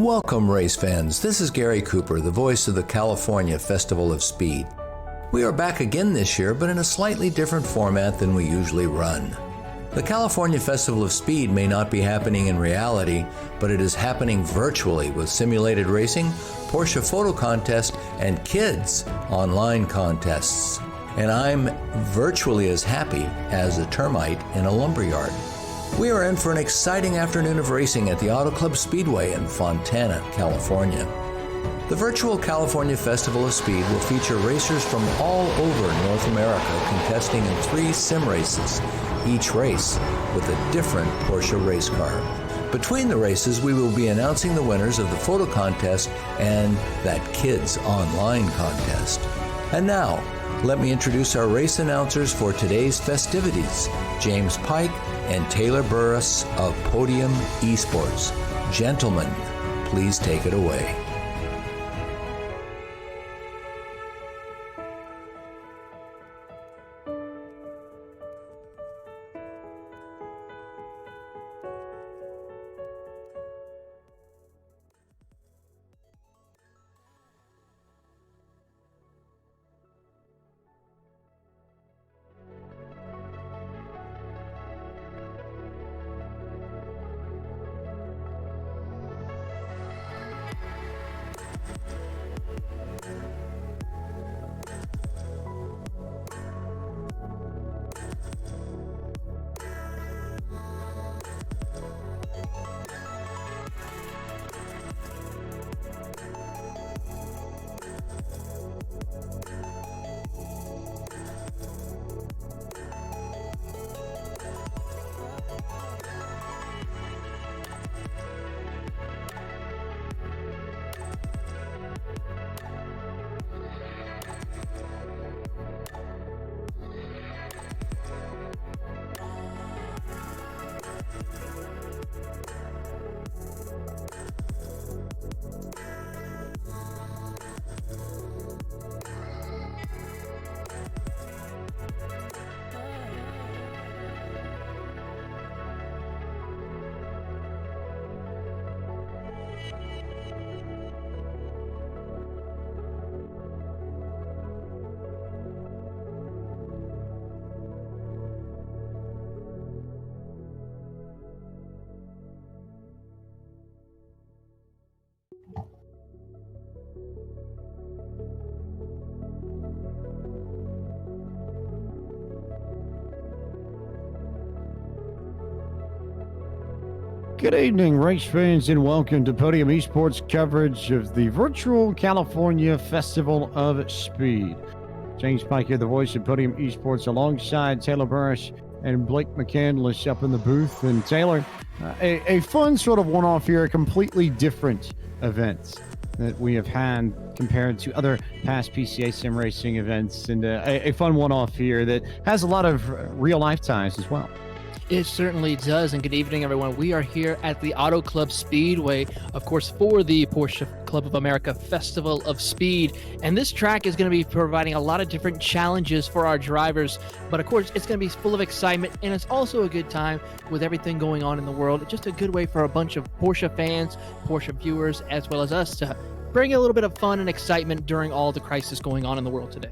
Welcome, race fans. This is Gary Cooper, the voice of the California Festival of Speed. We are back again this year, but in a slightly different format than we usually run. The California Festival of Speed may not be happening in reality, but it is happening virtually with simulated racing, Porsche photo contest, and kids online contests. And I'm virtually as happy as a termite in a lumberyard. We are in for an exciting afternoon of racing at the Auto Club Speedway in Fontana, California. The virtual California Festival of Speed will feature racers from all over North America contesting in 3 sim races, each race with a different Porsche race car. Between the races, we will be announcing the winners of the photo contest and that kids online contest. And now, let me introduce our race announcers for today's festivities, James Pike and Taylor Burris of Podium Esports. Gentlemen, please take it away. Good evening, race fans, and welcome to Podium Esports coverage of the virtual California Festival of Speed. James Pike here, the voice of Podium Esports, alongside Taylor Burris and Blake McCandless up in the booth. And Taylor, a fun sort of one-off here, a completely different event that we have had compared to other past PCA sim racing events, and a fun one-off here that has a lot of real-life ties as well. It certainly does, and good evening, everyone. We are here at the Auto Club Speedway, of course, for the Porsche Club of America Festival of Speed. And this track is going to be providing a lot of different challenges for our drivers. But, of course, it's going to be full of excitement, and it's also a good time with everything going on in the world. It's just a good way for a bunch of Porsche fans, Porsche viewers, as well as us to bring a little bit of fun and excitement during all the crisis going on in the world today.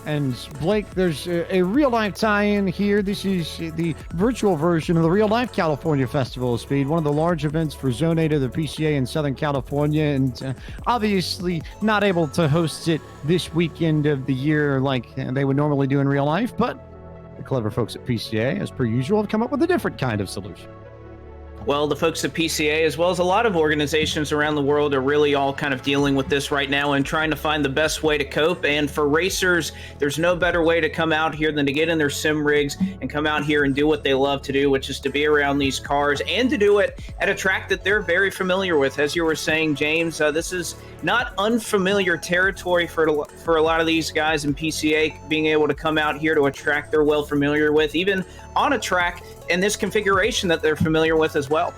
And Blake, there's a real-life tie-in here. This is the virtual version of the real-life California Festival of Speed, one of the large events for Zone 8 of the PCA in Southern California, and obviously not able to host it this weekend of the year like they would normally do in real life, but the clever folks at PCA, as per usual, have come up with a different kind of solution. Well, the folks at PCA, as well as a lot of organizations around the world, are really all kind of dealing with this right now and trying to find the best way to cope. And for racers, there's no better way to come out here than to get in their sim rigs and come out here and do what they love to do, which is to be around these cars and to do it at a track that they're very familiar with. As you were saying, James, this is not unfamiliar territory for a lot of these guys in PCA, being able to come out here to a track they're well familiar with, even on a track in this configuration that they're familiar with as well.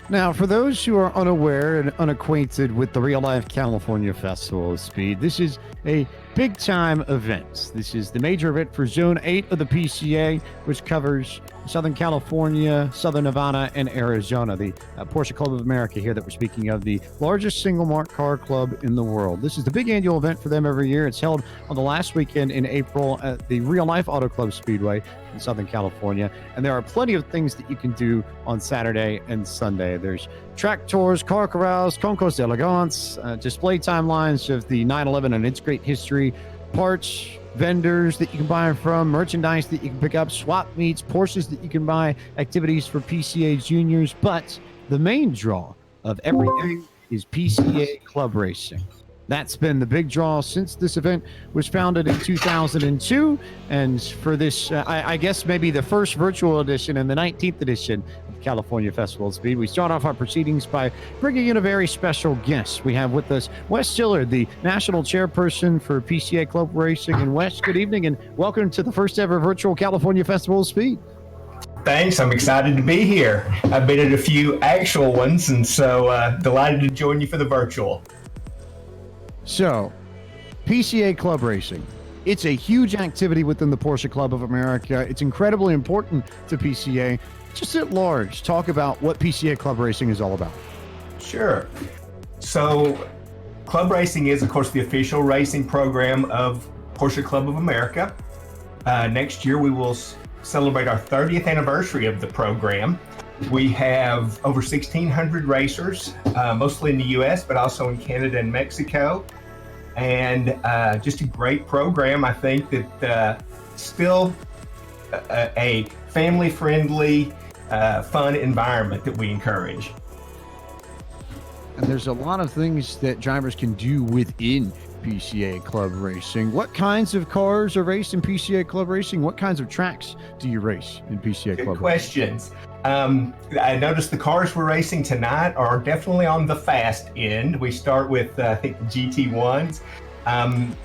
Now, for those who are unaware and unacquainted with the real-life California Festival of Speed, this is a big-time event. This is the major event for Zone 8 of the PCA, which covers Southern California, Southern Nevada, and Arizona. The Porsche Club of America here that we're speaking of, the largest single-mark car club in the world. This is the big annual event for them every year. It's held on the last weekend in April at the real-life Auto Club Speedway in Southern California. And there are plenty of things that you can do on Saturday and Sunday. There's track tours, car corrals, concours d'elegance, display timelines of the 911 and its great history, parts, vendors that you can buy from, merchandise that you can pick up, swap meets, Porsches that you can buy, activities for PCA juniors. But the main draw of everything is PCA club racing. That's been the big draw since this event was founded in 2002. And for this, I guess maybe the first virtual edition and the 19th edition of the California Festival of Speed, we start off our proceedings by bringing in a very special guest. We have with us Wes Stillard, the national chairperson for PCA Club Racing. And Wes, good evening and welcome to the first ever virtual California Festival of Speed. Thanks. I'm excited to be here. I've been at a few actual ones, and so delighted to join you for the virtual. So, PCA Club Racing. It's a huge activity within the Porsche Club of America. It's incredibly important to PCA. Just at large, talk about what PCA Club Racing is all about. Sure. So, Club Racing is, of course, the official racing program of Porsche Club of America. Next year, we will celebrate our 30th anniversary of the program. We have over 1,600 racers, mostly in the U.S., but also in Canada and Mexico. And just a great program. I think that still a family-friendly, fun environment that we encourage. And there's a lot of things that drivers can do within PCA Club Racing. What kinds of cars are raced in PCA Club Racing? What kinds of tracks do you race in PCA Good Club questions. I noticed the cars we're racing tonight are definitely on the fast end. We start with, I think, the GT1s.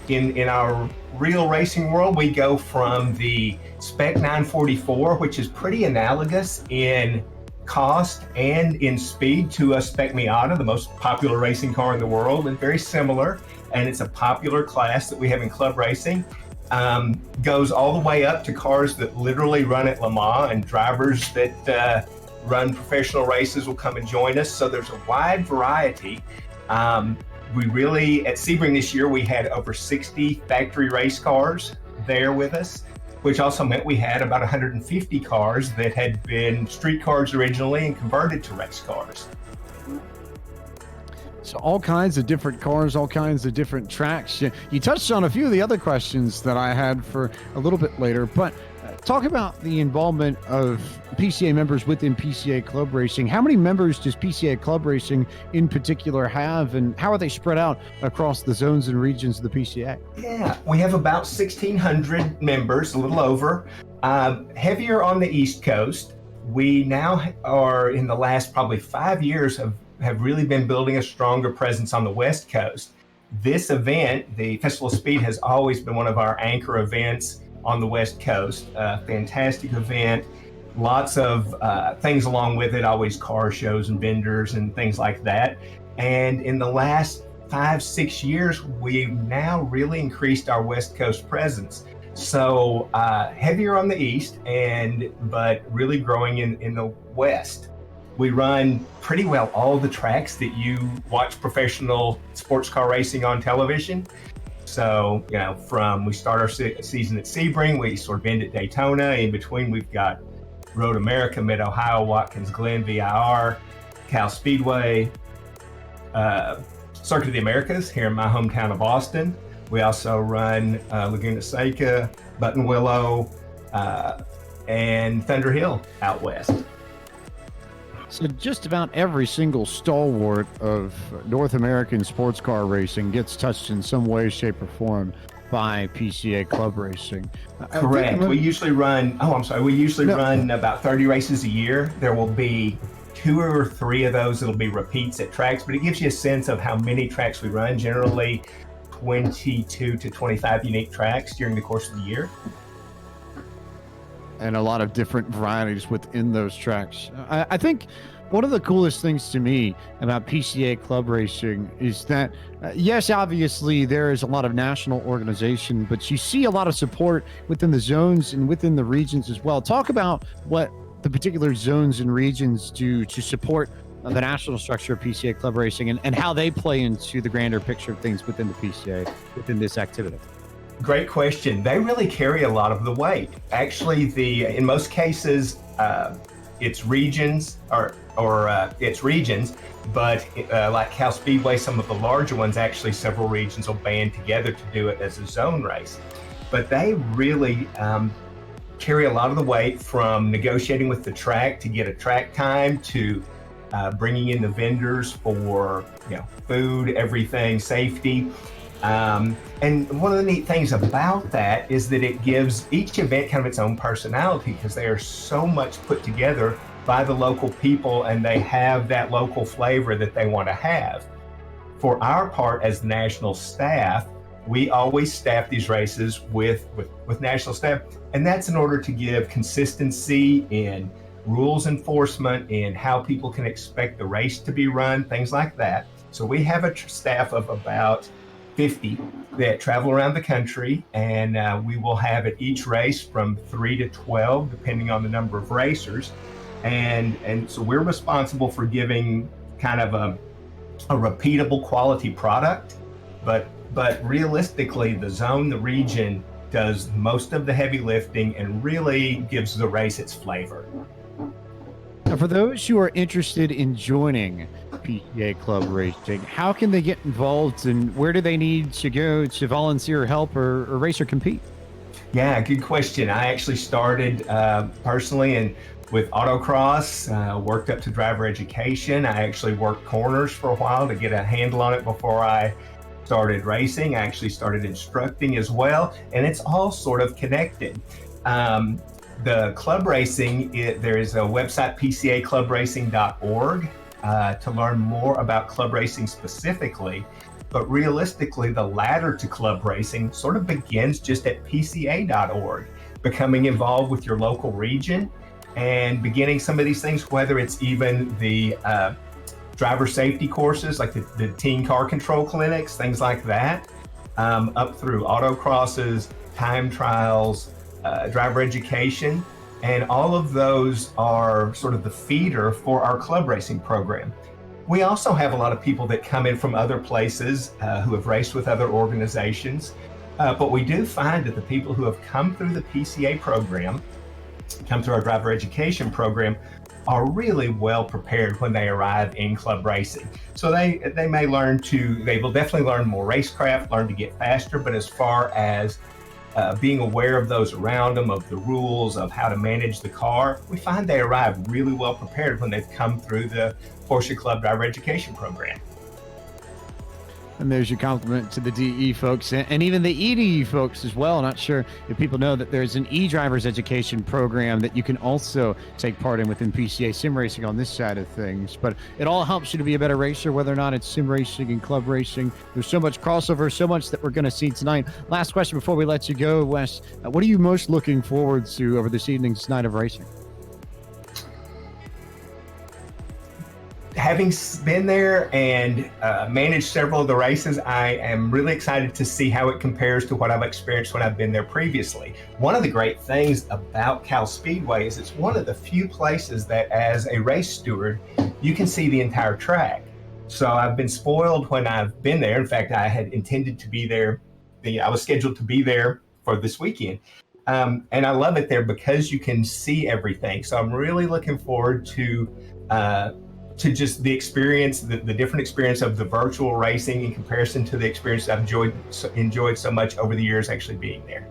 In our real racing world, we go from the Spec 944, which is pretty analogous in cost and in speed to a Spec Miata, the most popular racing car in the world, and very similar. And it's a popular class that we have in club racing. Goes all the way up to cars that literally run at Le Mans, and drivers that run professional races will come and join us. So there's a wide variety. We really, at Sebring this year, we had over 60 factory race cars there with us, which also meant we had about 150 cars that had been street cars originally and converted to race cars. So all kinds of different cars, all kinds of different tracks. You touched on a few of the other questions that I had for a little bit later, but talk about the involvement of PCA members within PCA Club Racing. How many members does PCA Club Racing in particular have, and how are they spread out across the zones and regions of the PCA? Yeah, we have about 1,600 members, a little over. Heavier on the East Coast. We now are, in the last probably 5 years, have really been building a stronger presence on the West Coast. This event, the Festival of Speed, has always been one of our anchor events on the West Coast. Fantastic event, lots of things along with it, always car shows and vendors and things like that. And in the last 5-6 years, we've now really increased our West Coast presence. So heavier on the East, but really growing in the West. We run pretty well all the tracks that you watch professional sports car racing on television. So, we start our season at Sebring, we sort of end at Daytona. In between, we've got Road America, Mid-Ohio, Watkins Glen, VIR, Cal Speedway, Circuit of the Americas here in my hometown of Austin. We also run Laguna Seca, Buttonwillow, and Thunder Hill out west. So just about every single stalwart of North American sports car racing gets touched in some way, shape, or form by PCA Club Racing. Correct. We usually run, run about 30 races a year. There will be 2 or 3 of those that'll be repeats at tracks, but it gives you a sense of how many tracks we run. Generally 22 to 25 unique tracks during the course of the year. And a lot of different varieties within those tracks. I think one of the coolest things to me about PCA Club Racing is that, yes, obviously there is a lot of national organization, but you see a lot of support within the zones and within the regions as well. Talk about what the particular zones and regions do to support the national structure of PCA Club Racing and how they play into the grander picture of things within the PCA, within this activity. Great question. They really carry a lot of the weight. Actually, in most cases, it's regions or it's regions, but like Cal Speedway, some of the larger ones, actually several regions will band together to do it as a zone race. But they really carry a lot of the weight, from negotiating with the track to get a track time to bringing in the vendors for food, everything, safety. And one of the neat things about that is that it gives each event kind of its own personality, because they are so much put together by the local people and they have that local flavor that they want to have. For our part as the national staff, we always staff these races with national staff, and that's in order to give consistency in rules enforcement, in how people can expect the race to be run, things like that. So we have a staff of about 50 that travel around the country, and we will have at each race from 3 to 12, depending on the number of racers. And so we're responsible for giving kind of a repeatable quality product, but realistically, the region does most of the heavy lifting and really gives the race its flavor. Now, for those who are interested in joining PCA Club Racing, how can they get involved, and where do they need to go to volunteer, help, or race or compete? Yeah, good question. I actually started personally with autocross, worked up to driver education. I actually worked corners for a while to get a handle on it before I started racing. I actually started instructing as well, and it's all sort of connected. The club racing, there is a website, pcaclubracing.org, to learn more about club racing specifically. But realistically, the ladder to club racing sort of begins just at pca.org, becoming involved with your local region and beginning some of these things, whether it's even the driver safety courses, like the teen car control clinics, things like that, up through autocrosses, time trials, driver education, and all of those are sort of the feeder for our club racing program. We also have a lot of people that come in from other places who have raced with other organizations, but we do find that the people who have come through the PCA program, come through our driver education program, are really well prepared when they arrive in club racing. So they will definitely learn more racecraft, learn to get faster, but as far as being aware of those around them, of the rules, of how to manage the car, we find they arrive really well prepared when they've come through the Porsche Club Driver Education Program. And there's your compliment to the DE folks and even the EDE folks as well. Not sure if people know that there's an e-driver's education program that you can also take part in within PCA sim racing on this side of things. But it all helps you to be a better racer, whether or not it's sim racing and club racing. There's so much crossover, so much that we're going to see tonight. Last question before we let you go, Wes. What are you most looking forward to over this evening's night of racing? Having been there and managed several of the races, I am really excited to see how it compares to what I've experienced when I've been there previously. One of the great things about Cal Speedway is it's one of the few places that as a race steward, you can see the entire track. So I've been spoiled when I've been there. In fact, I had intended to be there. I was scheduled to be there for this weekend. And I love it there because you can see everything. So I'm really looking forward to just the experience, the different experience of the virtual racing in comparison to the experience I've enjoyed so much over the years actually being there.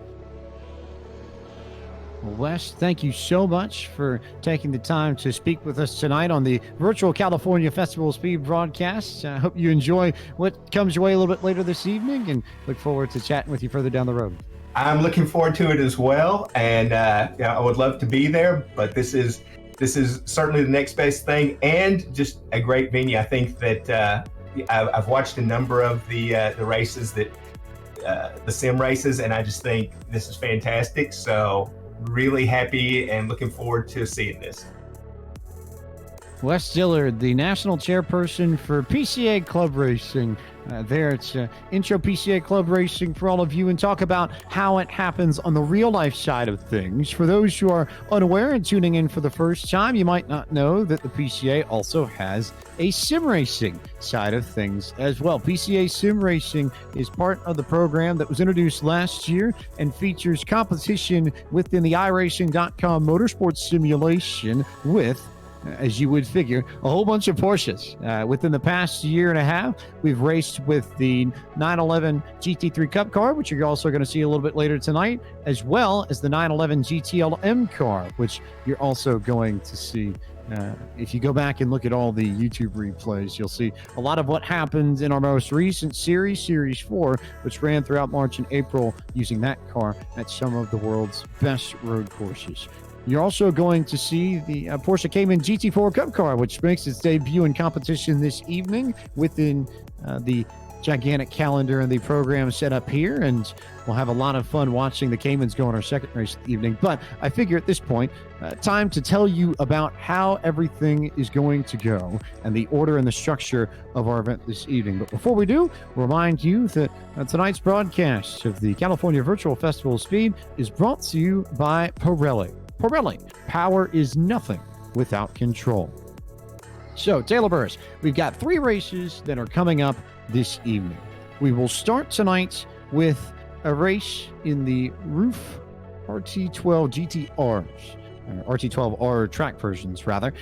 Well, Wes, thank you so much for taking the time to speak with us tonight on the virtual California Festival of Speed broadcast. I hope you enjoy what comes your way a little bit later this evening and look forward to chatting with you further down the road. I'm looking forward to it as well. And I would love to be there, but this is certainly the next best thing and just a great venue. I think that I've watched a number of the races the sim races, and I just think this is fantastic. So really happy and looking forward to seeing this. Wes Dillard, the national chairperson for PCA Club Racing. There, it's Intro PCA Club Racing for all of you, and talk about how it happens on the real life side of things. For those who are unaware and tuning in for the first time, you might not know that the PCA also has a sim racing side of things as well. PCA Sim Racing is part of the program that was introduced last year and features competition within the iRacing.com motorsports simulation with, as you would figure, a whole bunch of Porsches. Within the past year and a half, we've raced with the 911 GT3 Cup car, which you're also going to see a little bit later tonight, as well as the 911 GTLM car, which you're also going to see. If you go back and look at all the YouTube replays, you'll see a lot of what happened in our most recent series, Series 4, which ran throughout March and April using that car at some of the world's best road courses. You're also going to see the Porsche Cayman GT4 Cup car, which makes its debut in competition this evening within the gigantic calendar and the program set up here. And we'll have a lot of fun watching the Caymans go on our second race of the evening. But I figure at this point, time to tell you about how everything is going to go and the order and the structure of our event this evening. But before we do, remind you that tonight's broadcast of the California Virtual Festival of Speed is brought to you by Pirelli. Pirelli, power is nothing without control. So, Taylor Burris, we've got 3 races that are coming up this evening. We will start tonight with a race in the Roof RT12 GTRs, RT12R track versions, rather.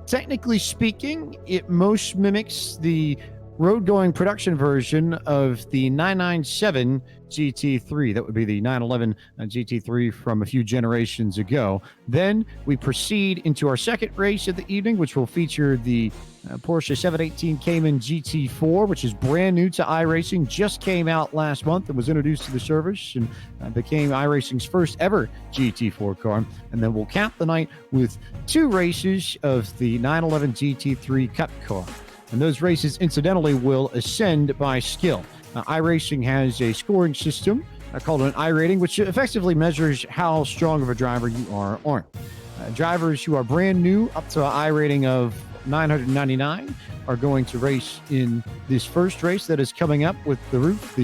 Technically speaking, it most mimics the road-going production version of the 997 GT3. That would be the 911 GT3 from a few generations ago. Then we proceed into our second race of the evening, which will feature the Porsche 718 Cayman GT4, which is brand new to iRacing, just came out last month and was introduced to the service and became iRacing's first ever GT4 car. And then we'll cap the night with 2 races of the 911 GT3 Cup car. And those races, incidentally, will ascend by skill. iRacing has a scoring system called an iRating, which effectively measures how strong of a driver you are or aren't. Drivers who are brand new up to an iRating of 999 are going to race in this first race that is coming up with the Roof,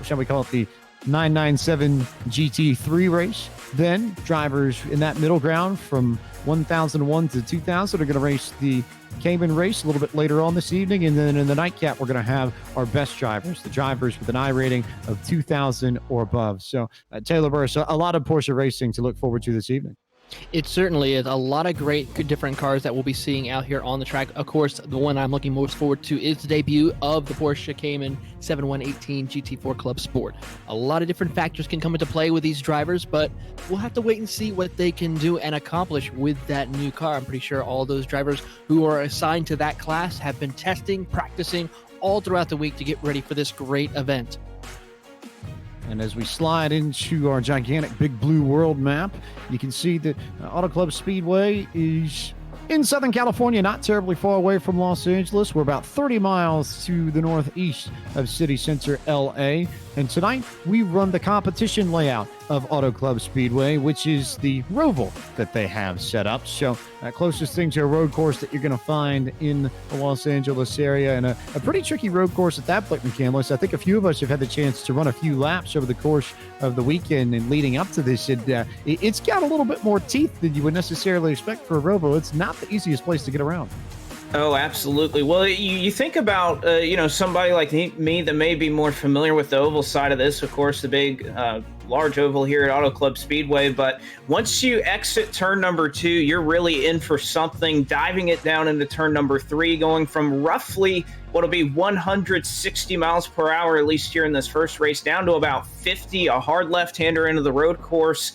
shall we call it the 997 GT3 race. Then drivers in that middle ground from 1001 to 2000 are going to race the Cayman race a little bit later on this evening. And then in the nightcap, we're going to have our best drivers, the drivers with an iRating of 2000 or above. So Taylor Burris, a lot of Porsche racing to look forward to this evening. It certainly is. A lot of great different cars that we'll be seeing out here on the track. Of course, the one I'm looking most forward to is the debut of the Porsche Cayman 7118 GT4 Club Sport. A lot of different factors can come into play with these drivers, but we'll have to wait and see what they can do and accomplish with that new car. I'm pretty sure all those drivers who are assigned to that class have been testing, practicing all throughout the week to get ready for this great event. And as we slide into our gigantic big blue world map, you can see that Auto Club Speedway is in Southern California, not terribly far away from Los Angeles. We're about 30 miles to the northeast of city center LA. And tonight we run the competition layout of Auto Club Speedway, which is the roval that they have set up. So closest thing to a road course that you're going to find in the Los Angeles area, and a pretty tricky road course at that, Blake McCandless. I think a few of us have had the chance to run a few laps over the course of the weekend and leading up to this. It's got a little bit more teeth than you would necessarily expect for a roval. It's not the easiest place to get around. Oh, absolutely. Well, you think about, somebody like me that may be more familiar with the oval side of this, of course, the big, large oval here at Auto Club Speedway. But once you exit turn number 2, you're really in for something, diving it down into turn number 3, going from roughly what'll be 160 miles per hour, at least here in this first race, down to about 50, a hard left-hander into the road course,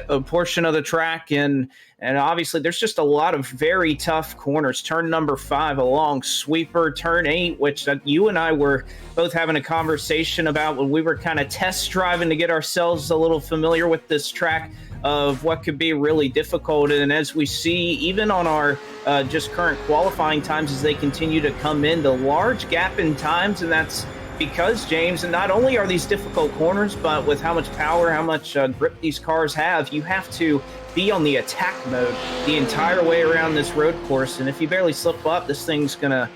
a portion of the track, and obviously there's just a lot of very tough corners. Turn number 5, a long sweeper. Turn 8, which you and I were both having a conversation about when we were kind of test driving to get ourselves a little familiar with this track, of what could be really difficult. And as we see, even on our just current qualifying times, as they continue to come in, the large gap in times, and that's because, James, and not only are these difficult corners, but with how much power, how much grip these cars have, you have to be on the attack mode the entire way around this road course. And if you barely slip up, this thing's gonna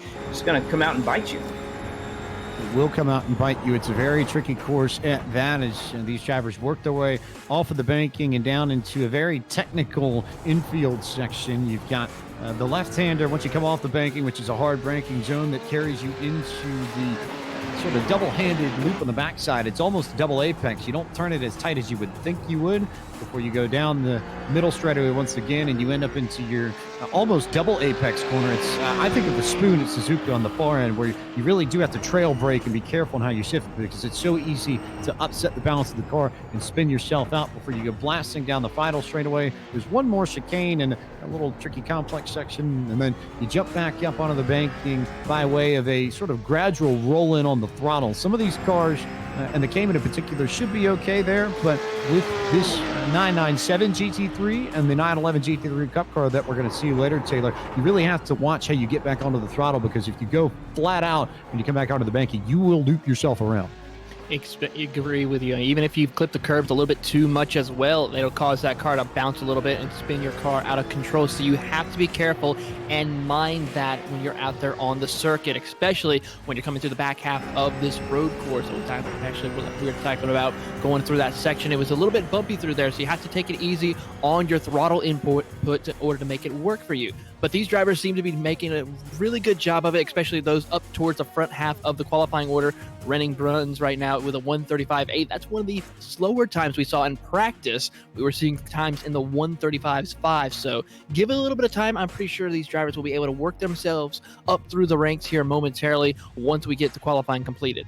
come out and bite you. It will come out and bite you. It's a very tricky course at that, as these drivers work their way off of the banking and down into a very technical infield section. You've got the left-hander once you come off the banking, which is a hard braking zone that carries you into the sort of double-handed loop on the backside. It's almost a double apex. You don't turn it as tight as you would think you would before you go down the middle straightaway once again, and you end up into your almost double apex corner. It's I think of the spoon at Suzuka on the far end, where you really do have to trail brake and be careful on how you shift, because it's so easy to upset the balance of the car and spin yourself out before you go blasting down the final straightaway. There's one more chicane and a little tricky complex section, and then you jump back up onto the banking by way of a sort of gradual roll in on the throttle. Some of these cars, and the Cayman in particular, should be okay there, but with this 997 GT3 and the 911 GT3 Cup car that we're going to see later, Taylor, you really have to watch how you get back onto the throttle, because if you go flat out when you come back onto the banking, you will loop yourself around. Agree with you. Even if you've clipped the curbs a little bit too much as well, it'll cause that car to bounce a little bit and spin your car out of control. So you have to be careful and mind that when you're out there on the circuit, especially when you're coming through the back half of this road course. Actually, we were talking about going through that section. It was a little bit bumpy through there, so you have to take it easy on your throttle input in order to make it work for you. But these drivers seem to be making a really good job of it, especially those up towards the front half of the qualifying order, running runs right now with a 1:35.8. That's one of the slower times we saw in practice. We were seeing times in the 1:35.5. So give it a little bit of time. I'm pretty sure these drivers will be able to work themselves up through the ranks here momentarily once we get the qualifying completed.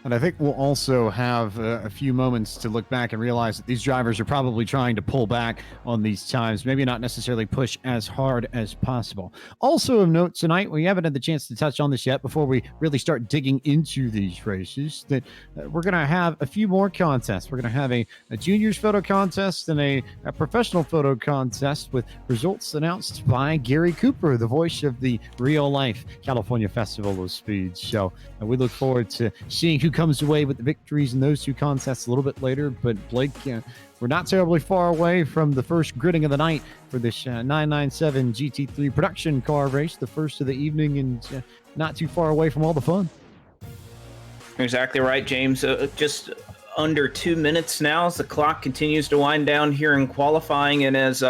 And I think we'll also have a few moments to look back and realize that these drivers are probably trying to pull back on these times, maybe not necessarily push as hard as possible. Also of note tonight, we haven't had the chance to touch on this yet before we really start digging into these races, that we're going to have a few more contests. We're going to have a juniors photo contest and a professional photo contest with results announced by Gary Cooper, the voice of the real life California Festival of Speed. So we look forward to seeing who comes away with the victories in those two contests a little bit later. But Blake, we're not terribly far away from the first gridding of the night for this 997 GT3 production car race, the first of the evening, and not too far away from all the fun. Exactly right, James. Just under 2 minutes now as the clock continues to wind down here in qualifying. And as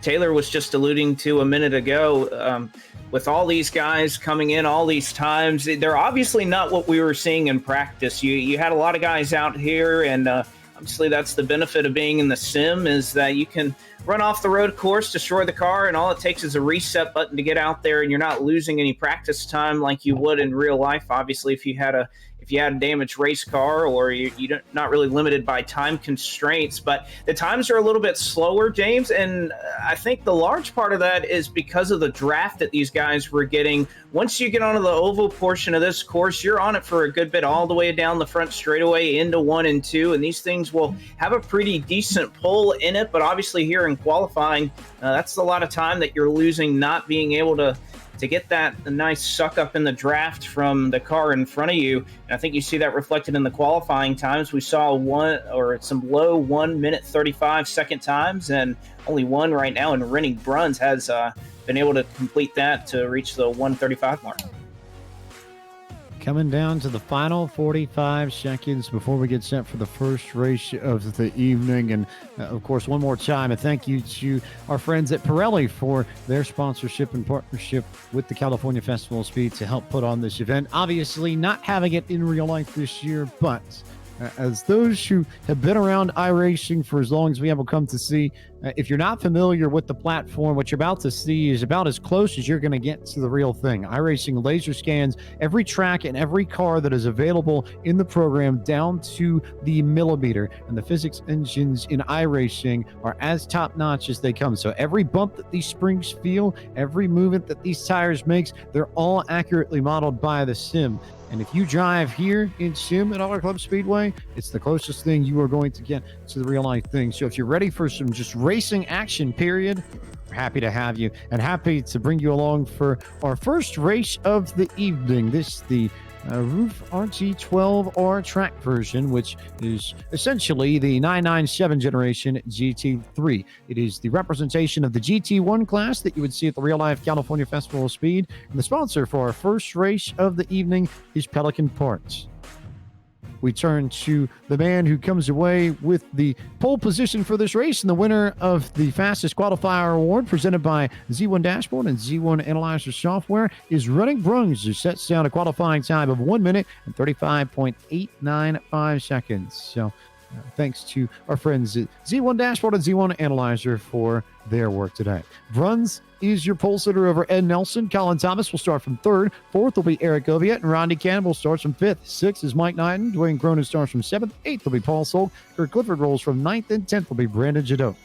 Taylor was just alluding to a minute ago, with all these guys coming in all these times, they're obviously not what we were seeing in practice. You had a lot of guys out here, and Obviously, that's the benefit of being in the sim, is that you can run off the road course, destroy the car, and all it takes is a reset button to get out there, and you're not losing any practice time like you would in real life. Obviously, if you had a damaged race car, or you're not really limited by time constraints, but the times are a little bit slower, James, and I think the large part of that is because of the draft that these guys were getting. Once you get onto the oval portion of this course, you're on it for a good bit, all the way down the front straightaway into 1 and 2, and these things will have a pretty decent pull in it, but obviously here in qualifying, that's a lot of time that you're losing not being able to get that nice suck up in the draft from the car in front of you. And I think you see that reflected in the qualifying times. We saw some low 1 minute 35 second times, and only one right now in Rennie Bruns has been able to complete that to reach the 1:35 mark. Coming down to the final 45 seconds before we get set for the first race of the evening. And of course, one more time, a thank you to our friends at Pirelli for their sponsorship and partnership with the California Festival of Speed to help put on this event. Obviously, not having it in real life this year, but as those who have been around iRacing for as long as we have come to see, if you're not familiar with the platform, what you're about to see is about as close as you're going to get to the real thing. iRacing laser scans every track and every car that is available in the program down to the millimeter, and the physics engines in iRacing are as top-notch as they come. So every bump that these springs feel, every movement that these tires makes, they're all accurately modeled by the sim. And if you drive here in sim at Auto Club Speedway, it's the closest thing you are going to get to the real life thing. So if you're ready for some just racing action, period, we're happy to have you, and happy to bring you along for our first race of the evening. This is the Roof RT12R track version, which is essentially the 997 generation GT3. It is the representation of the GT1 class that you would see at the Real Life California Festival of Speed. And the sponsor for our first race of the evening is Pelican Parts. We turn to the man who comes away with the pole position for this race and the winner of the fastest qualifier award presented by Z1 Dashboard and Z1 Analyzer Software is Rennie Bruns, who sets down a qualifying time of 1 minute and 35.895 seconds. So thanks to our friends at Z1 Dashboard and Z1 Analyzer for their work today. Bruns is your pole sitter over Ed Nelson. Colin Thomas will start from third. Fourth will be Eric Oviatt, and Rodney Campbell starts from fifth. Sixth is Mike Knighton. Dwayne Cronin starts from seventh. Eighth will be Paul Solk. Kurt Clifford rolls from ninth, and 10th will be Brandon Jadot.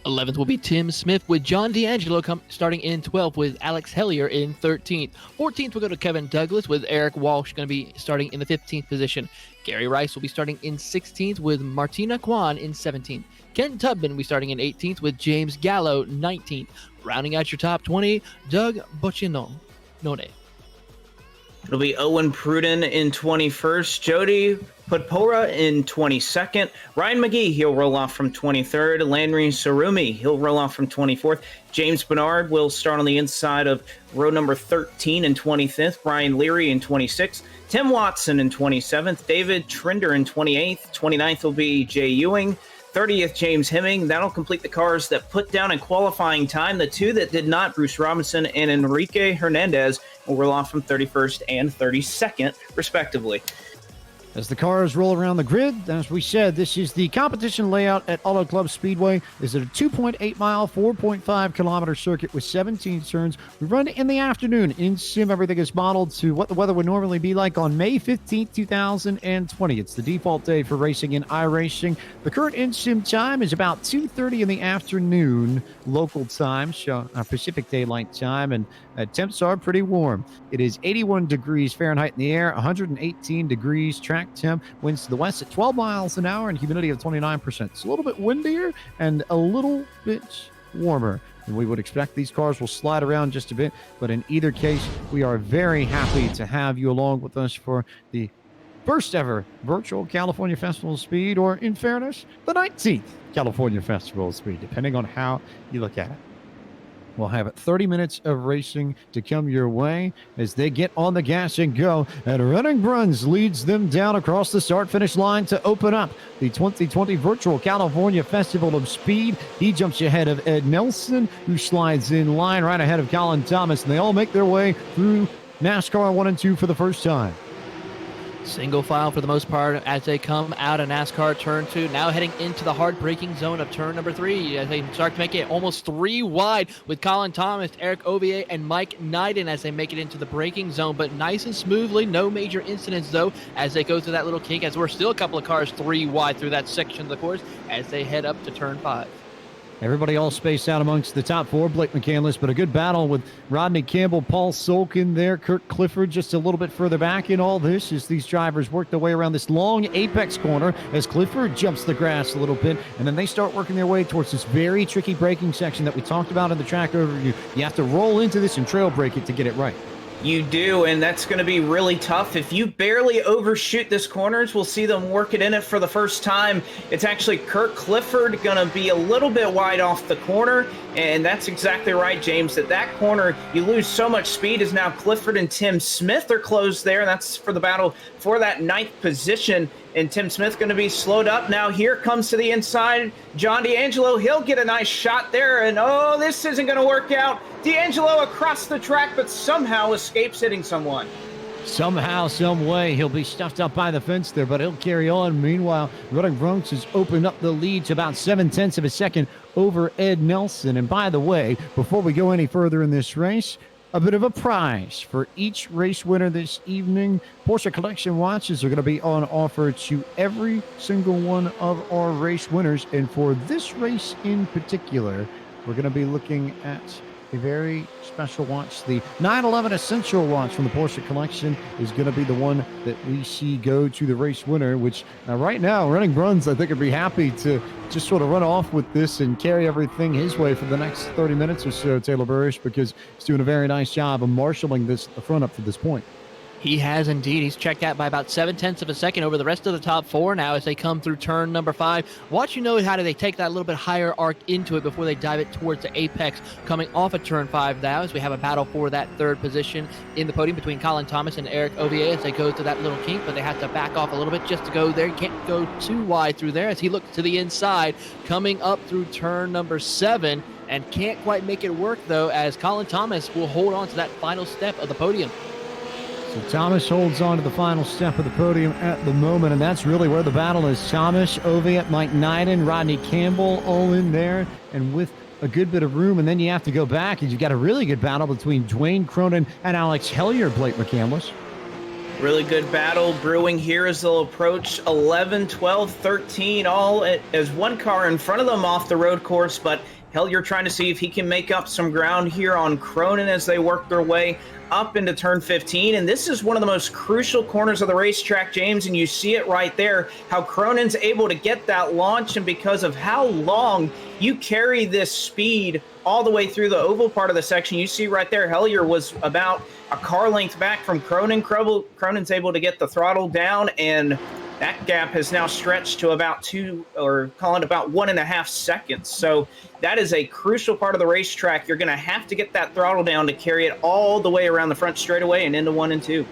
11th will be Tim Smith, with John D'Angelo starting in 12th, with Alex Hellier in 13th. 14th will go to Kevin Douglas, with Eric Walsh going to be starting in the 15th position. Gary Rice will be starting in 16th, with Martina Kwan in 17th. Ken Tubman will be starting in 18th, with James Gallo 19th. Rounding out your top 20, Doug Boccianone. It'll be Owen Pruden in 21st, Jody Podpora in 22nd, Ryan McGee, he'll roll off from 23rd, Landry Sarumi, he'll roll off from 24th, James Bernard will start on the inside of row number 13 in 25th, Brian Leary in 26th, Tim Watson in 27th, David Trinder in 28th, 29th will be Jay Ewing, 30th, James Hemming. That'll complete the cars that put down in qualifying time. The two that did not, Bruce Robinson and Enrique Hernandez, will roll off from 31st and 32nd, respectively. As the cars roll around the grid, as we said, this is the competition layout at Auto Club Speedway. This is a 2.8-mile, 4.5-kilometer circuit with 17 turns. We run in the afternoon. In sim, everything is modeled to what the weather would normally be like on May 15th, 2020. It's the default day for racing in iRacing. The current in-sim time is about 2:30 in the afternoon, local time, so Pacific Daylight Time, and temps are pretty warm. It is 81 degrees Fahrenheit in the air, 118 degrees track temp, winds to the west at 12 miles an hour, and humidity of 29%. It's a little bit windier and a little bit warmer than we would expect. These cars will slide around just a bit, but in either case, we are very happy to have you along with us for the first ever virtual California Festival of Speed, or in fairness, the 19th California Festival of Speed, depending on how you look at it. We'll have 30 minutes of racing to come your way as they get on the gas and go. And Rennie Bruns leads them down across the start-finish line to open up the 2020 Virtual California Festival of Speed. He jumps ahead of Ed Nelson, who slides in line right ahead of Colin Thomas. And they all make their way through NASCAR 1 and 2 for the first time. Single file for the most part as they come out of NASCAR turn 2. Now heading into the hard braking zone of turn number 3 as they start to make it almost 3 wide with Colin Thomas, Eric Ovier, and Mike Knighton as they make it into the braking zone. But nice and smoothly, no major incidents though as they go through that little kink, as we're still a couple of cars 3 wide through that section of the course as they head up to turn 5. Everybody all spaced out amongst the top 4, Blake McCandless, but a good battle with Rodney Campbell, Paul Sulkin there, Kurt Clifford just a little bit further back in all this as these drivers work their way around this long apex corner as Clifford jumps the grass a little bit, and then they start working their way towards this very tricky braking section that we talked about in the track overview. You have to roll into this and trail brake it to get it right. You do, and that's going to be really tough. If you barely overshoot this corners, we'll see them work it in it for the first time. It's actually Kurt Clifford going to be a little bit wide off the corner, and that's exactly right, James, that corner, you lose so much speed as now Clifford and Tim Smith are closed there, and that's for the battle for that 9th position. And Tim Smith going to be slowed up. Now here comes to the inside John D'Angelo. He'll get a nice shot there, and oh, this isn't going to work out. D'Angelo across the track, but somehow escapes hitting someone. Somehow, some way, he'll be stuffed up by the fence there, but he'll carry on. Meanwhile, Running Bronx has opened up the lead to about 0.7 of a second over Ed Nelson. And by the way, before we go any further in this race, a bit of a prize for each race winner this evening. Porsche Collection watches are going to be on offer to every single one of our race winners. And for this race in particular, we're going to be looking at a very special watch. The 911 Essential watch from the Porsche Collection is going to be the one that we see go to the race winner, which right now, Running Bruns, I think, would be happy to just sort of run off with this and carry everything his way for the next 30 minutes or so, Taylor Burrish, because he's doing a very nice job of marshaling the front up to this point. He has indeed. He's checked out by about 0.7 of a second over the rest of the top 4 now as they come through turn number 5. Watch how do they take that little bit higher arc into it before they dive it towards the apex coming off of turn 5 now as we have a battle for that 3rd position in the podium between Colin Thomas and Eric Ovier as they go to that little kink, but they have to back off a little bit just to go there. You can't go too wide through there as he looks to the inside coming up through turn number 7 and can't quite make it work though as Colin Thomas will hold on to that final step of the podium. So Thomas holds on to the final step of the podium at the moment, and that's really where the battle is. Thomas, Oviet, Mike Knighton, Rodney Campbell all in there, and with a good bit of room. And then you have to go back, and you've got a really good battle between Dwayne Cronin and Alex Hellier, Blake McCandless. Really good battle brewing here as they'll approach 11, 12, 13, all as one car in front of them off the road course, but Hellier trying to see if he can make up some ground here on Cronin as they work their way up into turn 15. And this is one of the most crucial corners of the racetrack, James, and you see it right there, how Cronin's able to get that launch, and because of how long you carry this speed all the way through the oval part of the section, you see right there, Hellier was about a car length back from Cronin. Cronin's able to get the throttle down, and that gap has now stretched to about 1.5 seconds. So that is a crucial part of the racetrack. You're going to have to get that throttle down to carry it all the way around the front straightaway and into 1 and 2.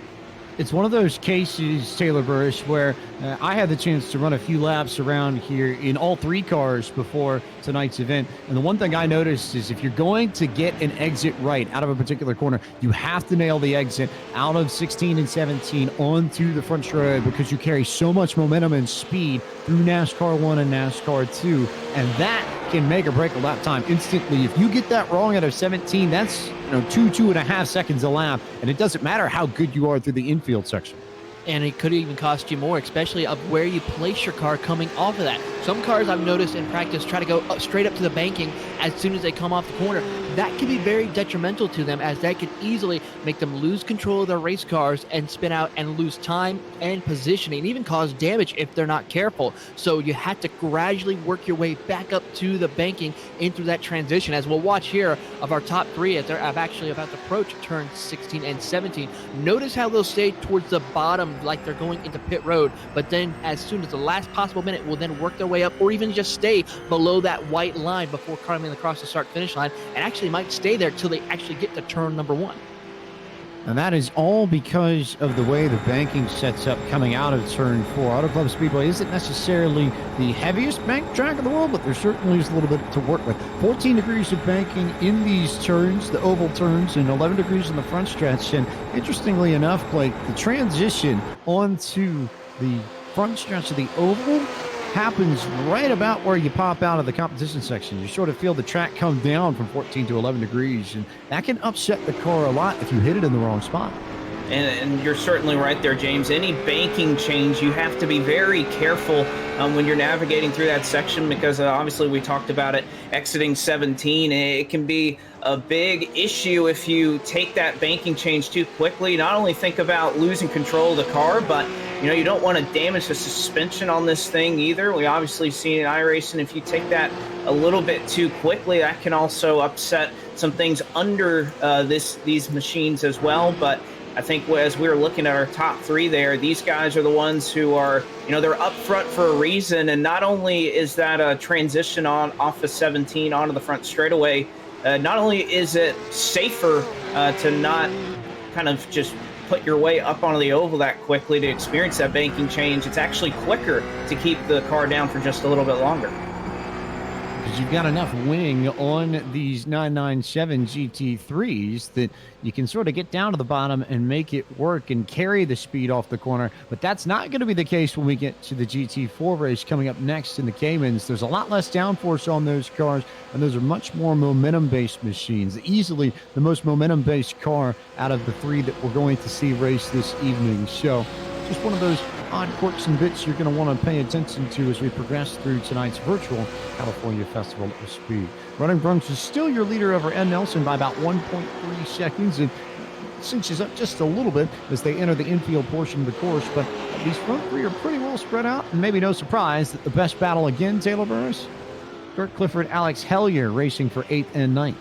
It's one of those cases, Taylor Burrish, where I had the chance to run a few laps around here in all 3 cars before tonight's event. And the one thing I noticed is if you're going to get an exit right out of a particular corner, you have to nail the exit out of 16 and 17 onto the front straightaway because you carry so much momentum and speed through NASCAR 1 and NASCAR 2. And that can make or break a lap time instantly. If you get that wrong out of 17, that's 2.5 seconds a lap, and it doesn't matter how good you are through the infield section. And it could even cost you more, especially of where you place your car coming off of that. Some cars I've noticed in practice try to go straight up to the banking as soon as they come off the corner. That can be very detrimental to them, as that could easily make them lose control of their race cars and spin out and lose time and positioning, and even cause damage if they're not careful. So you have to gradually work your way back up to the banking into that transition, as we'll watch here of our top 3 as they're actually about to approach turn 16 and 17. Notice how they'll stay towards the bottom like they're going into pit road, but then as soon as the last possible minute will then work their way up, or even just stay below that white line before coming across the start finish line, and actually might stay there till they actually get to turn number 1. And that is all because of the way the banking sets up coming out of turn 4. Auto Club Speedway isn't necessarily the heaviest bank track in the world, but there certainly is a little bit to work with. 14 degrees of banking in these turns, the oval turns, and 11 degrees in the front stretch. And interestingly enough, Blake, the transition onto the front stretch of the oval happens right about where you pop out of the competition section. You sort of feel the track come down from 14 to 11 degrees, and that can upset the car a lot if you hit it in the wrong spot. And you're certainly right there, James. Any banking change, you have to be very careful when you're navigating through that section, because obviously we talked about it exiting 17. It can be a big issue if you take that banking change too quickly. Not only think about losing control of the car, but you don't want to damage the suspension on this thing either. We obviously see in iRacing, if you take that a little bit too quickly, that can also upset some things under these machines as well. But I think as we were looking at our top three there, these guys are the ones who are, they're up front for a reason. And not only is that a transition off of 17 onto the front straightaway, not only is it safer to not kind of just put your way up onto the oval that quickly to experience that banking change, it's actually quicker to keep the car down for just a little bit longer. Because you've got enough wing on these 997 GT3s that you can sort of get down to the bottom and make it work and carry the speed off the corner. But that's not going to be the case when we get to the GT4 race coming up next in the Caymans. There's a lot less downforce on those cars, and those are much more momentum-based machines. Easily the most momentum-based car out of the three that we're going to see race this evening. So just one of those odd quirks and bits you're going to want to pay attention to as we progress through tonight's virtual California Festival of Speed. Running Bronx is still your leader over Ed Nelson by about 1.3 seconds, and cinches up just a little bit as they enter the infield portion of the course. But these front three are pretty well spread out, and maybe no surprise that the best battle again, Taylor Burris, Kurt Clifford, Alex Hellier racing for 8th and 9th.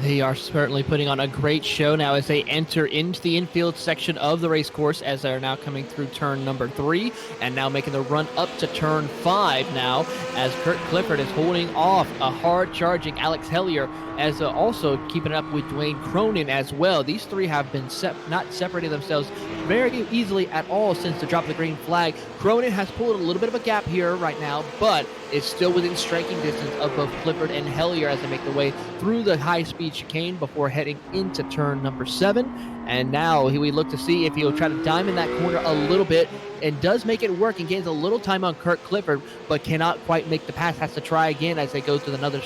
They are certainly putting on a great show now as they enter into the infield section of the race course, as they're now coming through turn number 3 and now making the run up to turn 5 now, as Kurt Clifford is holding off a hard-charging Alex Hellier, as also keeping up with Dwayne Cronin as well. These three have been not separating themselves very easily at all since the drop of the green flag. Cronin has pulled a little bit of a gap here right now, but it's still within striking distance of both Clifford and Hellier as they make their way through the high-speed chicane before heading into turn number 7. And now we look to see if he'll try to diamond that corner a little bit, and does make it work and gains a little time on Kurt Clifford, but cannot quite make the pass. Has to try again as they go through another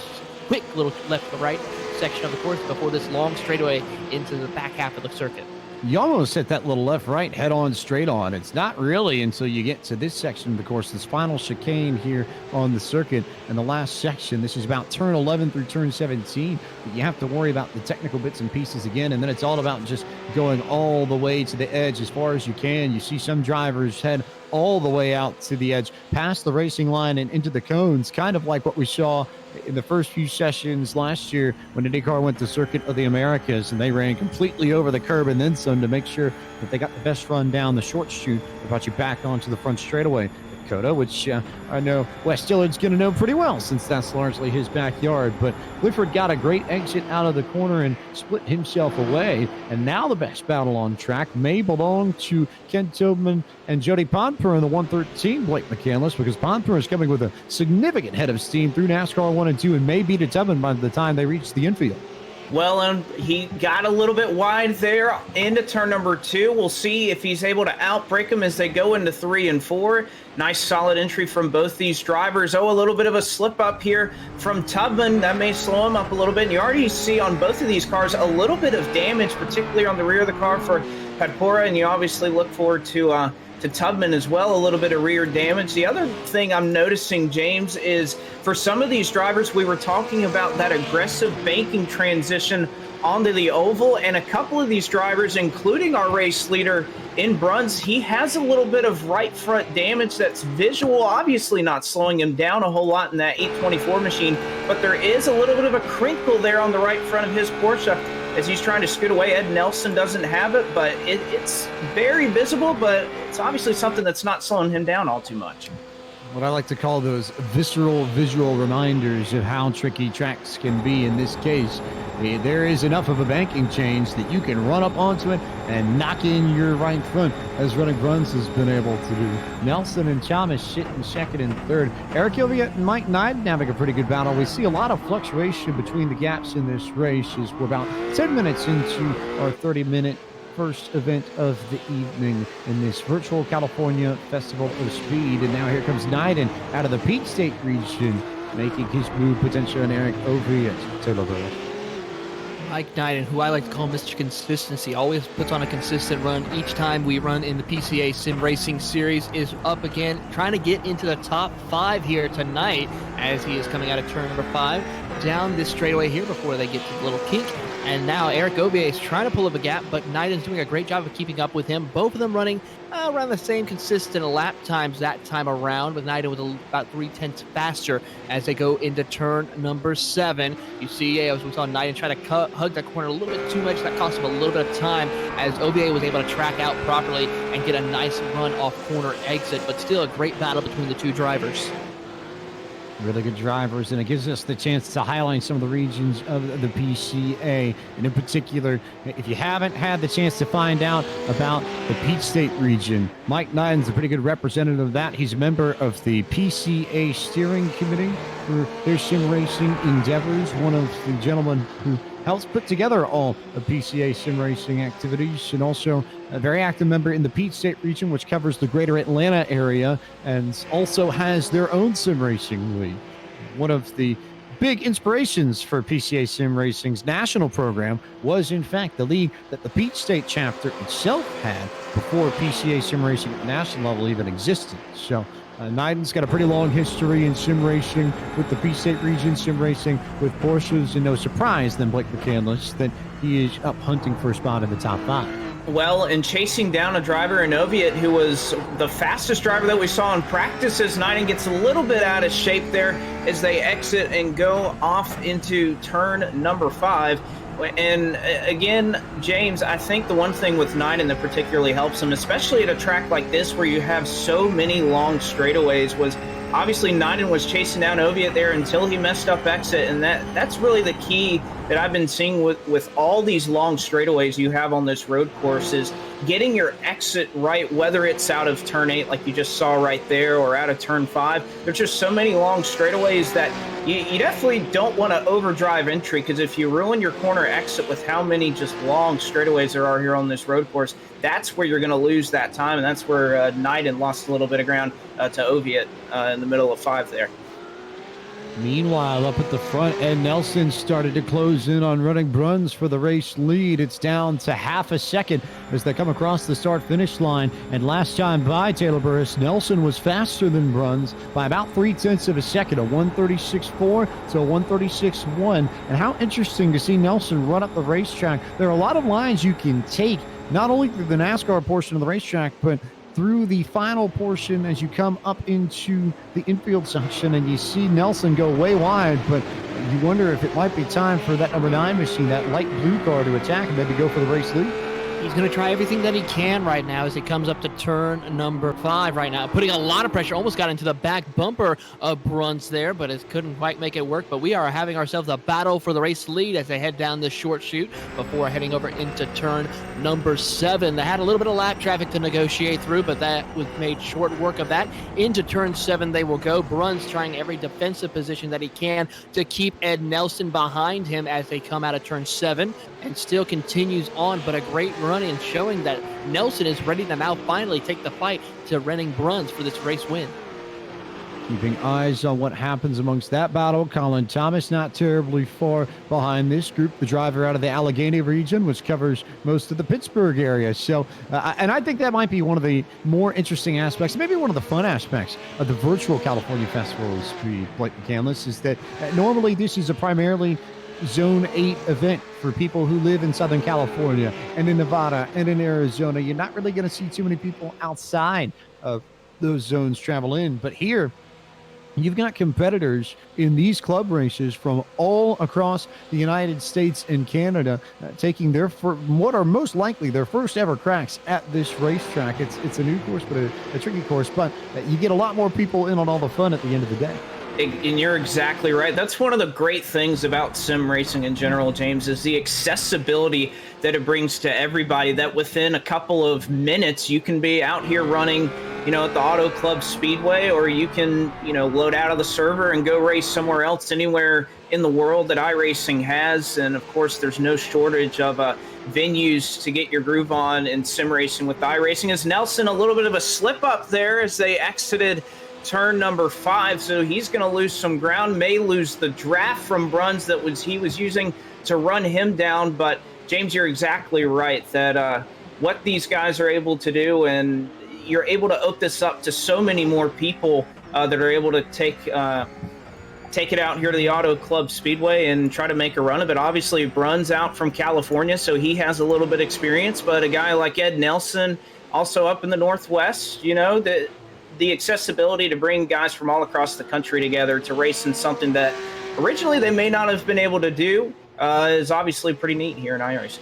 quick little left to right section of the course before this long straightaway into the back half of the circuit. You almost hit that little left-right head-on, straight-on. It's not really until you get to this section of the course, this final chicane here on the circuit, and the last section. This is about turn 11 through turn 17. But you have to worry about the technical bits and pieces again, and then it's all about just going all the way to the edge as far as you can. You see some drivers head all the way out to the edge, past the racing line and into the cones, kind of like what we saw in the first few sessions last year when IndyCar went to Circuit of the Americas, and they ran completely over the curb and then some to make sure that they got the best run down the short chute that brought you back onto the front straightaway. Dakota, which I know Wes Dillard's going to know pretty well since that's largely his backyard. But Clifford got a great exit out of the corner and split himself away. And now the best battle on track may belong to Ken Tobin and Jody Podper in the 113, Blake McCandless, because Podper is coming with a significant head of steam through NASCAR 1 and 2 and may beat a Tobin by the time they reach the infield. Well, he got a little bit wide there into turn number 2. We'll see if he's able to outbreak him as they go into 3 and 4. Nice solid entry from both these drivers. A little bit of a slip up here from Tubman. That may slow him up a little bit. And you already see on both of these cars a little bit of damage, particularly on the rear of the car for Padpora. And you obviously look forward to Tubman as well, a little bit of rear damage. The other thing I'm noticing, James, is for some of these drivers, we were talking about that aggressive banking transition onto the oval, and a couple of these drivers, including our race leader in Bruns, he has a little bit of right front damage that's visual, obviously not slowing him down a whole lot in that 824 machine, but there is a little bit of a crinkle there on the right front of his Porsche as he's trying to scoot away. Ed Nelson doesn't have it, but it's very visible, but it's obviously something that's not slowing him down all too much. What I like to call those visceral visual reminders of how tricky tracks can be in this case. there is enough of a banking change that you can run up onto it and knock in your right front, as Running Bruns has been able to do. Nelson and Thomas sitting second and third. Eric Ilviat and Mike Knight having a pretty good battle. We see a lot of fluctuation between the gaps in this race as we're about 10 minutes into our 30-minute first event of the evening in this virtual California Festival of Speed. And now here comes Knighton out of the Peach State region, making his move potentially on Eric Ilviat. Mike Knighton, who I like to call Mr. Consistency, always puts on a consistent run. Each time we run in the PCA Sim Racing Series is up again, trying to get into the top 5 here tonight as he is coming out of turn number 5 down this straightaway here before they get to the little kink. And now Eric Ilviat is trying to pull up a gap, but Knighton's doing a great job of keeping up with him. Both of them running around the same consistent lap times that time around, with Knighton with about 0.3 faster as they go into turn number 7. You see, as we saw Knighton try to hug that corner a little bit too much. That cost him a little bit of time as Ilviat was able to track out properly and get a nice run off corner exit, but still a great battle between the two drivers. Really good drivers, and it gives us the chance to highlight some of the regions of the PCA. And in particular, if you haven't had the chance to find out about the Peach State region, Mike Knighton's a pretty good representative of that. He's a member of the PCA steering committee for their sim racing endeavors, one of the gentlemen who helps put together all of PCA sim racing activities, and also a very active member in the Peach State region, which covers the greater Atlanta area and also has their own sim racing league. One of the big inspirations for PCA Sim Racing's national program was, in fact, the league that the Peach State chapter itself had before PCA Sim Racing at the national level even existed. So Knighton's got a pretty long history in sim racing with the Peach State region, sim racing with Porsches, and no surprise then Blake McCandless that he is up hunting for a spot in the top 5. Well, and chasing down a driver in Ilviat who was the fastest driver that we saw in practice, as Knighton gets a little bit out of shape there as they exit and go off into turn number 5. And again, James, I think the one thing with Knighton that particularly helps him, especially at a track like this where you have so many long straightaways, was obviously Knighton was chasing down Ilviat there until he messed up exit, and that's really the key that I've been seeing with all these long straightaways you have on this road course is getting your exit right, whether it's out of turn 8 like you just saw right there or out of turn 5. There's just so many long straightaways that you definitely don't want to overdrive entry, because if you ruin your corner exit with how many just long straightaways there are here on this road course, that's where you're going to lose that time, and that's where Knighton lost a little bit of ground to Ilviat in the middle of 5 there. Meanwhile, up at the front, Ed Nelson started to close in on Running Bruns for the race lead. It's down to half a second as they come across the start-finish line. And last time by Taylor Burris, Nelson was faster than Bruns by about 0.3 of a second, a 1:36.4 to a 1:36.1. And how interesting to see Nelson run up the racetrack. There are a lot of lines you can take, not only through the NASCAR portion of the racetrack, but through the final portion as you come up into the infield section, and you see Nelson go way wide, but you wonder if it might be time for that number 9 machine, that light blue car, to attack and maybe go for the race lead. He's going to try everything that he can right now as he comes up to turn number 5 right now, putting a lot of pressure. Almost got into the back bumper of Bruns there, but it couldn't quite make it work. But we are having ourselves a battle for the race lead as they head down this short chute before heading over into turn number 7. They had a little bit of lap traffic to negotiate through, but that was made short work of that. Into turn 7 they will go. Bruns trying every defensive position that he can to keep Ed Nelson behind him as they come out of turn 7, and still continues on, but a great run in showing that Nelson is ready to now finally take the fight to Running Bruns for this race win. Keeping eyes on what happens amongst that battle. Colin Thomas not terribly far behind this group, the driver out of the Allegheny region, which covers most of the Pittsburgh area. So, and I think that might be one of the more interesting aspects, maybe one of the fun aspects of the virtual California Festival of Speed, Blake McCandless, is that normally this is a primarily Zone 8 event for people who live in Southern California and in Nevada and in Arizona. You're not really going to see too many people outside of those zones travel in. But here, you've got competitors in these club races from all across the United States and Canada taking what are most likely their first ever cracks at this racetrack. It's a new course, but a tricky course. But you get a lot more people in on all the fun at the end of the day. And you're exactly right. That's one of the great things about sim racing in general, James, is the accessibility that it brings to everybody, that within a couple of minutes you can be out here running, at the Auto Club Speedway, or you can, load out of the server and go race somewhere else, anywhere in the world that iRacing has. And of course, there's no shortage of venues to get your groove on in sim racing with iRacing. As Nelson, a little bit of a slip up there as they exited turn number 5, so he's going to lose some ground, may lose the draft from Bruns that he was using to run him down. But James, you're exactly right that what these guys are able to do, and you're able to open this up to so many more people that are able to take it out here to the Auto Club Speedway and try to make a run of it. Obviously, Bruns out from California, so he has a little bit of experience, but a guy like Ed Nelson, also up in the Northwest, the accessibility to bring guys from all across the country together to race in something that originally they may not have been able to do is obviously pretty neat here in iRacing.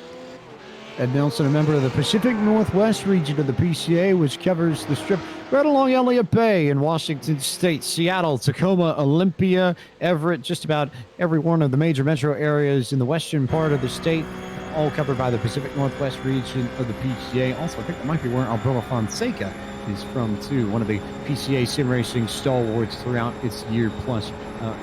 Ed Nelson, a member of the Pacific Northwest region of the PCA, which covers the strip right along Elliott Bay in Washington State, Seattle, Tacoma, Olympia, Everett, just about every one of the major metro areas in the western part of the state, all covered by the Pacific Northwest region of the PCA. Also, I think that might be where Alberto Fonseca is from, too, one of the PCA sim racing stalwarts throughout its year-plus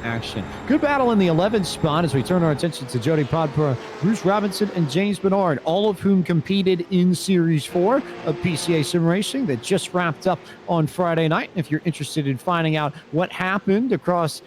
action. Good battle in the 11th spot as we turn our attention to Jody Podpora, Bruce Robinson, and James Bernard, all of whom competed in Series 4 of PCA sim racing that just wrapped up on Friday night. If you're interested in finding out what happened across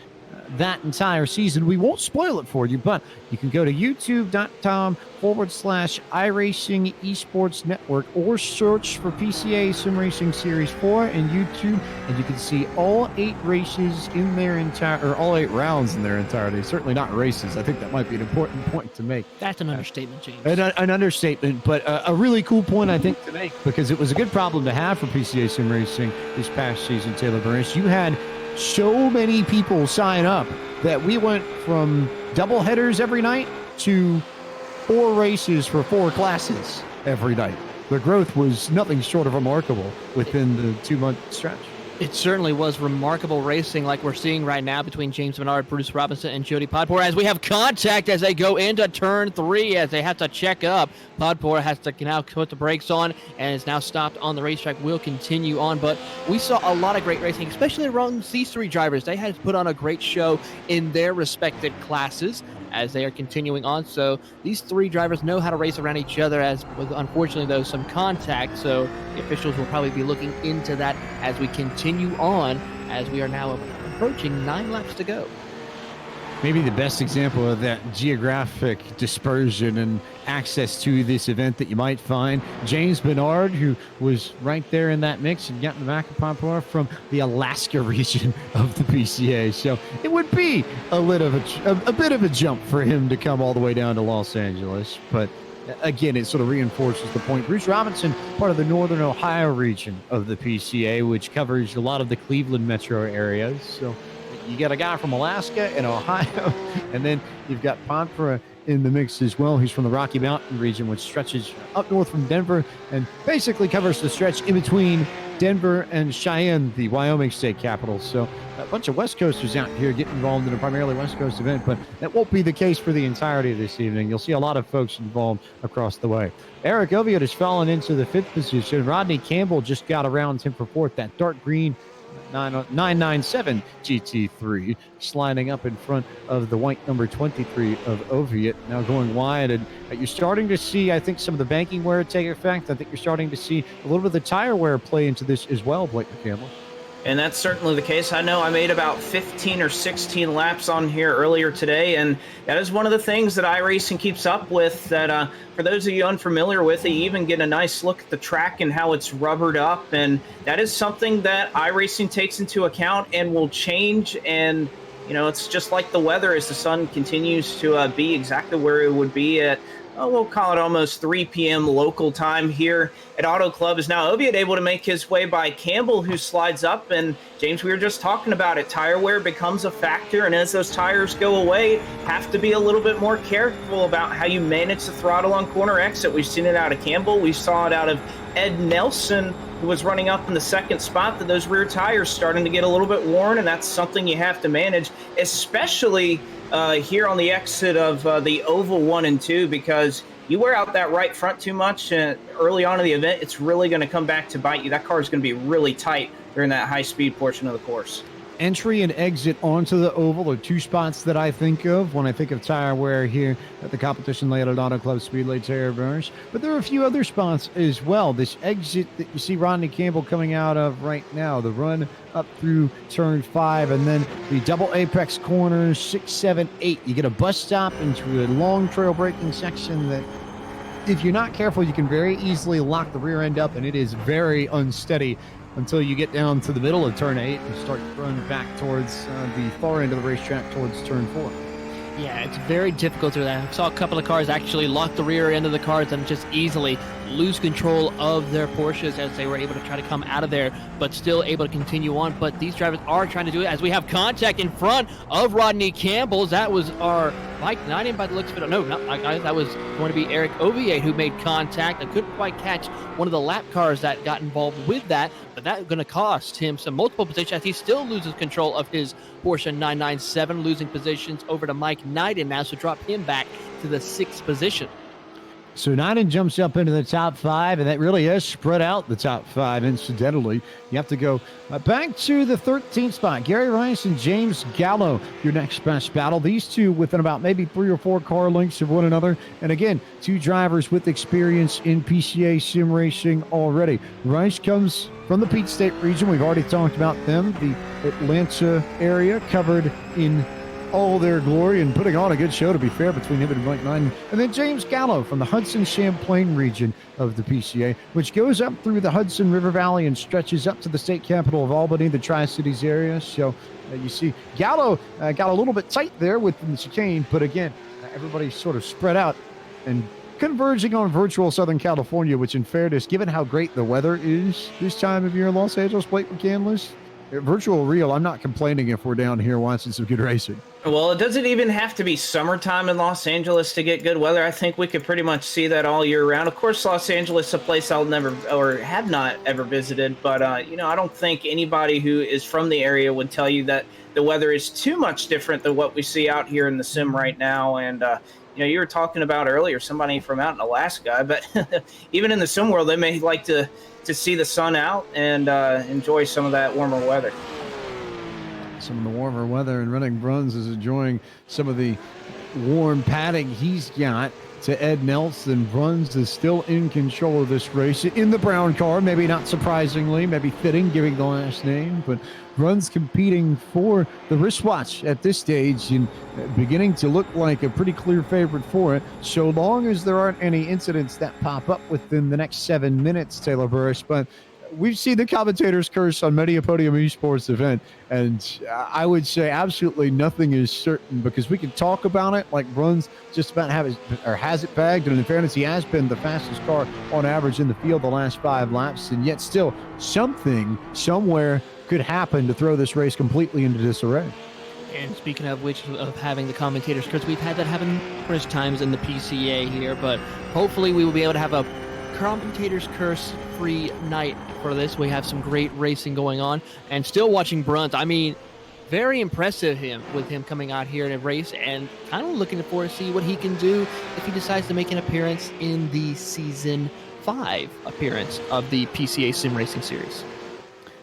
that entire season, we won't spoil it for you, but you can go to youtube.com/iRacing Esports Network or search for PCA Sim Racing Series 4 in YouTube, and you can see all 8 races in their entire, or all 8 rounds in their entirety. Certainly not races. I think that might be an important point to make. That's an understatement, James. An understatement, but a really cool point, I think, to make, because it was a good problem to have for PCA Sim Racing this past season, Taylor Burris. You had so many people sign up that we went from double headers every night to 4 races for 4 classes every night. The growth was nothing short of remarkable within the 2-month stretch. It certainly was remarkable racing like we're seeing right now between James Bernard, Bruce Robinson, and Jody Podpora as we have contact as they go into turn 3 as they have to check up. Podpora has to now put the brakes on and is now stopped on the racetrack. Will continue on, but we saw a lot of great racing, especially around these 3 drivers. They had put on a great show in their respected classes as they are continuing on. So these 3 drivers know how to race around each other, as with, unfortunately, though, some contact. So the officials will probably be looking into that as we continue on, as we are now approaching 9 laps to go. Maybe the best example of that geographic dispersion and access to this event that you might find, James Bernard, who was right there in that mix and got in the back of Podpora from the Alaska region of the PCA. So it would be a bit of a jump for him to come all the way down to Los Angeles. But again, it sort of reinforces the point. Bruce Robinson, part of the Northern Ohio region of the PCA, which covers a lot of the Cleveland metro areas. So you got a guy from Alaska and Ohio, and then you've got Podpora in the mix as well. He's from the Rocky Mountain region, which stretches up north from Denver and basically covers the stretch in between Denver and Cheyenne, the Wyoming state capital. So a bunch of West Coasters out here getting involved in a primarily West Coast event, but that won't be the case for the entirety of this evening. You'll see a lot of folks involved across the way. Eric Oviatt has fallen into the 5th position. Rodney Campbell just got around him for 4th. That dark green 997 GT3 sliding up in front of the white number 23 of Oviatt, now going wide. And you're starting to see, I think, some of the banking wear take effect. I think you're starting to see a little bit of the tire wear play into this as well, Blake McCampbell. And that's certainly the case. I know I made about 15 or 16 laps on here earlier today, and that is one of the things that iRacing keeps up with, that for those of you unfamiliar with it, you even get a nice look at the track and how it's rubbered up, and that is something that iRacing takes into account and will change. And it's just like the weather, as the sun continues to be exactly where it would be at we'll call it almost 3 p.m. local time here at Auto Club, is now Oviatt able to make his way by Campbell, who slides up. And James, we were just talking about it. Tire wear becomes a factor, and as those tires go away, have to be a little bit more careful about how you manage the throttle on corner exit. We've seen it out of Campbell. We saw it out of Ed Nelson, who was running up in the second spot, that those rear tires starting to get a little bit worn, and that's something you have to manage, especially here on the exit of the Oval 1 and 2, because you wear out that right front too much early on in the event, it's really going to come back to bite you. That car is going to be really tight during that high-speed portion of the course. Entry and exit onto the oval are two spots that I think of when I think of tire wear here at the competition layout at Auto Club Speedway Tire Burners. But there are a few other spots as well. This exit that you see Rodney Campbell coming out of right now, the run up through turn 5, and then the double apex corners 6, 7, 8. You get a bus stop into a long trail braking section that, if you're not careful, you can very easily lock the rear end up, and it is very unsteady until you get down to the middle of turn 8 and start running back towards the far end of the racetrack towards turn 4. Yeah, it's very difficult to that. I saw a couple of cars actually lock the rear end of the cars and just easily lose control of their Porsches as they were able to try to come out of there, but still able to continue on. But these drivers are trying to do it as we have contact in front of Rodney Campbell's. That was our Mike Knighton by the looks of it. No, not Mike Knighton. That was going to be Eric Oviatt who made contact. I couldn't quite catch one of the lap cars that got involved with that, but that's going to cost him some multiple positions as he still loses control of his Porsche 997, losing positions over to Mike Knighton now, so drop him back to the 6th position. So Knighton jumps up into the top 5, and that really has spread out the top 5, incidentally. You have to go back to the 13th spot. Gary Rice and James Gallo, your next best battle. These two within about maybe 3 or 4 car lengths of one another. And again, two drivers with experience in PCA sim racing already. Rice comes from the Peach State region. We've already talked about them. The Atlanta area covered in all their glory and putting on a good show, to be fair, between him and Mike Knighton. And then James Gallo from the Hudson-Champlain region of the PCA, which goes up through the Hudson River Valley and stretches up to the state capital of Albany, the Tri-Cities area. So you see Gallo got a little bit tight there with the chicane, but again, everybody's sort of spread out and converging on virtual Southern California, which in fairness, given how great the weather is this time of year in Los Angeles, Blake McCandless, virtual real, I'm not complaining if we're down here watching some good racing. Well, it doesn't even have to be summertime in Los Angeles to get good weather. I think we could pretty much see that all year round. Of course, Los Angeles is a place I'll never or have not ever visited, but I don't think anybody who is from the area would tell you that the weather is too much different than what we see out here in the sim right now. And you were talking about earlier somebody from out in Alaska, but even in the sim world, they may like to see the sun out and enjoy some of that warmer weather. Some of the warmer weather, and Running Bruns is enjoying some of the warm padding he's got to Ed Nelson. Bruns is still in control of this race in the brown car, maybe not surprisingly, maybe fitting, giving the last name, but Bruns competing for the wristwatch at this stage and beginning to look like a pretty clear favorite for it, so long as there aren't any incidents that pop up within the next 7 minutes, Taylor Burris. But we've seen the commentator's curse on many a Podium esports event, and I would say absolutely nothing is certain, because we can talk about it like Bruns just about has it bagged, and in fairness, he has been the fastest car on average in the field the last 5 laps, and yet still something somewhere could happen to throw this race completely into disarray. And speaking of which, of having the commentators curse, we've had that happen numerous times in the PCA here, but hopefully we will be able to have a commentators curse free night for this. We have some great racing going on, and still watching Bruns. I mean, very impressive with him coming out here in a race, and kind of looking forward to see what he can do if he decides to make an appearance in the Season 5 appearance of the PCA Sim Racing Series.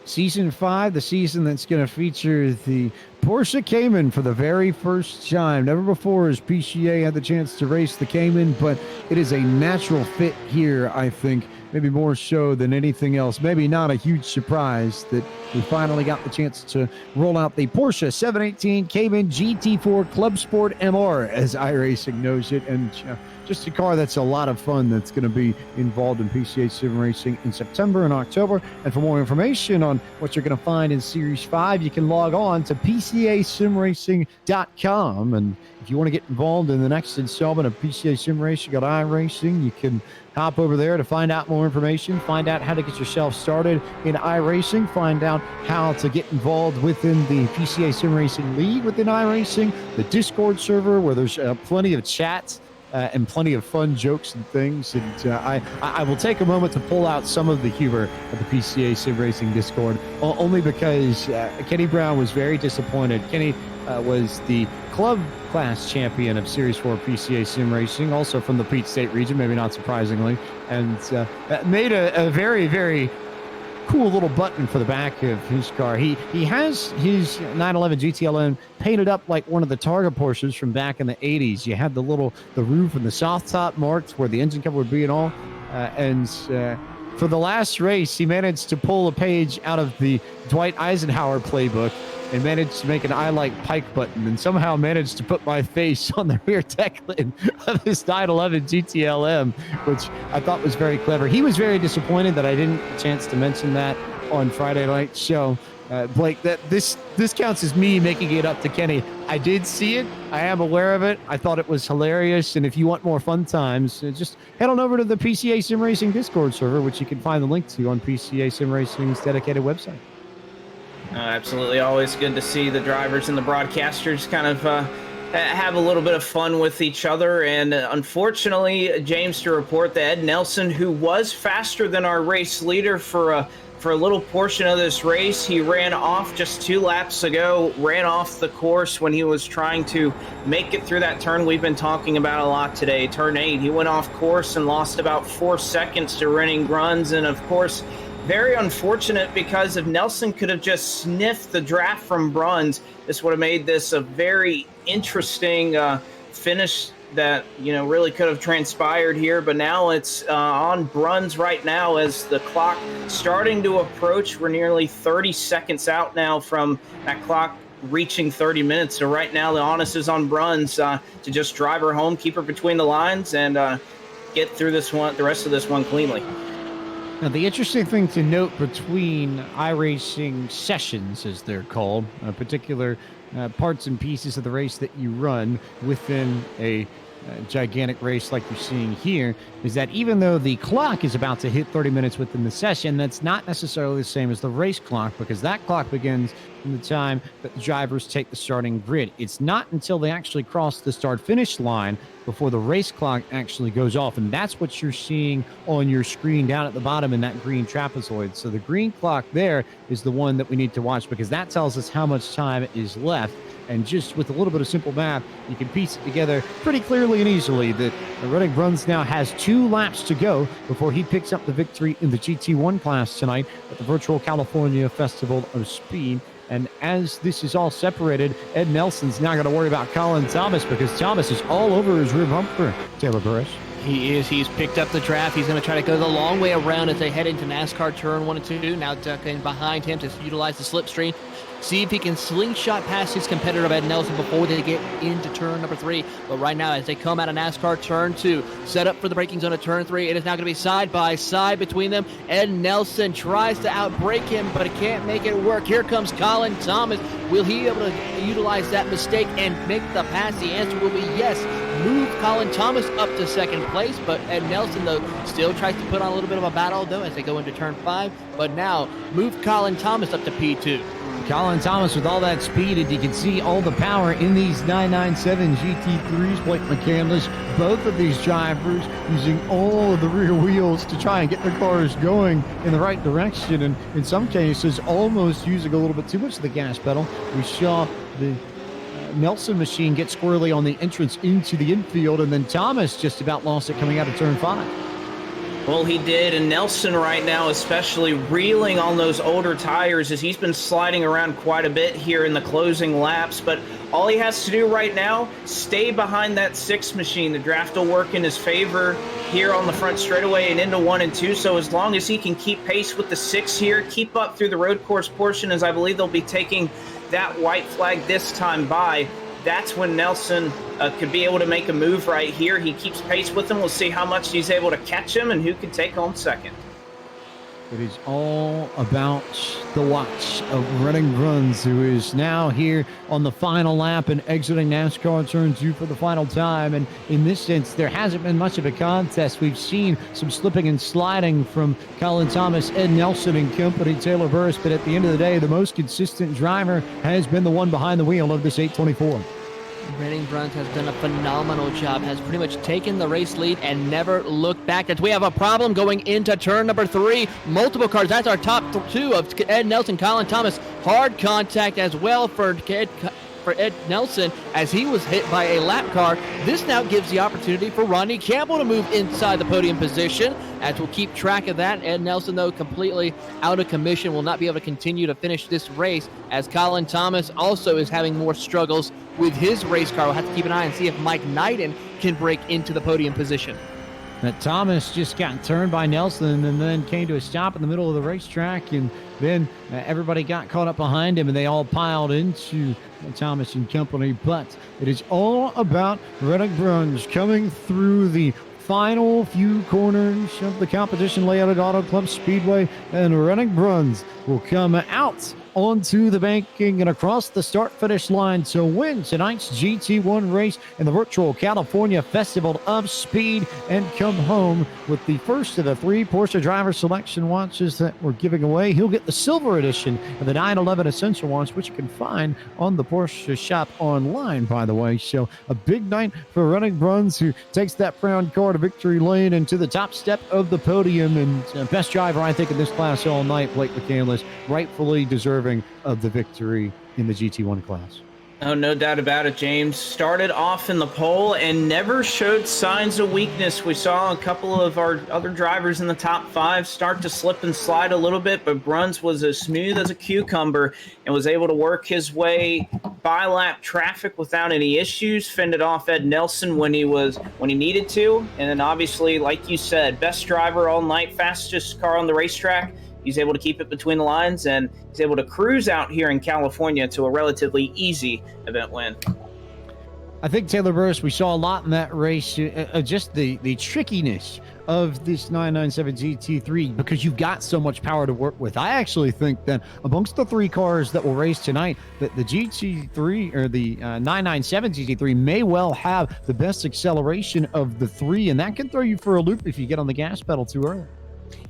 Season 5, the season that's going to feature the Porsche Cayman for the very first time. Never before has PCA had the chance to race the Cayman, but it is a natural fit here, I think, maybe more so than anything else. Maybe not a huge surprise that we finally got the chance to roll out the Porsche 718 Cayman GT4 Club Sport MR, as iRacing knows it. And just a car that's a lot of fun that's going to be involved in PCA Sim Racing in September and October. And for more information on what you're going to find in Series 5, you can log on to PCASimRacing.com. And if you want to get involved in the next installment of PCA Sim Racing at iRacing, you can hop over there to find out more information, find out how to get yourself started in iRacing, find out how to get involved within the PCA Sim Racing League within iRacing, the Discord server where there's plenty of chats and plenty of fun jokes and things. And I will take a moment to pull out some of the humor of the PCA Sim Racing Discord, only because Kenny Brown was very disappointed. Kenny was the club class champion of Series 4 PCA Sim Racing, also from the Peach State region, maybe not surprisingly, and made a very, very cool little button for the back of his car. He has his 911 GTLM painted up like one of the Targa Porsches from back in the 80s. You had the roof and the soft top marked where the engine cover would be and all. For the last race, he managed to pull a page out of the Dwight Eisenhower playbook and managed to make an I like Pike button, and somehow managed to put my face on the rear deck lid of his 911 GTLM, which I thought was very clever. He was very disappointed that I didn't get a chance to mention that on Friday night show. Blake, that this counts as me making it up to Kenny. I did see it. I am aware of it. I thought it was hilarious. And if you want more fun times, just head on over to the PCA Sim Racing Discord server, which you can find the link to on PCA Sim Racing's dedicated website. Absolutely. Always good to see the drivers and the broadcasters kind of have a little bit of fun with each other. And unfortunately, James, to report that Ed Nelson, who was faster than our race leader for a little portion of this race, he ran off just 2 laps ago, ran off the course when he was trying to make it through that turn we've been talking about a lot today, turn 8. He went off course and lost about 4 seconds to running runs. And of course, very unfortunate, because if Nelson could have just sniffed the draft from Bruns, this would have made this a very interesting finish that, really could have transpired here. But now it's on Bruns right now as the clock starting to approach. We're nearly 30 seconds out now from that clock reaching 30 minutes. So right now the onus is on Bruns to just drive her home, keep her between the lines, and get through the rest of this one cleanly. Now, the interesting thing to note between iRacing sessions, as they're called, particular parts and pieces of the race that you run within a gigantic race like you're seeing here, is that even though the clock is about to hit 30 minutes within the session, that's not necessarily the same as the race clock, because that clock begins from the time that the drivers take the starting grid. It's not until they actually cross the start-finish line before the race clock actually goes off, and that's what you're seeing on your screen down at the bottom in that green trapezoid. So the green clock there is the one that we need to watch, because that tells us how much time is left. And just with a little bit of simple math, you can piece it together pretty clearly and easily that Running Bruns now has 2 laps to go before he picks up the victory in the GT1 class tonight at the Virtual California Festival of Speed. And as this is all separated, Ed Nelson's now going to worry about Colin Thomas, because Thomas is all over his rear bumper, Taylor Perez. He is. He's picked up the draft. He's going to try to go the long way around as they head into NASCAR turn 1 and 2. Now ducking behind him to utilize the slipstream. See if he can slingshot past his competitor Ed Nelson before they get into turn number 3. But right now, as they come out of NASCAR turn 2, set up for the braking zone at turn 3, it is now going to be side by side between them. Ed Nelson tries to outbrake him, but it can't make it work. Here comes Colin Thomas. Will he be able to utilize that mistake and make the pass? The answer will be yes. Move Colin Thomas up to second place, but Ed Nelson, though, still tries to put on a little bit of a battle, though, as they go into turn 5. But now, move Colin Thomas up to P2. Colin Thomas with all that speed, and you can see all the power in these 997 GT3s. Blake McCandless, both of these drivers using all of the rear wheels to try and get their cars going in the right direction, and in some cases almost using a little bit too much of the gas pedal. We saw the Nelson machine get squirrely on the entrance into the infield, and then Thomas just about lost it coming out of turn 5. Well, he did, and Nelson right now especially reeling on those older tires as he's been sliding around quite a bit here in the closing laps. But all he has to do right now, stay behind that 6 machine. The draft will work in his favor here on the front straightaway and into 1 and 2. So as long as he can keep pace with the 6 here, keep up through the road course portion, as I believe they'll be taking that white flag this time by, that's when Nelson could be able to make a move right here. He keeps pace with him. We'll see how much he's able to catch him and who can take home second. It is all about the watch of Running Bruns, who is now here on the final lap and exiting NASCAR Turn 2 for the final time. And in this sense, there hasn't been much of a contest. We've seen some slipping and sliding from Colin Thomas, Ed Nelson, and company, Taylor Burris. But at the end of the day, the most consistent driver has been the one behind the wheel of this 824. Running Bruns has done a phenomenal job, has pretty much taken the race lead and never looked back. As we have a problem going into turn number 3. Multiple cars. That's our top 2 of Ed Nelson, Colin Thomas. Hard contact as well for Ed Nelson as he was hit by a lap car. This now gives the opportunity for Rodney Campbell to move inside the podium position, as we'll keep track of that. Ed Nelson, though, completely out of commission, will not be able to continue to finish this race, as Colin Thomas also is having more struggles with his race car. We'll have to keep an eye and see if Mike Knighton can break into the podium position. That Thomas just got turned by Nelson and then came to a stop in the middle of the racetrack, and then everybody got caught up behind him and they all piled into Thomas and company. But it is all about Running Bruns coming through the final few corners of the competition layout at Auto Club Speedway, and Running Bruns will come out onto the banking and across the start-finish line to win tonight's GT1 race in the virtual California Festival of Speed and come home with the first of the 3 Porsche driver selection watches that we're giving away. He'll get the silver edition of the 911 Essential watch, which you can find on the Porsche shop online, by the way. So a big night for Running Bruns, who takes that brown car to victory lane and to the top step of the podium. And best driver, I think, in this class all night, Blake McCandless, rightfully deserving of the victory in the GT1 class. Oh, no doubt about it, James. Started off in the pole and never showed signs of weakness. We saw a couple of our other drivers in the top 5 start to slip and slide a little bit, but Bruns was as smooth as a cucumber and was able to work his way by lap traffic without any issues, fended off Ed Nelson when he needed to. And then obviously, like you said, best driver all night, fastest car on the racetrack. He's able to keep it between the lines, and he's able to cruise out here in California to a relatively easy event win. I think, Taylor Burris, we saw a lot in that race, just the trickiness of this 997 GT3, because you've got so much power to work with. I actually think that amongst the 3 cars that will race tonight, that the GT3 or the 997 GT3 may well have the best acceleration of the 3, and that can throw you for a loop if you get on the gas pedal too early.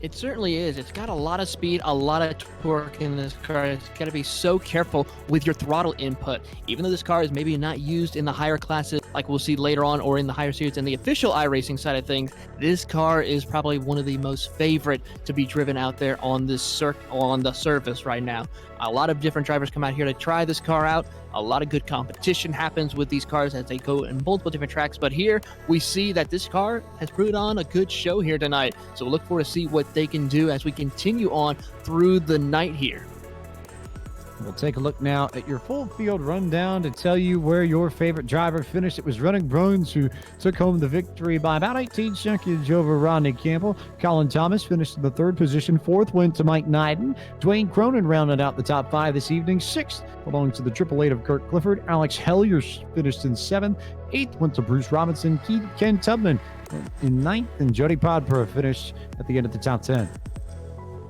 It certainly is. It's got a lot of speed, a lot of torque in this car. It's got to be so careful with your throttle input. Even though this car is maybe not used in the higher classes, like we'll see later on, or in the higher series in the official iRacing side of things, this car is probably one of the most favorite to be driven out there on this on the surface right now. A lot of different drivers come out here to try this car out. A lot of good competition happens with these cars as they go in multiple different tracks. But here we see that this car has put on a good show here tonight. So we'll look forward to see what they can do as we continue on through the night here. We'll take a look now at your full field rundown to tell you where your favorite driver finished. It was Running Bruns who took home the victory by about 18 seconds over Rodney Campbell. Colin Thomas finished in the 3rd position. 4th went to Mike Knighton. Dwayne Cronin rounded out the top 5 this evening. 6th belonged to the 888 of Kurt Clifford. Alex Hellier finished in 7th. 8th went to Bruce Robinson. Ken Tubman in 9th. And Jody Podper finished at the end of the top 10.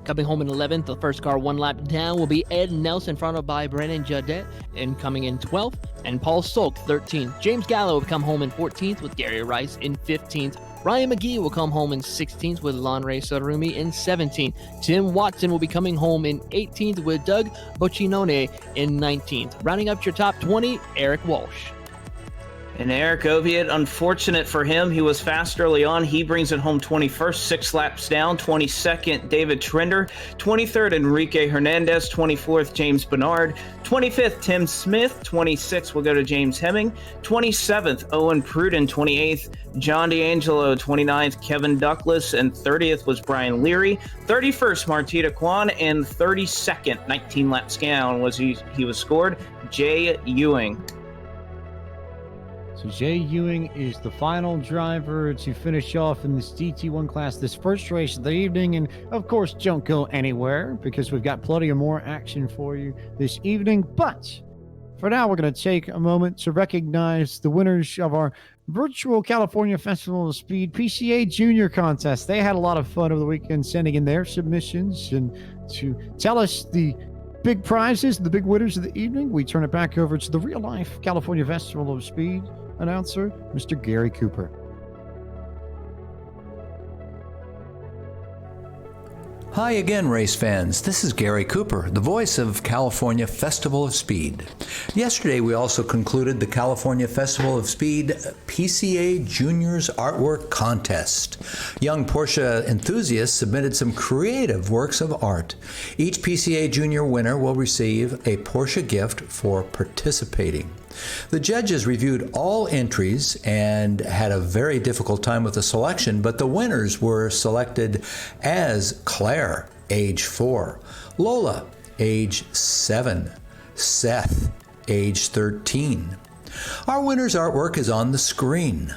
Coming home in 11th, the first car 1 lap down will be Ed Nelson, followed by Brandon Jaudet, and coming in 12th, and Paul Solk 13th. James Gallo will come home in 14th with Gary Rice in 15th. Ryan McGee will come home in 16th with Lonray Sotarumi in 17th. Tim Watson will be coming home in 18th with Doug Boccinone in 19th. Rounding up your top 20, Eric Walsh. And Eric Oviatt, unfortunate for him, he was fast early on. He brings it home 21st, 6 laps down. 22nd, David Trinder. 23rd, Enrique Hernandez. 24th, James Bernard. 25th, Tim Smith. 26th will go to James Hemming. 27th, Owen Pruden. 28th, John D'Angelo. 29th, Kevin Douglas. And 30th was Brian Leary. 31st, Martita Kwan. And 32nd, 19 laps down, was he was scored, Jay Ewing. So Jay Ewing is the final driver to finish off in this GT1 class, this first race of the evening. And of course, don't go anywhere because we've got plenty of more action for you this evening. But For now, we're going to take a moment to recognize the winners of our virtual California Festival of Speed PCA Junior Contest. They had a lot of fun over the weekend sending in their submissions, and to tell us the big prizes, the big winners of the evening, we turn it back over to the real-life California Festival of Speed announcer, Mr. Gary Cooper. Hi again, race fans. This is Gary Cooper, the voice of California Festival of Speed. Yesterday, we also concluded the California Festival of Speed PCA Juniors Artwork Contest. Young Porsche enthusiasts submitted some creative works of art. Each PCA Junior winner will receive a Porsche gift for participating. The judges reviewed all entries and had a very difficult time with the selection, but the winners were selected as Claire, age 4, Lola, age 7, Seth, age 13. Our winner's artwork is on the screen.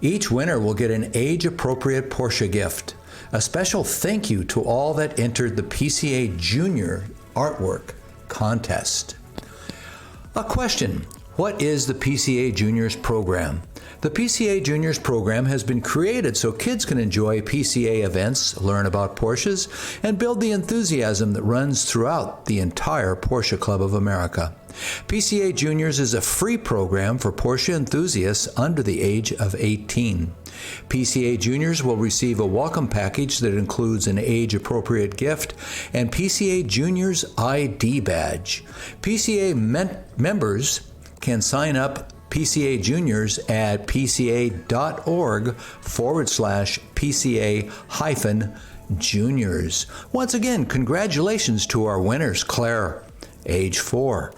Each winner will get an age-appropriate Porsche gift. A special thank you to all that entered the PCA Junior Artwork Contest. A question. What is the PCA Juniors program? The PCA Juniors program has been created so kids can enjoy PCA events, learn about Porsches, and build the enthusiasm that runs throughout the entire Porsche Club of America. PCA Juniors is a free program for Porsche enthusiasts under the age of 18. PCA Juniors will receive a welcome package that includes an age-appropriate gift and PCA Juniors ID badge. PCA members can sign up PCA Juniors at pca.org/PCA-Juniors. Once again, congratulations to our winners, Claire, age 4,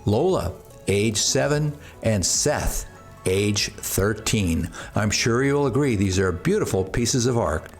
Lola, age 7, and Seth, age 13. I'm sure you'll agree these are beautiful pieces of art.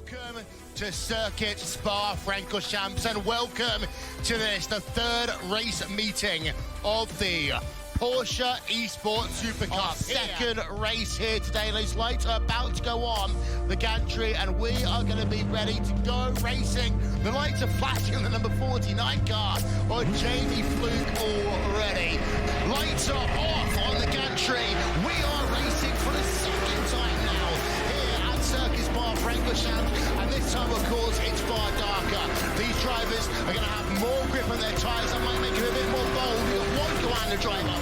Welcome to Circuit Spa-Francorchamps, and welcome to this, the third race meeting of the Porsche Esports Super Cup. Second race here today. Those lights are about to go on the gantry, and we are going to be ready to go racing. The lights are flashing on the number 49 car on Jamie Fluke already. Lights are off on the gantry. We are racing for the second time now here at Circuit Spa-Francorchamps, and this time, of course, it's far darker. These drivers are going to have more grip on their tyres. That might make them a bit more bold. We've got one Commander driver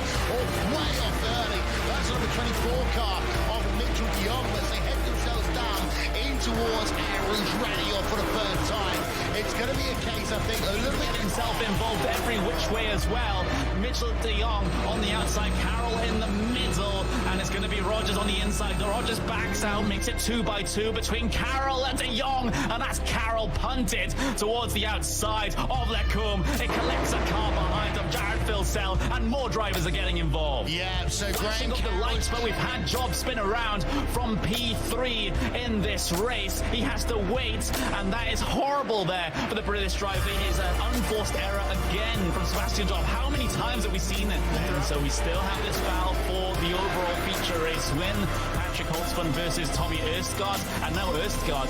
way off early. That's number 24 car of Mitchell Dion as they head themselves down in towards Air Rouge Rally off for the first time. It's going to be a case, I think, a little bit himself involved every which way as well. Mitchell de Jong on the outside, Carroll in the middle, and it's going to be Rogers on the inside. The Rogers backs out, makes it 2x2 between Carroll and de Jong, and that's Carroll punted towards the outside of Lecombe. It collects a car behind him, Jared Filsell, and more drivers are getting involved. Yeah, so Flashing up the lights, but we've had Job spin around from P3 in this race. He has to wait, and that is horrible there for the British driver. It is an unforced error again from Sebastian Job. How many times have we seen it? And so we still have this battle for the overall feature race win. Patrick Holtzman versus Tommy Erstgaard, and now Erstgaard.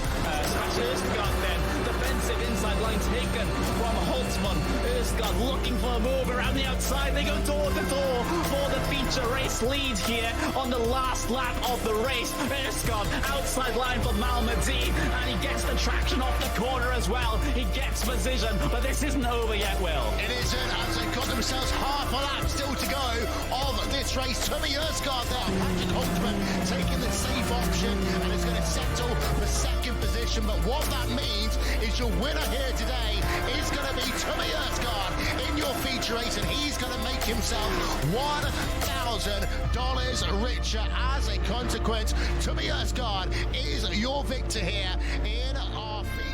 Sebastian Erstgaard then, defensive inside line taken from Holtzman. Erstgaard looking for a move around the outside. They go door to door for the feature race lead here on the last lap of the race. Erstgaard outside line for Malmedy, and he gets the traction off the corner as well. He gets position, but this isn't over yet, Will. It isn't, as they've got themselves half a lap still to go of this race. Tommy Erskard there, Patrick Holtzman taking the safe option, and is going to settle for second position. But what that means is your winner here today is going to be Tommy Erskard in your feature race, and he's going to make himself $1,000 richer as a consequence. Tommy Erskard is your victor here in our feature.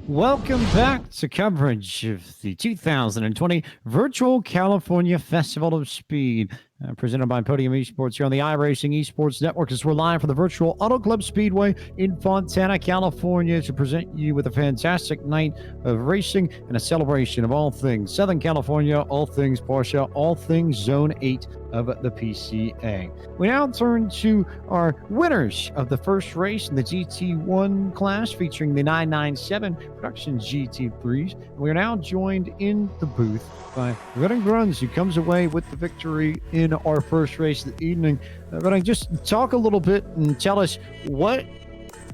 Welcome back to coverage of the 2020 Virtual California Festival of Speed, presented by Podium Esports here on the iRacing Esports Network, as we're live for the Virtual Auto Club Speedway in Fontana, California, to present you with a fantastic night of racing and a celebration of all things Southern California, all things Porsche, all things Zone 8 of the PCA. We now turn to our winners of the first race in the GT1 class, featuring the 997 production GT3s. We are now joined in the booth by Running Gruns, who comes away with the victory in our first race of the evening. Running, just talk a little bit and tell us what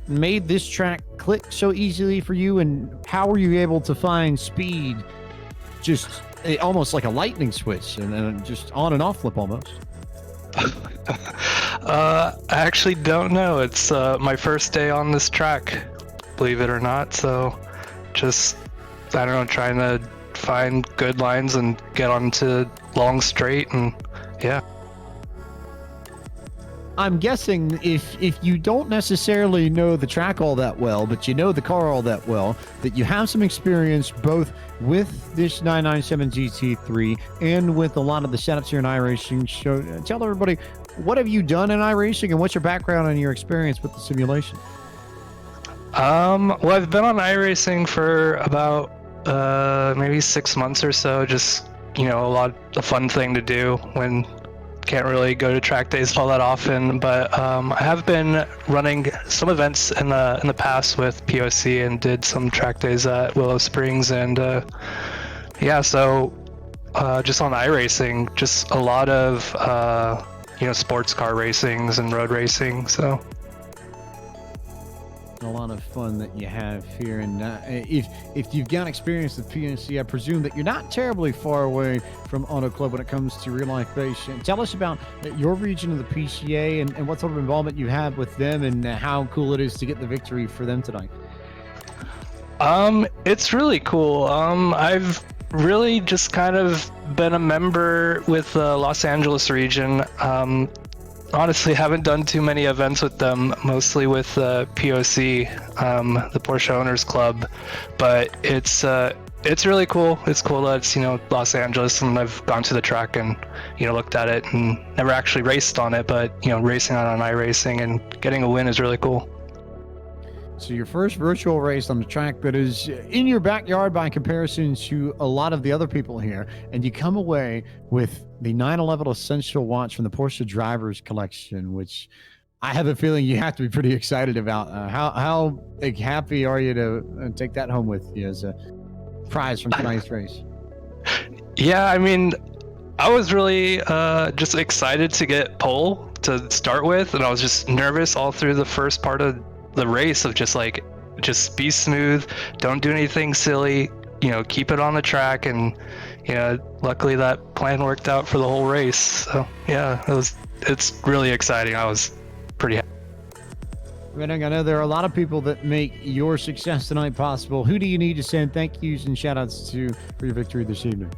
made this track click so easily for you, and how were you able to find speed just almost like a lightning switch and just on and off flip almost? I actually don't know. It's my first day on this track, believe it or not. So just, I don't know, trying to find good lines and get onto long straight, and yeah. I'm guessing if you don't necessarily know the track all that well, but you know the car all that well, that you have some experience both with this 997 GT3 and with a lot of the setups here in iRacing. So tell everybody, what have you done in iRacing, and what's your background and your experience with the simulation? Well, I've been on iRacing for about maybe 6 months or so. Just, you know, a fun thing to do when can't really go to track days all that often. But I have been running some events in the past with POC, and did some track days at Willow Springs, and yeah, so just on iRacing, just a lot of sports car racings and road racing. So a lot of fun that you have here, and if you've got experience with PNC, I presume that you're not terribly far away from Auto Club when it comes to real life racing. Tell us about your region of the PCA, and what sort of involvement you have with them, and how cool it is to get the victory for them tonight. It's really cool. I've really just kind of been a member with the Los Angeles region. Honestly, haven't done too many events with them, mostly with POC, the Porsche Owners Club, but it's really cool. It's cool that it's, Los Angeles, and I've gone to the track and, looked at it, and never actually raced on it, but, racing on iRacing and getting a win is really cool. So your first virtual race on the track that is in your backyard by comparison to a lot of the other people here, and you come away with the 911 Essential watch from the Porsche Drivers Collection, which I have a feeling you have to be pretty excited about. How happy are you to take that home with you as a prize from tonight's race? Yeah, I mean, I was really just excited to get pole to start with, and I was just nervous all through the first part of the race of just be smooth, don't do anything silly, keep it on the track, and luckily that plan worked out for the whole race. So yeah, it's really exciting. I was pretty happy. Redding, I know there are a lot of people that make your success tonight possible. Who do you need to send thank yous and shout outs to for your victory this evening?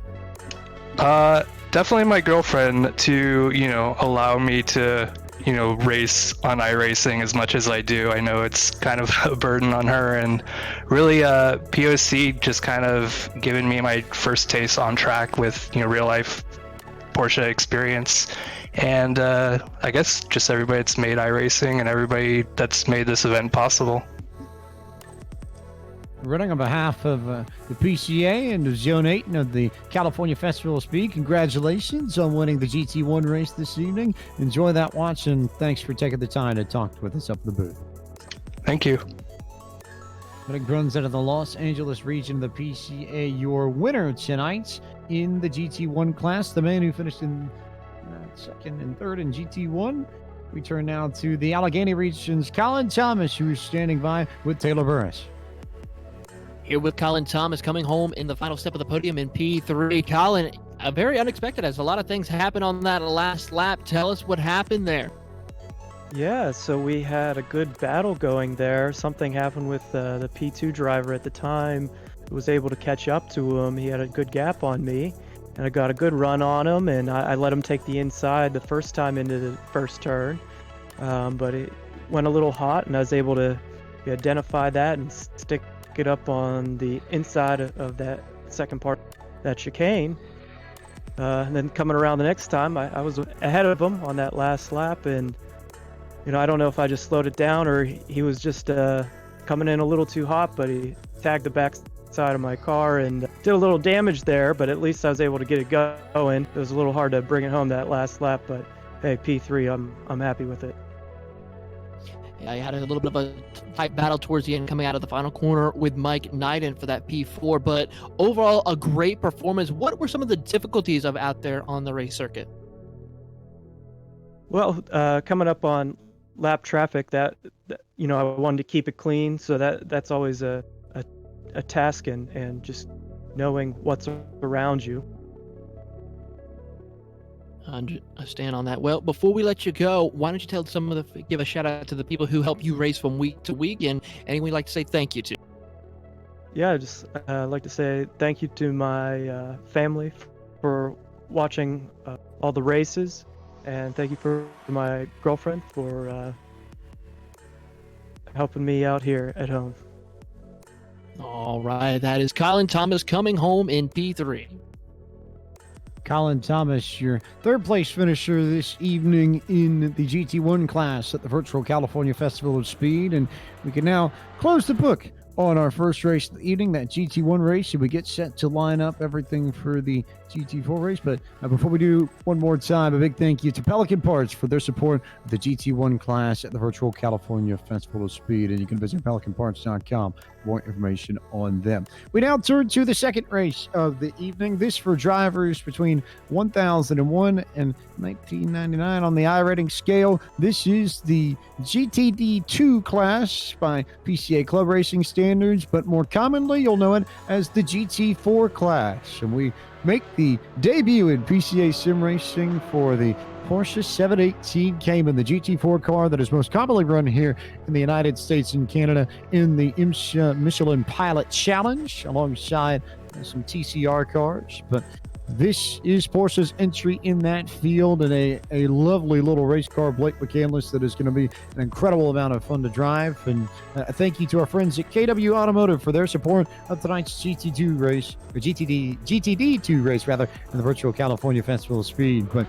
Definitely my girlfriend, to allow me to race on iRacing as much as I do. I know it's kind of a burden on her, and really POC just kind of given me my first taste on track with real life Porsche experience, and I guess just everybody that's made iRacing and everybody that's made this event possible. Running on behalf of the PCA and the Zone 8 of the California Festival of Speed, congratulations on winning the GT1 race this evening. Enjoy that watch, and thanks for taking the time to talk with us up in the booth. Thank you. Running runs out of the Los Angeles region of the PCA, your winner tonight in the GT1 class, the man who finished in second and third in GT1. We turn now to the Allegheny region's Colin Thomas, who is standing by with Taylor Burris. Here with Colin Thomas coming home in the final step of the podium in P3. Colin, very unexpected as a lot of things happened on that last lap. Tell us what happened there. Yeah, so we had a good battle going there. Something happened with the P2 driver at the time. I was able to catch up to him. He had a good gap on me, and I got a good run on him, and I let him take the inside the first time into the first turn. But it went a little hot, and I was able to identify that and stick get up on the inside of that second part, that chicane. And then coming around the next time, I was ahead of him on that last lap, and I don't know if I just slowed it down or he was just coming in a little too hot, but he tagged the back side of my car and did a little damage there, but at least I was able to get it going. It was a little hard to bring it home that last lap, but hey, P3, I'm happy with it. Yeah, I had a little bit of a tight battle towards the end coming out of the final corner with Mike Knighton for that P4, but overall a great performance. What were some of the difficulties of out there on the race circuit? Well, coming up on lap traffic, that I wanted to keep it clean, so that's always a task, and just knowing what's around you. I stand on that. Well, before we let you go, why don't you give a shout out to the people who help you race from week to week, and anyone you'd like to say thank you to? Yeah, I just like to say thank you to my family for watching all the races, and thank you for my girlfriend for helping me out here at home. All right, that is Colin Thomas coming home in P3. Colin Thomas, your third place finisher this evening in the GT1 class at the Virtual California Festival of Speed. And we can now close the book on our first race of the evening, that GT1 race, and we get set to line up everything for the GT4 race. But before we do, one more time, a big thank you to Pelican Parts for their support of the GT1 class at the Virtual California Festival of Speed, and you can visit pelicanparts.com for more information on them. We now turn to the second race of the evening, this for drivers between 1001 and 1999 on the iRating scale. This is the GTD2 class by PCA Club Racing Standards, but more commonly you'll know it as the GT4 class. And we make the debut in PCA Sim Racing for the Porsche 718 Cayman, the GT4 car that is most commonly run here in the United States and Canada in the IMSA Michelin Pilot Challenge alongside some TCR cars. But this is Porsche's entry in that field, and a lovely little race car, Blake McCandless, that is going to be an incredible amount of fun to drive. And thank you to our friends at KW Automotive for their support of tonight's GT2 race, or GTD2 race, rather, in the Virtual California Festival of Speed. But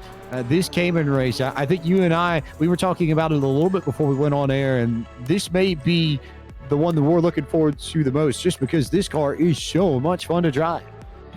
this Cayman race, I think you and I, we were talking about it a little bit before we went on air, and this may be the one that we're looking forward to the most, just because this car is so much fun to drive.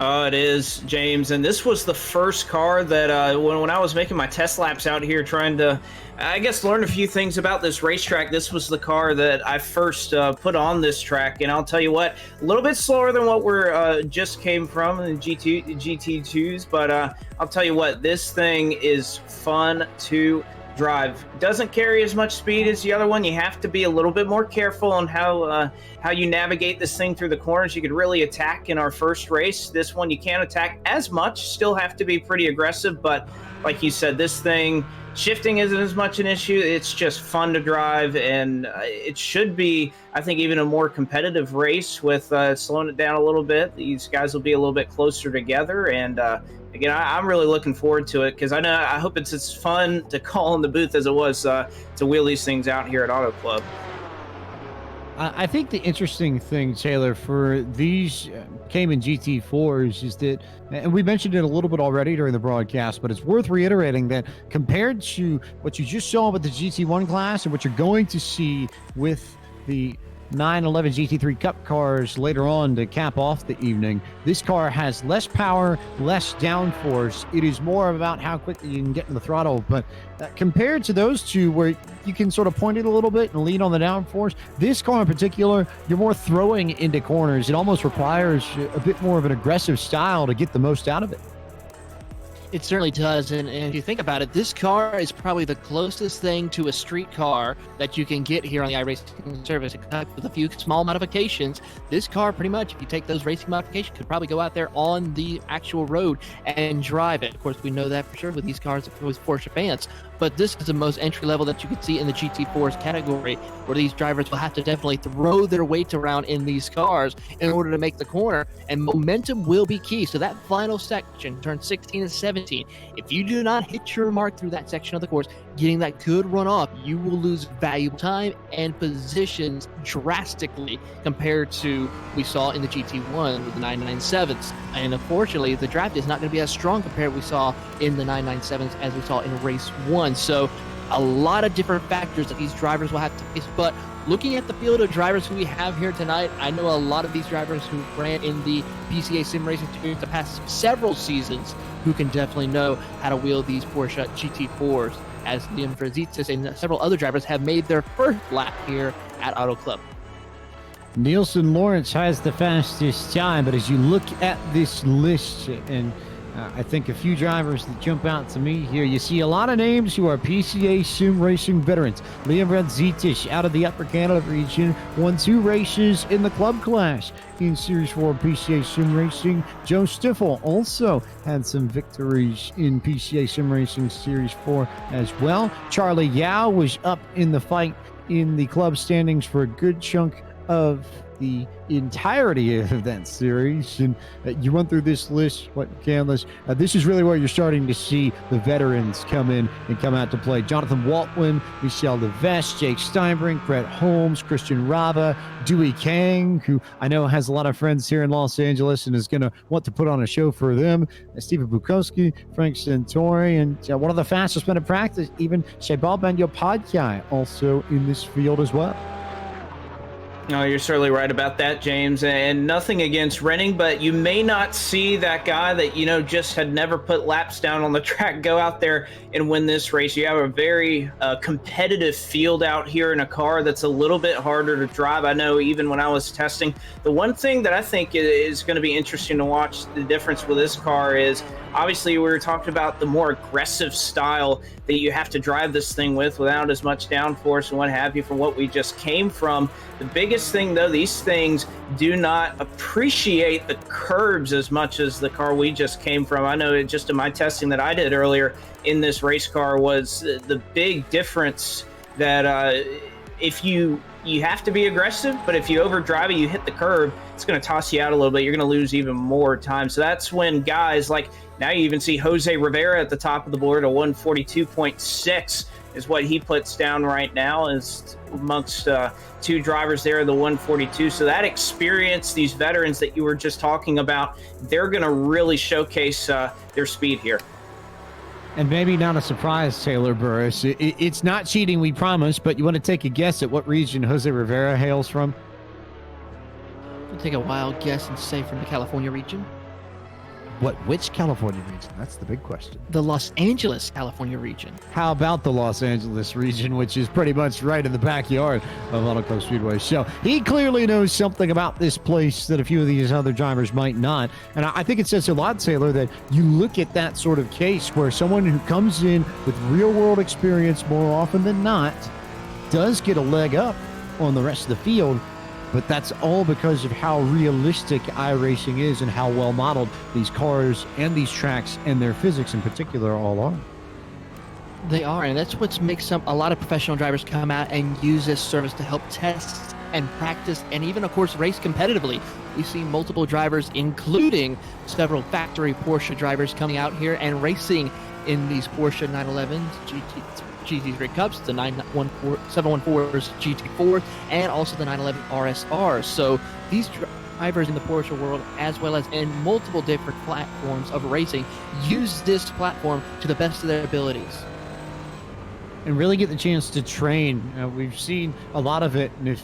Oh, it is, James. And this was the first car that when I was making my test laps out here trying to, I guess, learn a few things about this racetrack, this was the car that I first put on this track. And I'll tell you what, a little bit slower than what we're just came from in GT2s. But I'll tell you what, this thing is fun to drive. Doesn't carry as much speed as the other one. You have to be a little bit more careful on how you navigate this thing through the corners. You could really attack in our first race. This one you can't attack as much, still have to be pretty aggressive, but like you said, this thing, shifting isn't as much an issue. It's just fun to drive, and it should be, I think, even a more competitive race with slowing it down a little bit. These guys will be a little bit closer together, and again, I'm really looking forward to it, because I hope it's as fun to call in the booth as it was to wheel these things out here at Auto Club. I think the interesting thing, Taylor, for these Cayman GT4s is that, and we mentioned it a little bit already during the broadcast, but it's worth reiterating that compared to what you just saw with the GT1 class and what you're going to see with the 911 GT3 Cup cars later on to cap off the evening, this car has less power, less downforce. It is more about how quickly you can get in the throttle. But compared to those two, where you can sort of point it a little bit and lean on the downforce, this car in particular, you're more throwing into corners. It almost requires a bit more of an aggressive style to get the most out of it. It certainly does, and if you think about it, this car is probably the closest thing to a street car that you can get here on the iRacing service. With a few small modifications, this car pretty much, if you take those racing modifications, could probably go out there on the actual road and drive it. Of course, we know that for sure with these cars with Porsche fans, but this is the most entry level that you could see in the GT4s category, where these drivers will have to definitely throw their weight around in these cars in order to make the corner, and momentum will be key. So that final section, turn 16 and 17, if you do not hit your mark through that section of the course, getting that good run off, you will lose valuable time and positions drastically compared to we saw in the GT1 with the 997s. And unfortunately, the draft is not going to be as strong compared to what we saw in the 997s as we saw in race 1. So a lot of different factors that these drivers will have to face. But looking at the field of drivers who we have here tonight, I know a lot of these drivers who ran in the PCA Sim Racing Series the past several seasons who can definitely know how to wheel these Porsche GT4s, as Liam Verzitis and several other drivers have made their first lap here at Auto Club. Nielsen Lawrence has the fastest time, but as you look at this list, and I think a few drivers that jump out to me here, you see a lot of names who are PCA Sim Racing veterans. Liam Verzitis out of the Upper Canada region won 2 races in the club class in Series 4 PCA Sim Racing. Joe Stiffel also had some victories in PCA Sim Racing Series 4 as well. Charlie Yao was up in the fight in the club standings for a good chunk of the entirety of that series. And you run through this list, this is really where you're starting to see the veterans come in and come out to play. Jonathan Waltwin, Michel Levesque, Jake Steinbrink, Brett Holmes, Christian Rava, Dewey Kang, who I know has a lot of friends here in Los Angeles and is going to want to put on a show for them. Stephen Bukowski, Frank Santori, and one of the fastest men in practice, even Shebal Ben-Yopadhyay, also in this field as well. No, you're certainly right about that, James. And nothing against Renning, but you may not see that guy that, just had never put laps down on the track go out there and win this race. You have a very competitive field out here in a car that's a little bit harder to drive. I know even when I was testing, the one thing that I think is going to be interesting to watch the difference with this car is, obviously, we were talking about the more aggressive style that you have to drive this thing with without as much downforce and what have you from what we just came from. The biggest thing, though, these things do not appreciate the curbs as much as the car we just came from. I know just in my testing that I did earlier in this race car was the big difference that if you have to be aggressive, but if you overdrive it, you hit the curb, it's going to toss you out a little bit. You're going to lose even more time. So that's when guys like, now you even see Jose Rivera at the top of the board, a 142.6 is what he puts down right now, is amongst 2 drivers there, the 142. So that experience, these veterans that you were just talking about, they're going to really showcase their speed here. And maybe not a surprise, Taylor Burris. It's not cheating, we promise, but you want to take a guess at what region Jose Rivera hails from? I'll take a wild guess and say from the California region. Which California region? That's the big question. The Los Angeles, California region. How about the Los Angeles region, which is pretty much right in the backyard of Auto Club Speedway? So he clearly knows something about this place that a few of these other drivers might not. And I think it says a lot, Taylor, that you look at that sort of case where someone who comes in with real-world experience more often than not does get a leg up on the rest of the field. But that's all because of how realistic iRacing is and how well modeled these cars and these tracks and their physics in particular all are. They are, and that's what makes a lot of professional drivers come out and use this service to help test and practice and even, of course, race competitively. We've seen multiple drivers, including several factory Porsche drivers, coming out here and racing in these Porsche 911s, GT3 Cups, the 714s GT4, and also the 911 RSR. So these drivers in the Porsche world, as well as in multiple different platforms of racing, use this platform to the best of their abilities. And really get the chance to train. We've seen a lot of it, and if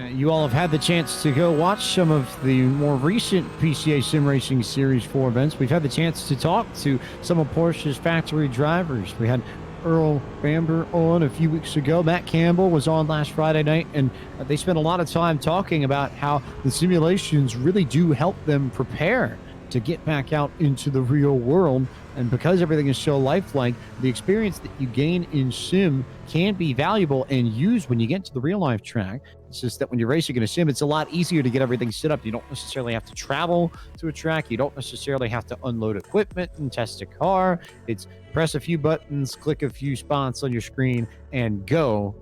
you all have had the chance to go watch some of the more recent PCA Sim Racing Series 4 events, we've had the chance to talk to some of Porsche's factory drivers. We had Earl Bamber on a few weeks ago. Matt Campbell was on last Friday night, and they spent a lot of time talking about how the simulations really do help them prepare to get back out into the real world. And because everything is so lifelike, the experience that you gain in sim can be valuable and used when you get to the real life track. It's just that when you're racing in a sim, it's a lot easier to get everything set up. You don't necessarily have to travel to a track. You don't necessarily have to unload equipment and test a car. It's press a few buttons, click a few spots on your screen, and go.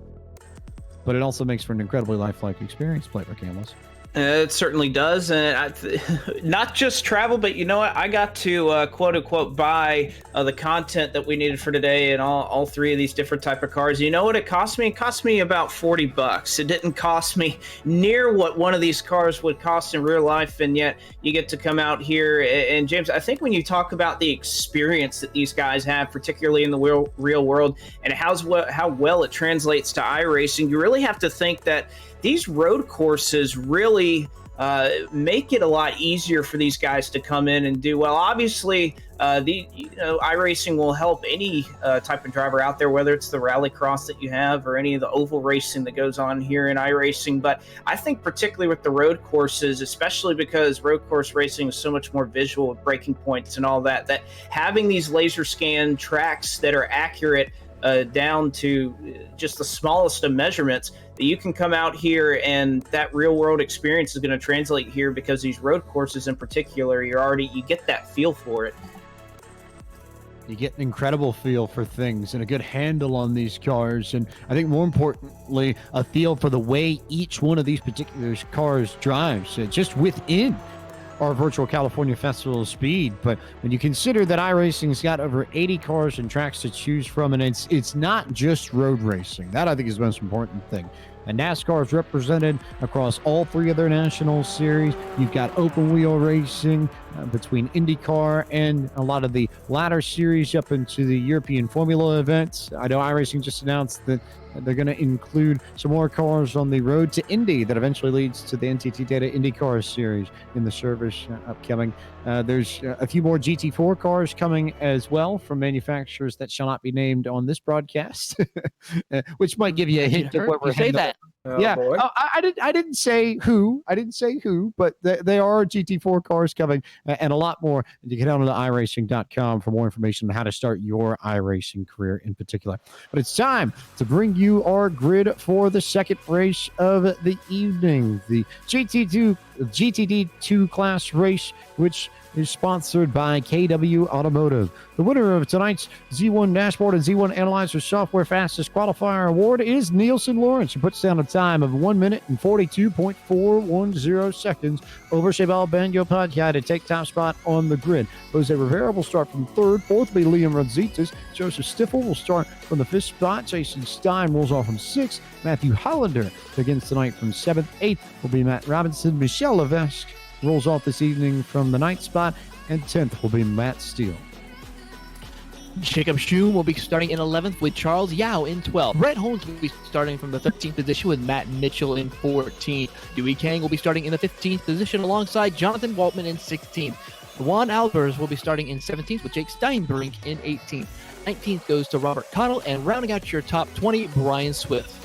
But it also makes for an incredibly lifelike experience, Blake McCandless. It certainly does, and not just travel, but you know what? I got to quote unquote buy the content that we needed for today, and all three of these different type of cars. You know what it cost me? It cost me about $40. It didn't cost me near what one of these cars would cost in real life, and yet you get to come out here. And James, I think when you talk about the experience that these guys have, particularly in the real world, and how well it translates to iRacing, you really have to think that these road courses really make it a lot easier for these guys to come in and do well. Obviously, iRacing will help any type of driver out there, whether it's the rallycross that you have or any of the oval racing that goes on here in iRacing. But I think particularly with the road courses, especially because road course racing is so much more visual with braking points and all that, that having these laser scan tracks that are accurate down to just the smallest of measurements, that you can come out here and that real world experience is going to translate here, because these road courses in particular, you get that feel for it. You get an incredible feel for things and a good handle on these cars. And I think more importantly, a feel for the way each one of these particular cars drives just within our virtual California Festival of Speed. But when you consider that iRacing's got over 80 cars and tracks to choose from, and it's not just road racing, that I think is the most important thing. And NASCAR is represented across all three of their national series. You've got open wheel racing between IndyCar and a lot of the ladder series up into the European Formula events. I know iRacing just announced that they're going to include some more cars on the road to Indy that eventually leads to the NTT Data IndyCar series in the service upcoming. There's a few more GT4 cars coming as well from manufacturers that shall not be named on this broadcast, which might give you a hint of what we're say that. Yeah, I didn't say who. But they are GT4 cars coming, and a lot more. And you can head on to iRacing.com for more information on how to start your iRacing career in particular. But it's time to bring you our grid for the second race of the evening, the GTD2 class race, which is sponsored by KW Automotive. The winner of tonight's Z1 Dashboard and Z1 Analyzer Software Fastest Qualifier Award is Nielsen Lawrence, who puts down a time of 1 minute and 42.410 seconds over Cheval Banyo Padilla to take top spot on the grid. Jose Rivera will start from third. Fourth will be Liam Rodzitas. Joseph Stiffel will start from the fifth spot. Jason Stein rolls off from sixth. Matthew Hollander begins tonight from seventh. Eighth will be Matt Robinson. Michelle Levesque rolls off this evening from the ninth spot, and 10th will be Matt Steele. Jacob Schum will be starting in 11th with Charles Yao in 12th. Brett Holmes will be starting from the 13th position with Matt Mitchell in 14th. Dewey Kang will be starting in the 15th position alongside Jonathan Waltman in 16th. Juan Albers will be starting in 17th with Jake Steinbrink in 18th. 19th goes to Robert Cottle, and rounding out your top 20, Brian Swift.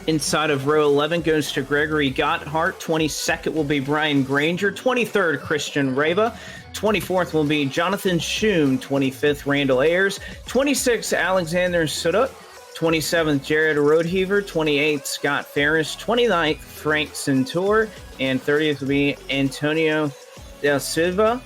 Inside of row 11 goes to Gregory Gotthard. 22nd will be Brian Granger. 23rd, Christian Reva. 24th will be Jonathan Schum. 25th, Randall Ayers. 26th, Alexander Suduk. 27th, Jared Roadheaver. 28th, Scott Ferris. 29th, Frank Centur. And 30th will be Antonio Del Silva.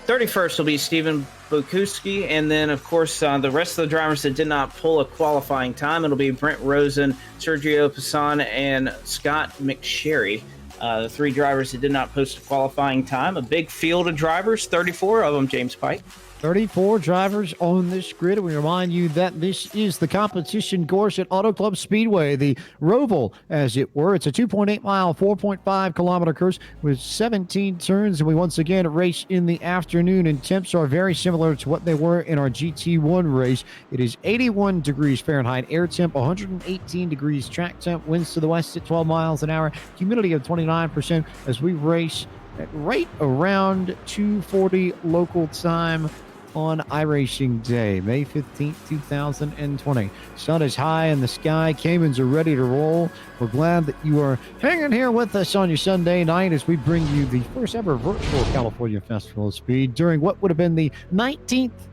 31st will be Stephen Bokuski, and then, of course, the rest of the drivers that did not pull a qualifying time, it'll be Brent Rosen, Sergio Passan, and Scott McSherry. The three drivers that did not post a qualifying time. A big field of drivers, 34 of them, James Pike. 34 drivers on this grid. We remind you that this is the competition course at Auto Club Speedway, the Roval, as it were. It's a 2.8 mile, 4.5 kilometer course with 17 turns. And we once again race in the afternoon, and temps are very similar to what they were in our GT1 race. It is 81 degrees Fahrenheit, air temp 118 degrees, track temp, winds to the west at 12 miles an hour, humidity of 29% as we race at right around 2:40 local time on iRacing Day, May 15th, 2020. Sun is high in the sky. Caymans are ready to roll. We're glad that you are hanging here with us on your Sunday night as we bring you the first ever virtual California Festival of Speed during what would have been the 19th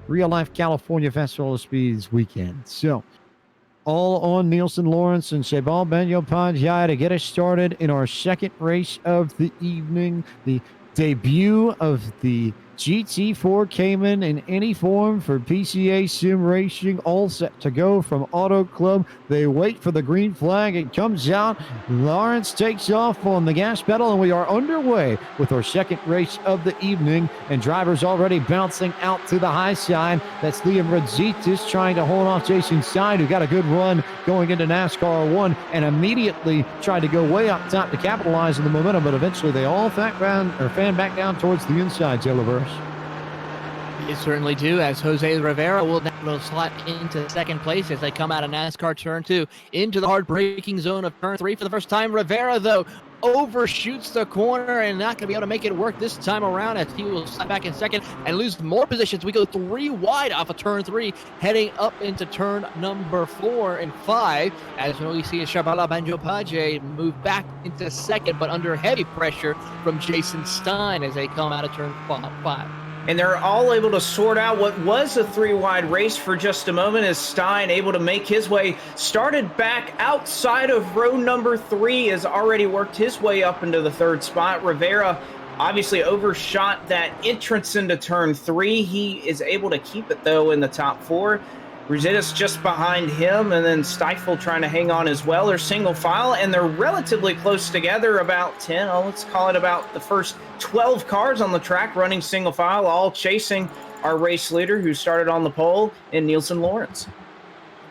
real-life California Festival of Speed's weekend. So, all on Nielsen Lawrence and Cheval Banyo Padilla to get us started in our second race of the evening, the debut of the GT4 Cayman in any form for PCA Sim Racing, all set to go from Auto Club. They wait for the green flag. It comes out. Lawrence takes off on the gas pedal, and we are underway with our second race of the evening. And drivers already bouncing out to the high side. That's Liam Radzitis trying to hold off Jason Stein, who got a good run going into NASCAR 1 and immediately tried to go way up top to capitalize on the momentum, but eventually they all fan back down towards the inside, Taylor Burris. You certainly do, as Jose Rivera will now slot into second place as they come out of NASCAR turn 2 into the hard braking zone of turn 3 for the first time. Rivera, though, overshoots the corner and not going to be able to make it work this time around, as he will slide back in second and lose more positions. We go 3 wide off of turn 3, heading up into turn number 4 and 5, as we see Shabala Banjo-Paje move back into second, but under heavy pressure from Jason Stein as they come out of turn 5. And they're all able to sort out what was a 3-wide race for just a moment, as Stein able to make his way, started back outside of row number 3, has already worked his way up into the 3rd spot. Rivera obviously overshot that entrance into turn 3. He is able to keep it, though, in the top 4. Radzitis just behind him, and then Stifel trying to hang on as well. They're single file, and they're relatively close together, about 10, let's call it about the first 12 cars on the track running single file, all chasing our race leader who started on the pole in Nielsen Lawrence.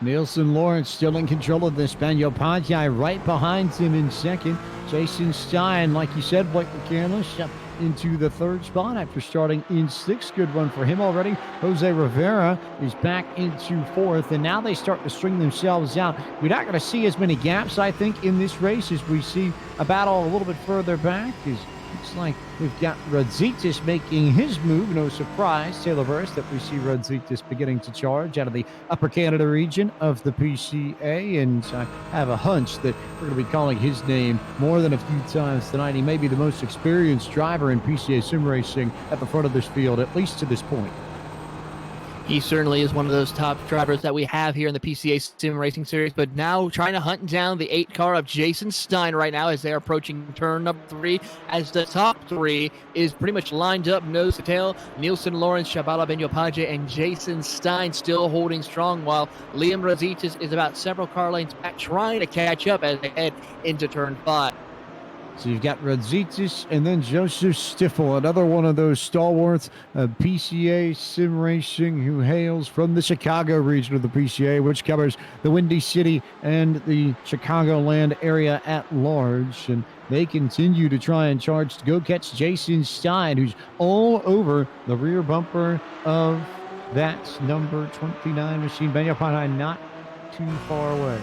Nielsen Lawrence still in control of this. Banjo-Paje right behind him in second. Jason Stein, like you said, Blake McCandless up into the 3rd spot after starting in 6th. Good run for him already. Jose Rivera is back into 4th, and now they start to string themselves out. We're not going to see as many gaps, I think, in this race as we see a battle a little bit further back. Looks like we've got Radzitis making his move. No surprise, Taylor Burris, that we see Radzitis beginning to charge out of the Upper Canada region of the PCA. And I have a hunch that we're going to be calling his name more than a few times tonight. He may be the most experienced driver in PCA sim racing at the front of this field, at least to this point. He certainly is one of those top drivers that we have here in the PCA Sim Racing Series, but now trying to hunt down the 8 car of Jason Stein right now as they are approaching turn number 3, as the top 3 is pretty much lined up nose to tail. Nielsen Lawrence, Shabala Banjo-Paje, and Jason Stein still holding strong, while Liam Radzitis is about several car lanes back trying to catch up as they head into turn 5. So you've got Radzitis and then Joseph Stifel, another one of those stalwarts of PCA sim racing who hails from the Chicago region of the PCA, which covers the Windy City and the Chicagoland area at large. And they continue to try and charge to go catch Jason Stein, who's all over the rear bumper of that number 29 machine. Banjo-Paje not too far away.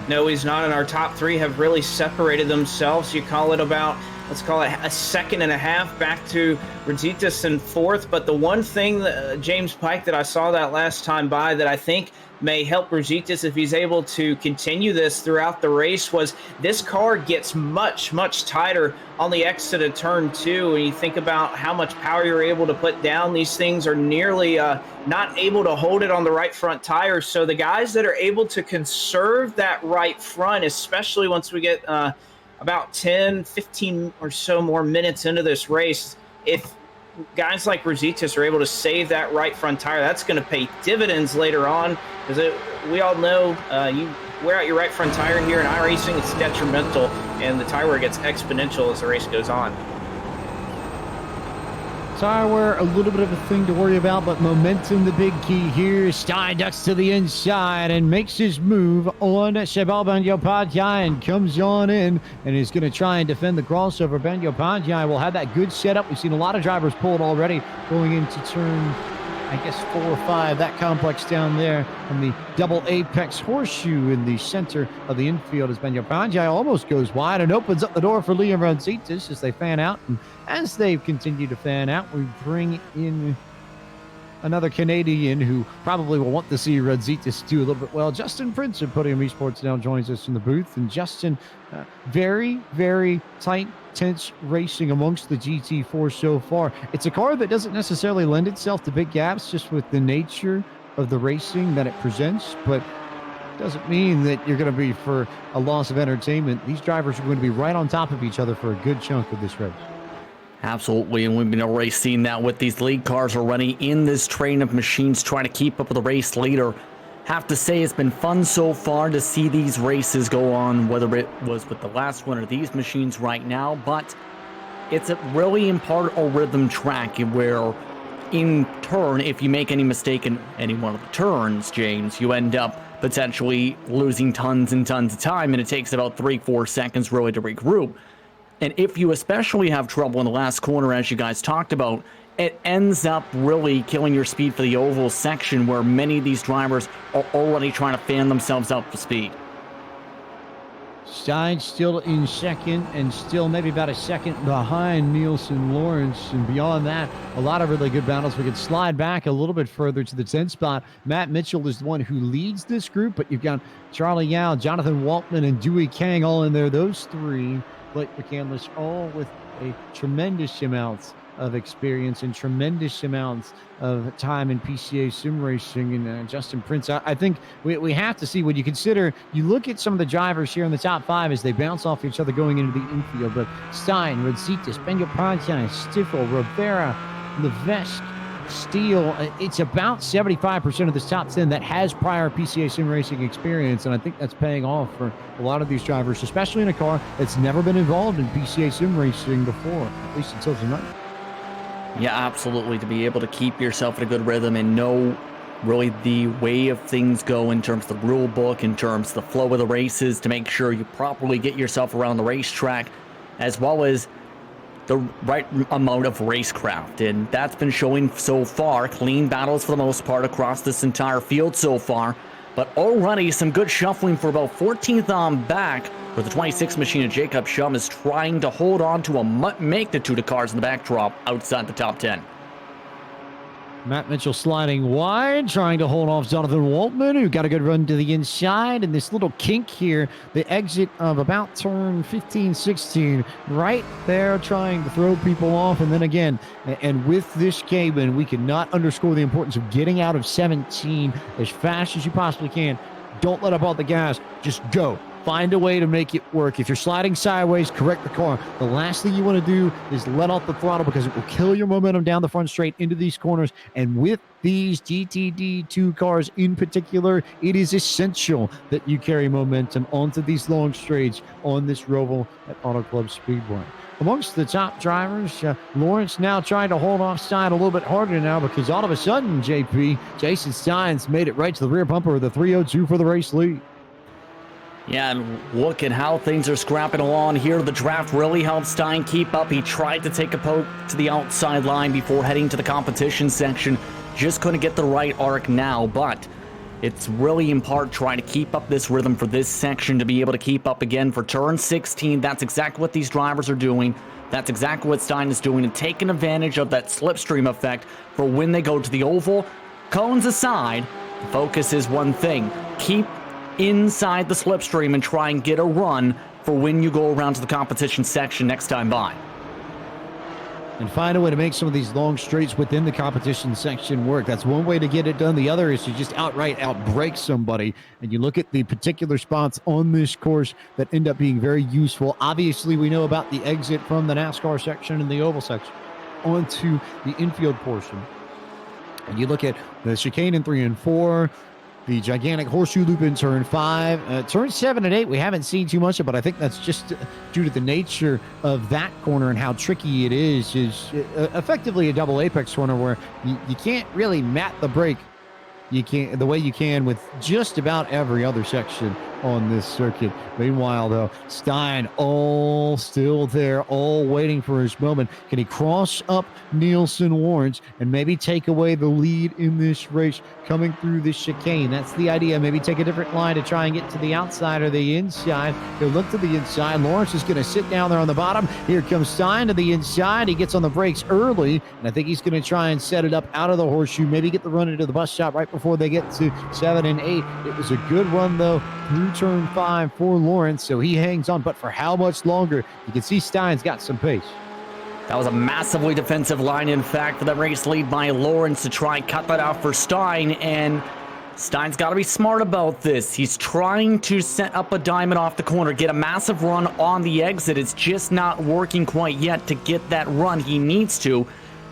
No, he's not, and our top 3 have really separated themselves. You call it about, let's call it a second and a half back to Radzitis in 4th. But the one thing, James Pike, that I saw that last time by that I think may help Radzitis if he's able to continue this throughout the race was this car gets much, much tighter on the exit of turn 2. And you think about how much power you're able to put down. These things are nearly not able to hold it on the right front tire. So the guys that are able to conserve that right front, especially once we get about 10, 15 or so more minutes into this race, if guys like Radzitis are able to save that right front tire, that's going to pay dividends later on, because we all know you wear out your right front tire here in iRacing, it's detrimental, and the tire wear gets exponential as the race goes on. Tire wear, a little bit of a thing to worry about, but momentum the big key here. Stein ducks to the inside and makes his move on Shabala Banjo-Paje and comes on in and is going to try and defend the crossover. Banjo-Paje will have that good setup. We've seen a lot of drivers pull it already going into turn, I guess, 4 or 5, that complex down there, and the double apex horseshoe in the center of the infield as Banjo-Paje almost goes wide and opens up the door for Liam Radzitis as they fan out. And as they continue to fan out, we bring in another Canadian who probably will want to see Radzitis do a little bit well. Justin Prince of Podium Esports now joins us in the booth. And Justin, very, very tight, tense racing amongst the GT4 so far. It's a car that doesn't necessarily lend itself to big gaps just with the nature of the racing that it presents, but doesn't mean that you're going to be for a loss of entertainment. These drivers are going to be right on top of each other for a good chunk of this race. Absolutely, and we've been already seeing that with these lead cars already in this train of machines trying to keep up with the race leader. Have to say it's been fun so far to see these races go on, whether it was with the last one or these machines right now, but it's a really in part a rhythm track where in turn, if you make any mistake in any one of the turns, James, you end up potentially losing tons and tons of time, and it takes about 3-4 seconds really to regroup. And if you especially have trouble in the last corner, as you guys talked about, it ends up really killing your speed for the oval section where many of these drivers are already trying to fan themselves up for speed. Stein still in second and still maybe about a second behind Nielsen Lawrence. And beyond that, a lot of really good battles. We could slide back a little bit further to the 10th spot. Matt Mitchell is the one who leads this group, but you've got Charlie Yao, Jonathan Waltman, and Dewey Kang all in there. Those three, Blake McCandless, all with a tremendous amount of experience and tremendous amounts of time in PCA sim racing. And Justin Prince, I think we have to see, when you consider, you look at some of the drivers here in the top 5 as they bounce off each other going into the infield, but Stein, Rosita, Benio Pagani, Stifel, Rivera, Levesque, Steele, it's about 75% of this top 10 that has prior PCA sim racing experience, and I think that's paying off for a lot of these drivers, especially in a car that's never been involved in PCA sim racing before, at least until tonight. Yeah, absolutely. To be able to keep yourself in a good rhythm and know really the way of things go in terms of the rule book, in terms of the flow of the races, to make sure you properly get yourself around the racetrack, as well as the right amount of racecraft. And that's been showing so far. Clean battles for the most part across this entire field so far. But already some good shuffling for about 14th on back, where the 26 machine of Jacob Shum is trying to hold on to a magnitude of cars in the backdrop outside the top 10. Matt Mitchell sliding wide, trying to hold off Jonathan Waltman, who got a good run to the inside. And this little kink here, the exit of about turn 15, 16, right there trying to throw people off. And then again, and with this Cayman, we cannot underscore the importance of getting out of 17 as fast as you possibly can. Don't let up all the gas. Just go. Find a way to make it work. If you're sliding sideways, correct the car. The last thing you want to do is let off the throttle, because it will kill your momentum down the front straight into these corners. And with these GTD2 cars in particular, it is essential that you carry momentum onto these long straights on this Roval at Auto Club Speedway. Amongst the top drivers, Lawrence now trying to hold off Stein a little bit harder now, because all of a sudden, JP, Jason Stein's made it right to the rear bumper of the 302 for the race lead. Yeah, and look at how things are scrapping along here. The draft really helped Stein keep up. He tried to take a poke to the outside line before heading to the competition section. Just couldn't get the right arc now, but it's really in part trying to keep up this rhythm for this section to be able to keep up again for turn 16. That's exactly what these drivers are doing. That's exactly what Stein is doing, and taking advantage of that slipstream effect for when they go to the oval. Cones aside, the focus is one thing. Keep inside the slipstream and try and get a run for when you go around to the competition section next time by. And find a way to make some of these long straights within the competition section work. That's one way to get it done. The other is to just outright outbrake somebody. And you look at the particular spots on this course that end up being very useful. Obviously, we know about the exit from the NASCAR section and the oval section onto the infield portion. And you look at the chicane in 3 and 4, the gigantic horseshoe loop in turn 5. Turn 7 and 8, we haven't seen too much of, but I think that's just due to the nature of that corner and how tricky it is effectively a double apex corner where you can't really mat the brake the way you can with just about every other section on this circuit. Meanwhile, though, Stein all still there, all waiting for his moment. Can he cross up Nielsen Lawrence and maybe take away the lead in this race coming through this chicane? That's the idea. Maybe take a different line to try and get to the outside or the inside. He'll look to the inside. Lawrence is going to sit down there on the bottom. Here comes Stein to the inside. He gets on the brakes early, and I think he's going to try and set it up out of the horseshoe, maybe get the run into the bus stop right before they get to 7 and 8. It was a good run, though, through turn 5 for Lawrence, so he hangs on. But for how much longer? You can see Stein's got some pace. That was a massively defensive line, in fact, for that race lead by Lawrence to try and cut that out for Stein. And Stein's got to be smart about this. He's trying to set up a diamond off the corner, get a massive run on the exit. It's just not working quite yet to get that run he needs to,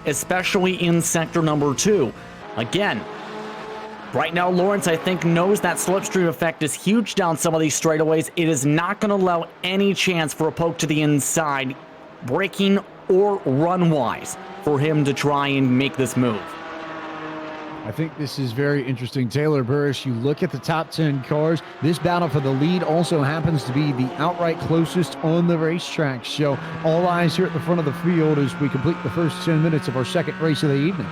especially in sector number 2. Again, right now Lawrence, I think, knows that slipstream effect is huge down some of these straightaways. It is not going to allow any chance for a poke to the inside, braking or run-wise, for him to try and make this move. I think this is very interesting. Taylor Burris, you look at the top 10 cars. This battle for the lead also happens to be the outright closest on the racetrack. So all eyes here at the front of the field as we complete the first 10 minutes of our second race of the evening.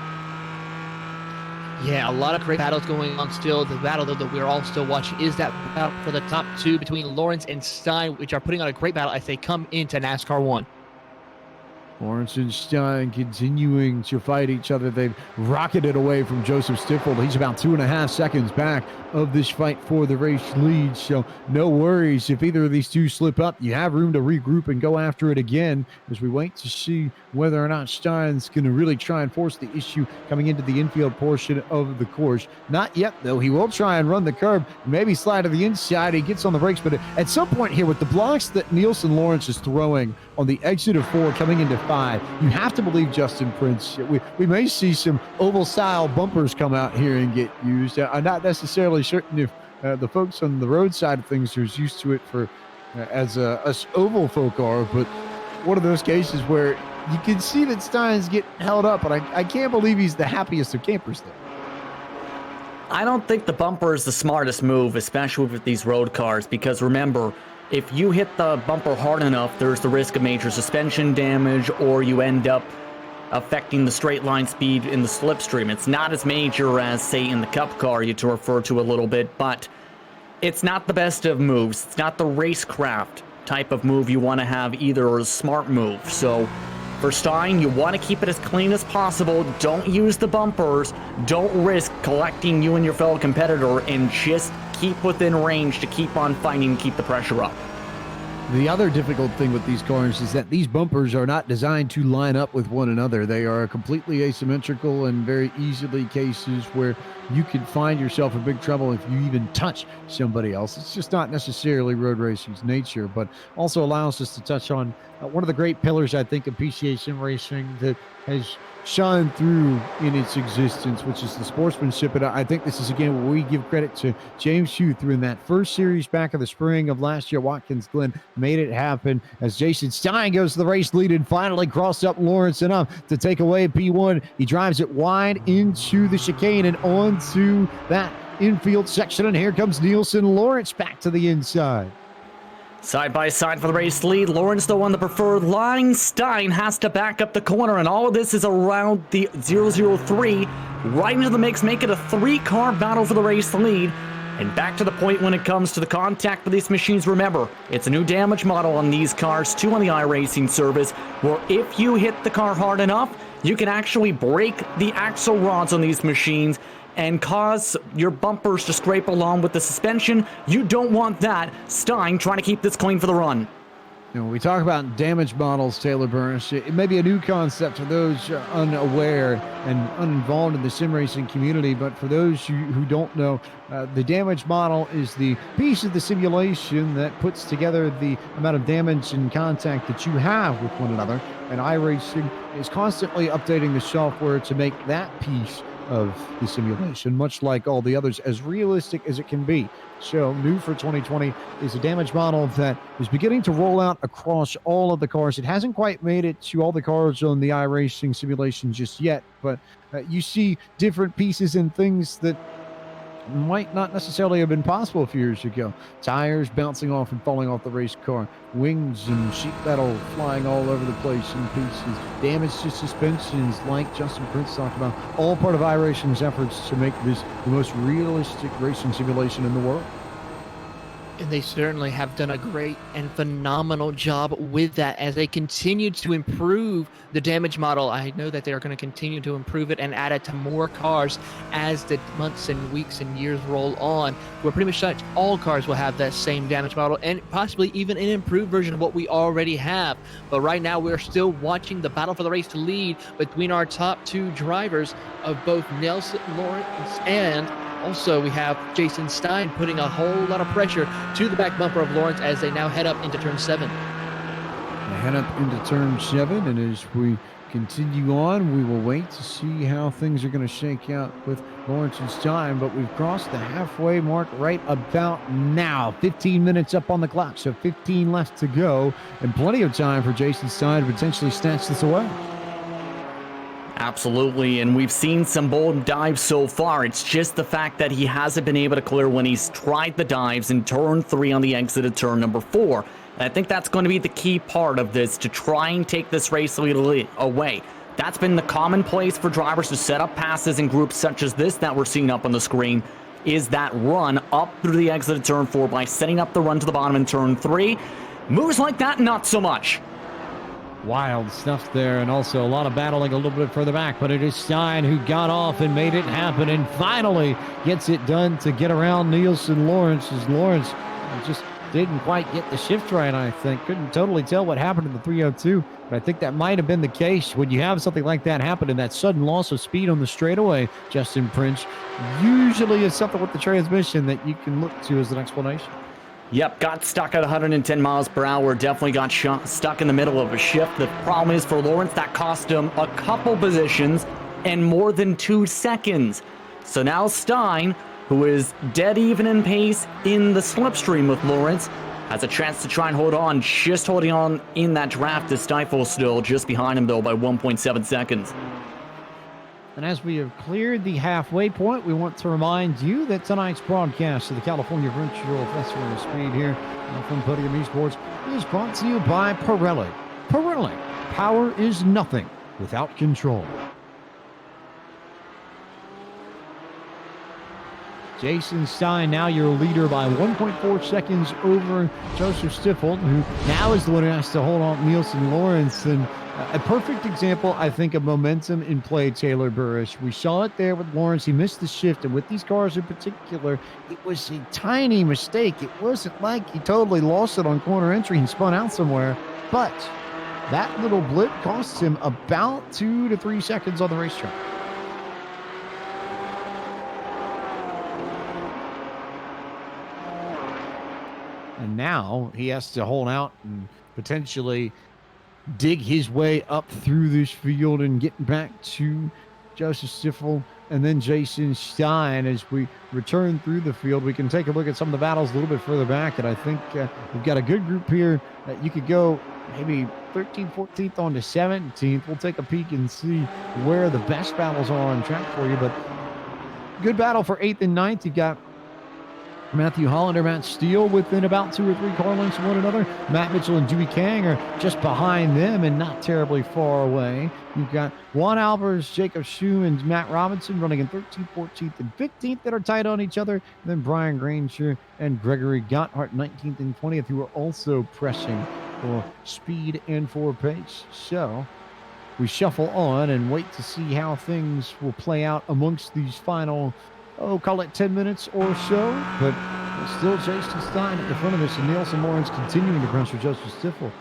Yeah, a lot of great battles going on still. The battle that we're all still watching is that battle for the top 2 between Lawrence and Stein, which are putting on a great battle as they come into NASCAR 1. Lawrence and Stein continuing to fight each other. They've rocketed away from Joseph Stiffold. He's about 2.5 seconds back of this fight for the race lead. So no worries if either of these two slip up. You have room to regroup and go after it again as we wait to see whether or not Stein's going to really try and force the issue coming into the infield portion of the course. Not yet, though. He will try and run the curb, maybe slide to the inside. He gets on the brakes, but at some point here with the blocks that Nielsen Lawrence is throwing on the exit of 4 coming into 5, you have to believe Justin Prince. We may see some oval-style bumpers come out here and get used. I'm not necessarily certain if the folks on the road side of things are used to it for as us oval folk are, but one of those cases where you can see that Stein's getting held up, but I can't believe he's the happiest of campers there. I don't think the bumper is the smartest move, especially with these road cars, because remember, if you hit the bumper hard enough, there's the risk of major suspension damage, or you end up affecting the straight line speed in the slipstream. It's not as major as, say, in the Cup car you to refer to a little bit, but it's not the best of moves. It's not the racecraft type of move you want to have either, or a smart move. So for Stein, you want to keep it as clean as possible. Don't use the bumpers. Don't risk collecting you and your fellow competitor, and just keep within range to keep on fighting, keep the pressure up. The other difficult thing with these cars is that these bumpers are not designed to line up with one another. They are completely asymmetrical, and very easily cases where you can find yourself in big trouble if you even touch somebody else. It's just not necessarily road racing's nature, but also allows us to touch on one of the great pillars, I think, of PCA sim racing that has shine through in its existence, which is the sportsmanship. And I think this is, again, where we give credit to James Shuther in that first series back in the spring of last year. Watkins Glen made it happen as Jason Stein goes to the race lead and finally crossed up Lawrence enough to take away P1. He drives it wide into the chicane and onto that infield section. And here comes Nielsen Lawrence back to the inside. Side by side for the race lead. Lawrence, though, on the preferred line. Stein has to back up the corner, and all of this is around the 003. Right into the mix, make it a 3-car battle for the race lead. And back to the point when it comes to the contact for these machines. Remember, it's a new damage model on these cars, too, on the iRacing service, where if you hit the car hard enough, you can actually break the axle rods on these machines and cause your bumpers to scrape along with the suspension. You don't want that. Stein trying to keep this clean for the run. When we talk about damage models, Taylor Burns, it may be a new concept for those unaware and uninvolved in the sim racing community, but for those who don't know, the damage model is the piece of the simulation that puts together the amount of damage and contact that you have with one another, and iRacing is constantly updating the software to make that piece of the simulation, much like all the others, as realistic as it can be. So new for 2020 is a damage model that is beginning to roll out across all of the cars. It hasn't quite made it to all the cars on the iRacing simulation just yet, but you see different pieces and things that might not necessarily have been possible a few years ago. Tires bouncing off and falling off the race car, wings and sheet metal flying all over the place in pieces, damage to suspensions like Justin Prince talked about, all part of iRacing's efforts to make this the most realistic racing simulation in the world. And they certainly have done a great and phenomenal job with that as they continue to improve the damage model. I know that they are going to continue to improve it and add it to more cars as the months and weeks and years roll on, where pretty much all cars will have that same damage model and possibly even an improved version of what we already have. But right now we're still watching the battle for the race to lead between our top 2 drivers of both Nelson Lawrence and Also, we have Jason Stein putting a whole lot of pressure to the back bumper of Lawrence as they now head up into turn 7. They head up into turn 7, and as we continue on, we will wait to see how things are going to shake out with Lawrence and Stein, but we've crossed the halfway mark right about now. 15 minutes up on the clock, so 15 left to go, and plenty of time for Jason Stein to potentially snatch this away. Absolutely, and we've seen some bold dives so far. It's just the fact that he hasn't been able to clear when he's tried the dives in turn 3 on the exit of turn number 4. And I think that's going to be the key part of this, to try and take this race lead away. That's been the commonplace for drivers to set up passes in groups such as this that we're seeing up on the screen, is that run up through the exit of turn 4 by setting up the run to the bottom in turn 3. Moves like that, not so much. Wild stuff there, and also a lot of battling a little bit further back, but it is Stein who got off and made it happen and finally gets it done to get around Nielsen Lawrence, as Lawrence just didn't quite get the shift right, I think. Couldn't totally tell what happened in the 302, but I think that might have been the case. When you have something like that happen and that sudden loss of speed on the straightaway, Justin Prince, usually is something with the transmission that you can look to as an explanation. Yep, got stuck at 110 miles per hour. Definitely got stuck in the middle of a shift. The problem is for Lawrence, that cost him a couple positions and more than 2 seconds. So now Stein, who is dead even in pace in the slipstream with Lawrence, has a chance to try and hold on. Just holding on in that draft to Stifle still, just behind him though by 1.7 seconds. And as we have cleared the halfway point, we want to remind you that tonight's broadcast of the California Virtual Festival of Speed here from Podium Esports is brought to you by Pirelli. Pirelli, power is nothing without control. Jason Stein, now your leader by 1.4 seconds over Joseph Stifel, who now is the one who has to hold on Nielsen Lawrence. And a perfect example, I think, of momentum in play, Taylor Burris. We saw it there with Lawrence. He missed the shift, and with these cars in particular, it was a tiny mistake. It wasn't like he totally lost it on corner entry and spun out somewhere, but that little blip cost him about 2 to 3 seconds on the racetrack. And now he has to hold out and potentially dig his way up through this field and get back to Joseph Stifel and then Jason Stein. As we return through the field, we can take a look at some of the battles a little bit further back, and I think we've got a good group here. You could go maybe 13th, 14th on to 17th. We'll take a peek and see where the best battles are on track for you, but good battle for 8th and 9th. You've got Matthew Hollander, Matt Steele within about 2 or 3 car lengths of one another. Matt Mitchell and Dewey Kang are just behind them and not terribly far away. You've got Juan Albers, Jacob Shue, and Matt Robinson running in 13th, 14th, and 15th that are tight on each other. And then Brian Granger and Gregory Gotthard, 19th and 20th, who are also pressing for speed and for pace. So we shuffle on and wait to see how things will play out amongst these final, call it 10 minutes or so, but still Jason Stein at the front of us, and Nielsen Lawrence continuing to pressure Joseph Stifel.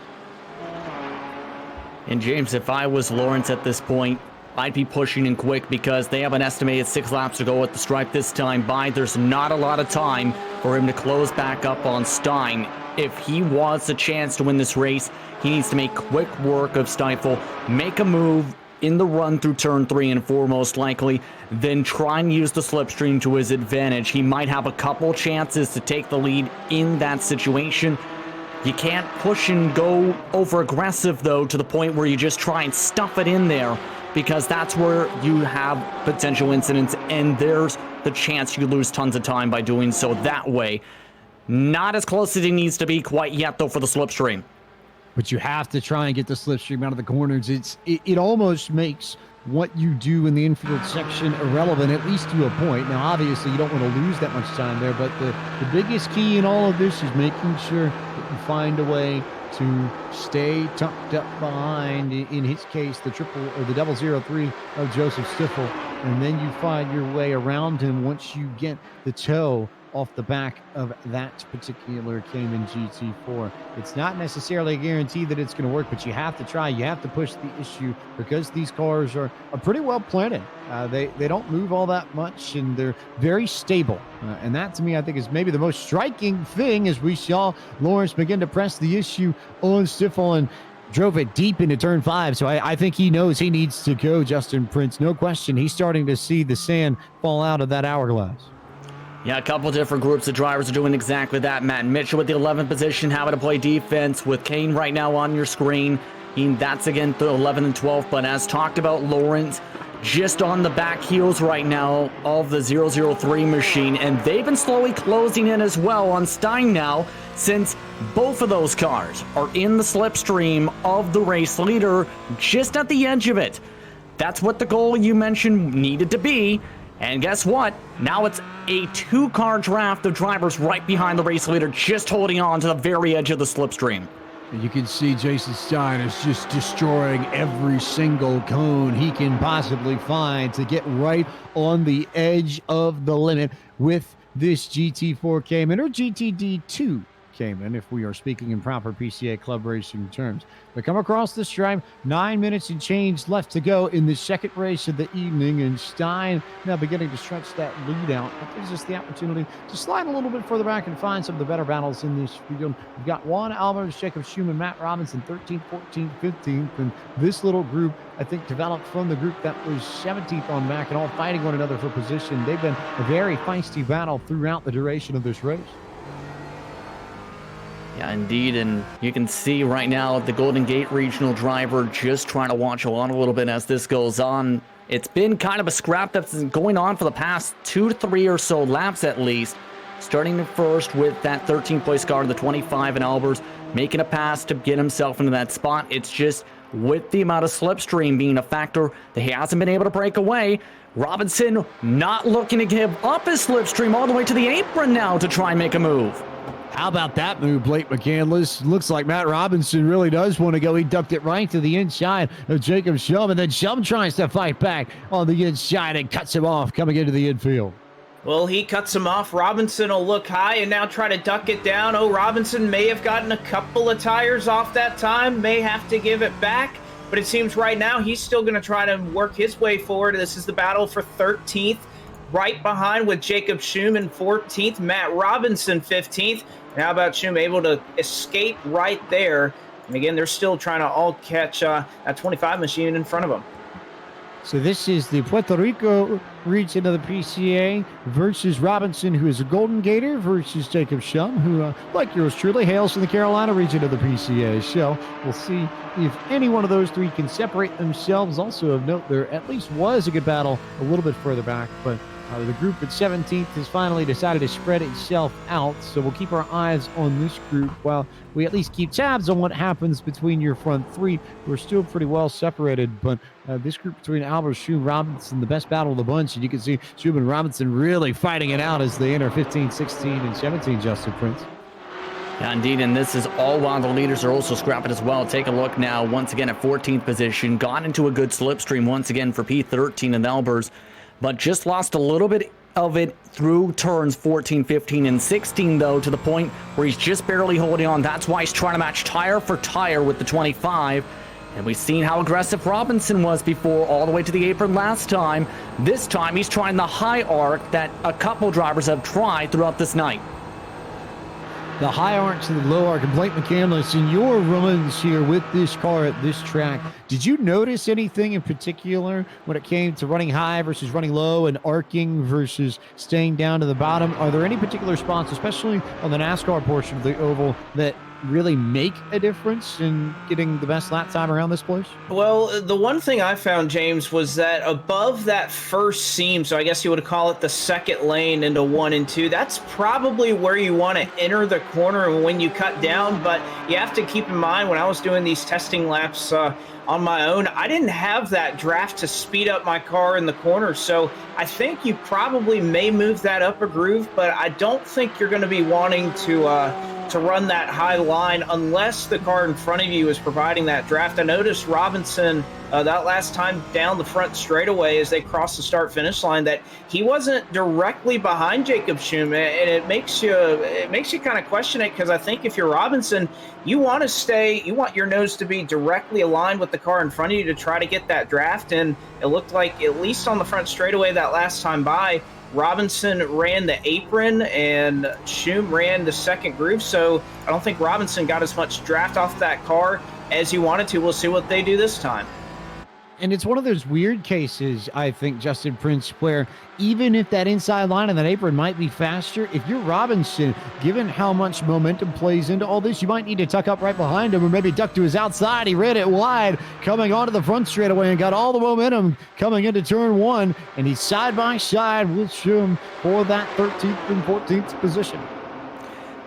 And James, if I was Lawrence at this point, I'd be pushing in quick because they have an estimated 6 laps to go at the stripe this time by. There's not a lot of time for him to close back up on Stein. If he wants a chance to win this race, he needs to make quick work of Stifel, make a move in the run through turn 3 and 4 most likely, then try and use the slipstream to his advantage. He might have a couple chances to take the lead in that situation. You can't push and go over aggressive though to the point where you just try and stuff it in there, because that's where you have potential incidents and there's the chance you lose tons of time by doing so that way. Not as close as he needs to be quite yet though for the slipstream. But you have to try and get the slipstream out of the corners. It almost makes what you do in the infield section irrelevant, at least to a point. Now, obviously, you don't want to lose that much time there, but the biggest key in all of this is making sure that you find a way to stay tucked up behind, in his case, the triple or the 003 of Joseph Stifel, and then you find your way around him once you get the toe off the back of that particular Cayman GT4. It's not necessarily a guarantee that it's going to work, but you have to try. You have to push the issue because these cars are pretty well planted. They don't move all that much, and they're very stable. And that, to me, I think is maybe the most striking thing as we saw Lawrence begin to press the issue on Stifel and drove it deep into turn 5. So I think he knows he needs to go, Justin Prince. No question. He's starting to see the sand fall out of that hourglass. Yeah, a couple different groups of drivers are doing exactly that. Matt Mitchell with the 11th position, having to play defense with Kane right now on your screen. That's again the 11th and 12th. But as talked about, Lawrence just on the back heels right now of the 003 machine. And they've been slowly closing in as well on Stein now, since both of those cars are in the slipstream of the race leader, just at the edge of it. That's what the goal you mentioned needed to be. And guess what? Now it's a 2-car draft of drivers right behind the race leader, just holding on to the very edge of the slipstream. You can see Jason Stein is just destroying every single cone he can possibly find to get right on the edge of the limit with this GT4 Cayman, or GTD2 Cayman, if we are speaking in proper PCA club racing terms. We come across the stripe, 9 minutes and change left to go in the second race of the evening, and Stein now beginning to stretch that lead out. That gives us the opportunity to slide a little bit further back and find some of the better battles in this field. We've got Juan Alvarez, Jacob Schumann, Matt Robinson, 13th, 14th, 15th, and this little group, I think, developed from the group that was 17th on back and all fighting one another for position. They've been a very feisty battle throughout the duration of this race. Yeah, indeed, and you can see right now the Golden Gate regional driver just trying to watch along a little bit as this goes on. It's been kind of a scrap that's been going on for the past 2 to 3 or so laps at least. Starting first with that 13th place car, the 25 in Albers, making a pass to get himself into that spot. It's just with the amount of slipstream being a factor that he hasn't been able to break away. Robinson not looking to give up his slipstream all the way to the apron now to try and make a move. How about that move, Blake McCandless? Looks like Matt Robinson really does want to go. He ducked it right to the inside of Jacob Shum, and then Shum tries to fight back on the inside and cuts him off coming into the infield. Well, he cuts him off. Robinson will look high and now try to duck it down. Oh, Robinson may have gotten a couple of tires off that time, may have to give it back, but it seems right now he's still going to try to work his way forward. This is the battle for 13th, right behind with Jacob Schumann 14th, Matt Robinson 15th. And how about Schum able to escape right there? And again, they're still trying to all catch that 25 machine in front of them. So this is the Puerto Rico region of the PCA versus Robinson, who is a Golden Gator, versus Jacob Shum, who, like yours truly, hails from the Carolina region of the PCA. So we'll see if any one of those three can separate themselves. Also of note, there at least was a good battle a little bit further back, but the group at 17th has finally decided to spread itself out, so we'll keep our eyes on this group while we at least keep tabs on what happens between your front three. We're still pretty well separated, but this group between Albert, Schumann, Robinson, the best battle of the bunch, and you can see Schumann and Robinson really fighting it out as they enter 15, 16, and 17, Justin Prince. Yeah, indeed, and this is all while the leaders are also scrapping as well. Take a look now, once again at 14th position, got into a good slipstream once again for P13 and Albers, but just lost a little bit of it through turns 14, 15, and 16, though, to the point where he's just barely holding on. That's why he's trying to match tire for tire with the 25. And we've seen how aggressive Robinson was before, all the way to the apron last time. This time, he's trying the high arc that a couple drivers have tried throughout this night. The high arc to the low arc, and Blake McCandless, in your runs here with this car at this track, did you notice anything in particular when it came to running high versus running low and arcing versus staying down to the bottom? Are there any particular spots, especially on the NASCAR portion of the oval, that really make a difference in getting the best lap time around this place? Well, the one thing I found, James, was that above that first seam, so I guess you would call it the second lane into 1 and 2, that's probably where you want to enter the corner when you cut down. But you have to keep in mind, when I was doing these testing laps on my own, I didn't have that draft to speed up my car in the corner. So I think you probably may move that up a groove, but I don't think you're going to be wanting to run that high line unless the car in front of you is providing that draft. I noticed Robinson that last time down the front straightaway as they crossed the start-finish line, that he wasn't directly behind Jacob Schum, and it makes you kind of question it, because I think if you're Robinson, you want your nose to be directly aligned with the car in front of you to try to get that draft. And it looked like, at least on the front straightaway that last time by, Robinson ran the apron and Schum ran the second groove, so I don't think Robinson got as much draft off that car as he wanted to. We'll see what they do this time. And it's one of those weird cases, I think, Justin Prince, where even if that inside line and that apron might be faster, if you're Robinson, given how much momentum plays into all this, you might need to tuck up right behind him or maybe duck to his outside. He ran it wide, coming onto the front straightaway and got all the momentum coming into turn one, and he's side by side with Schum for that 13th and 14th position.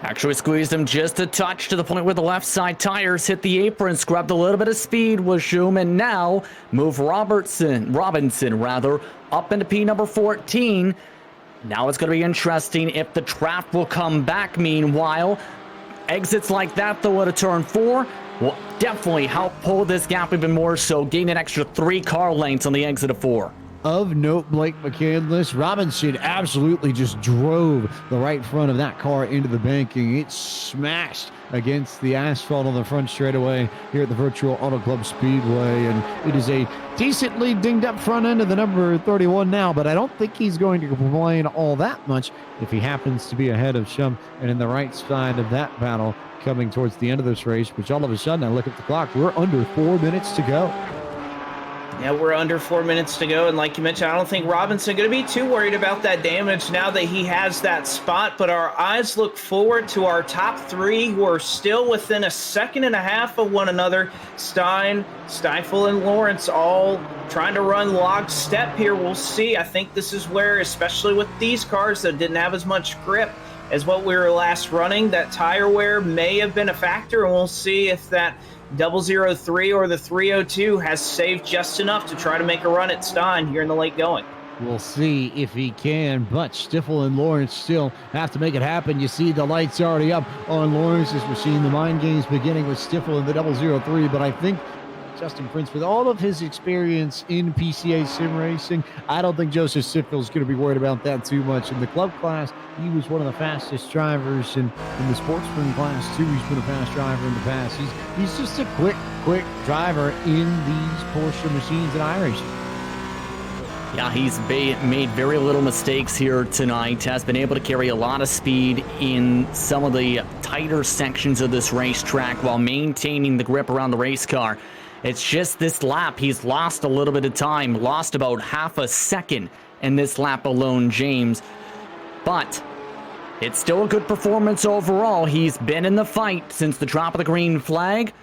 Actually squeezed him just a touch to the point where the left side tires hit the apron, scrubbed a little bit of speed with Schum, and now move Robinson up into P number 14. Now it's going to be interesting if the draft will come back. Meanwhile, exits like that though at a turn 4 will definitely help pull this gap even more, so gain an extra 3 car lengths on the exit of 4. Of note, Blake McCandless, Robinson absolutely just drove the right front of that car into the banking. It smashed against the asphalt on the front straightaway here at the Virtual Auto Club Speedway, and it is a decently dinged up front end of the number 31 now, but I don't think he's going to complain all that much if he happens to be ahead of Schum and in the right side of that battle coming towards the end of this race, which all of a sudden, I look at the clock, we're under 4 minutes to go. Yeah, we're under 4 minutes to go, and like you mentioned, I don't think Robinson going to be too worried about that damage now that he has that spot, but our eyes look forward to our top 3 who are still within 1.5 seconds of one another. Stein, Stiefel, and Lawrence all trying to run lockstep here. We'll see. I think this is where, especially with these cars that didn't have as much grip as what we were last running, that tire wear may have been a factor, and we'll see if that 003 or the 302 has saved just enough to try to make a run at Stein here in the late going. We'll see if he can, but Stiefel and Lawrence still have to make it happen. You see the lights already up on Lawrence as we're seeing the mind games beginning with Stiefel in the 003, but I think Justin Prince, with all of his experience in PCA sim racing, I don't think Joseph Stiefel is going to be worried about that too much. In the club class, he was one of the fastest drivers, and in the sportsman class too, he's been a fast driver in the past. He's just a quick driver in these Porsche machines and iRacing. Yeah, he's made very little mistakes here tonight, has been able to carry a lot of speed in some of the tighter sections of this racetrack while maintaining the grip around the race car. It's just this lap, he's lost a little bit of time, lost about half a second in this lap alone, James. But it's still a good performance overall. He's been in the fight since the drop of the green flag.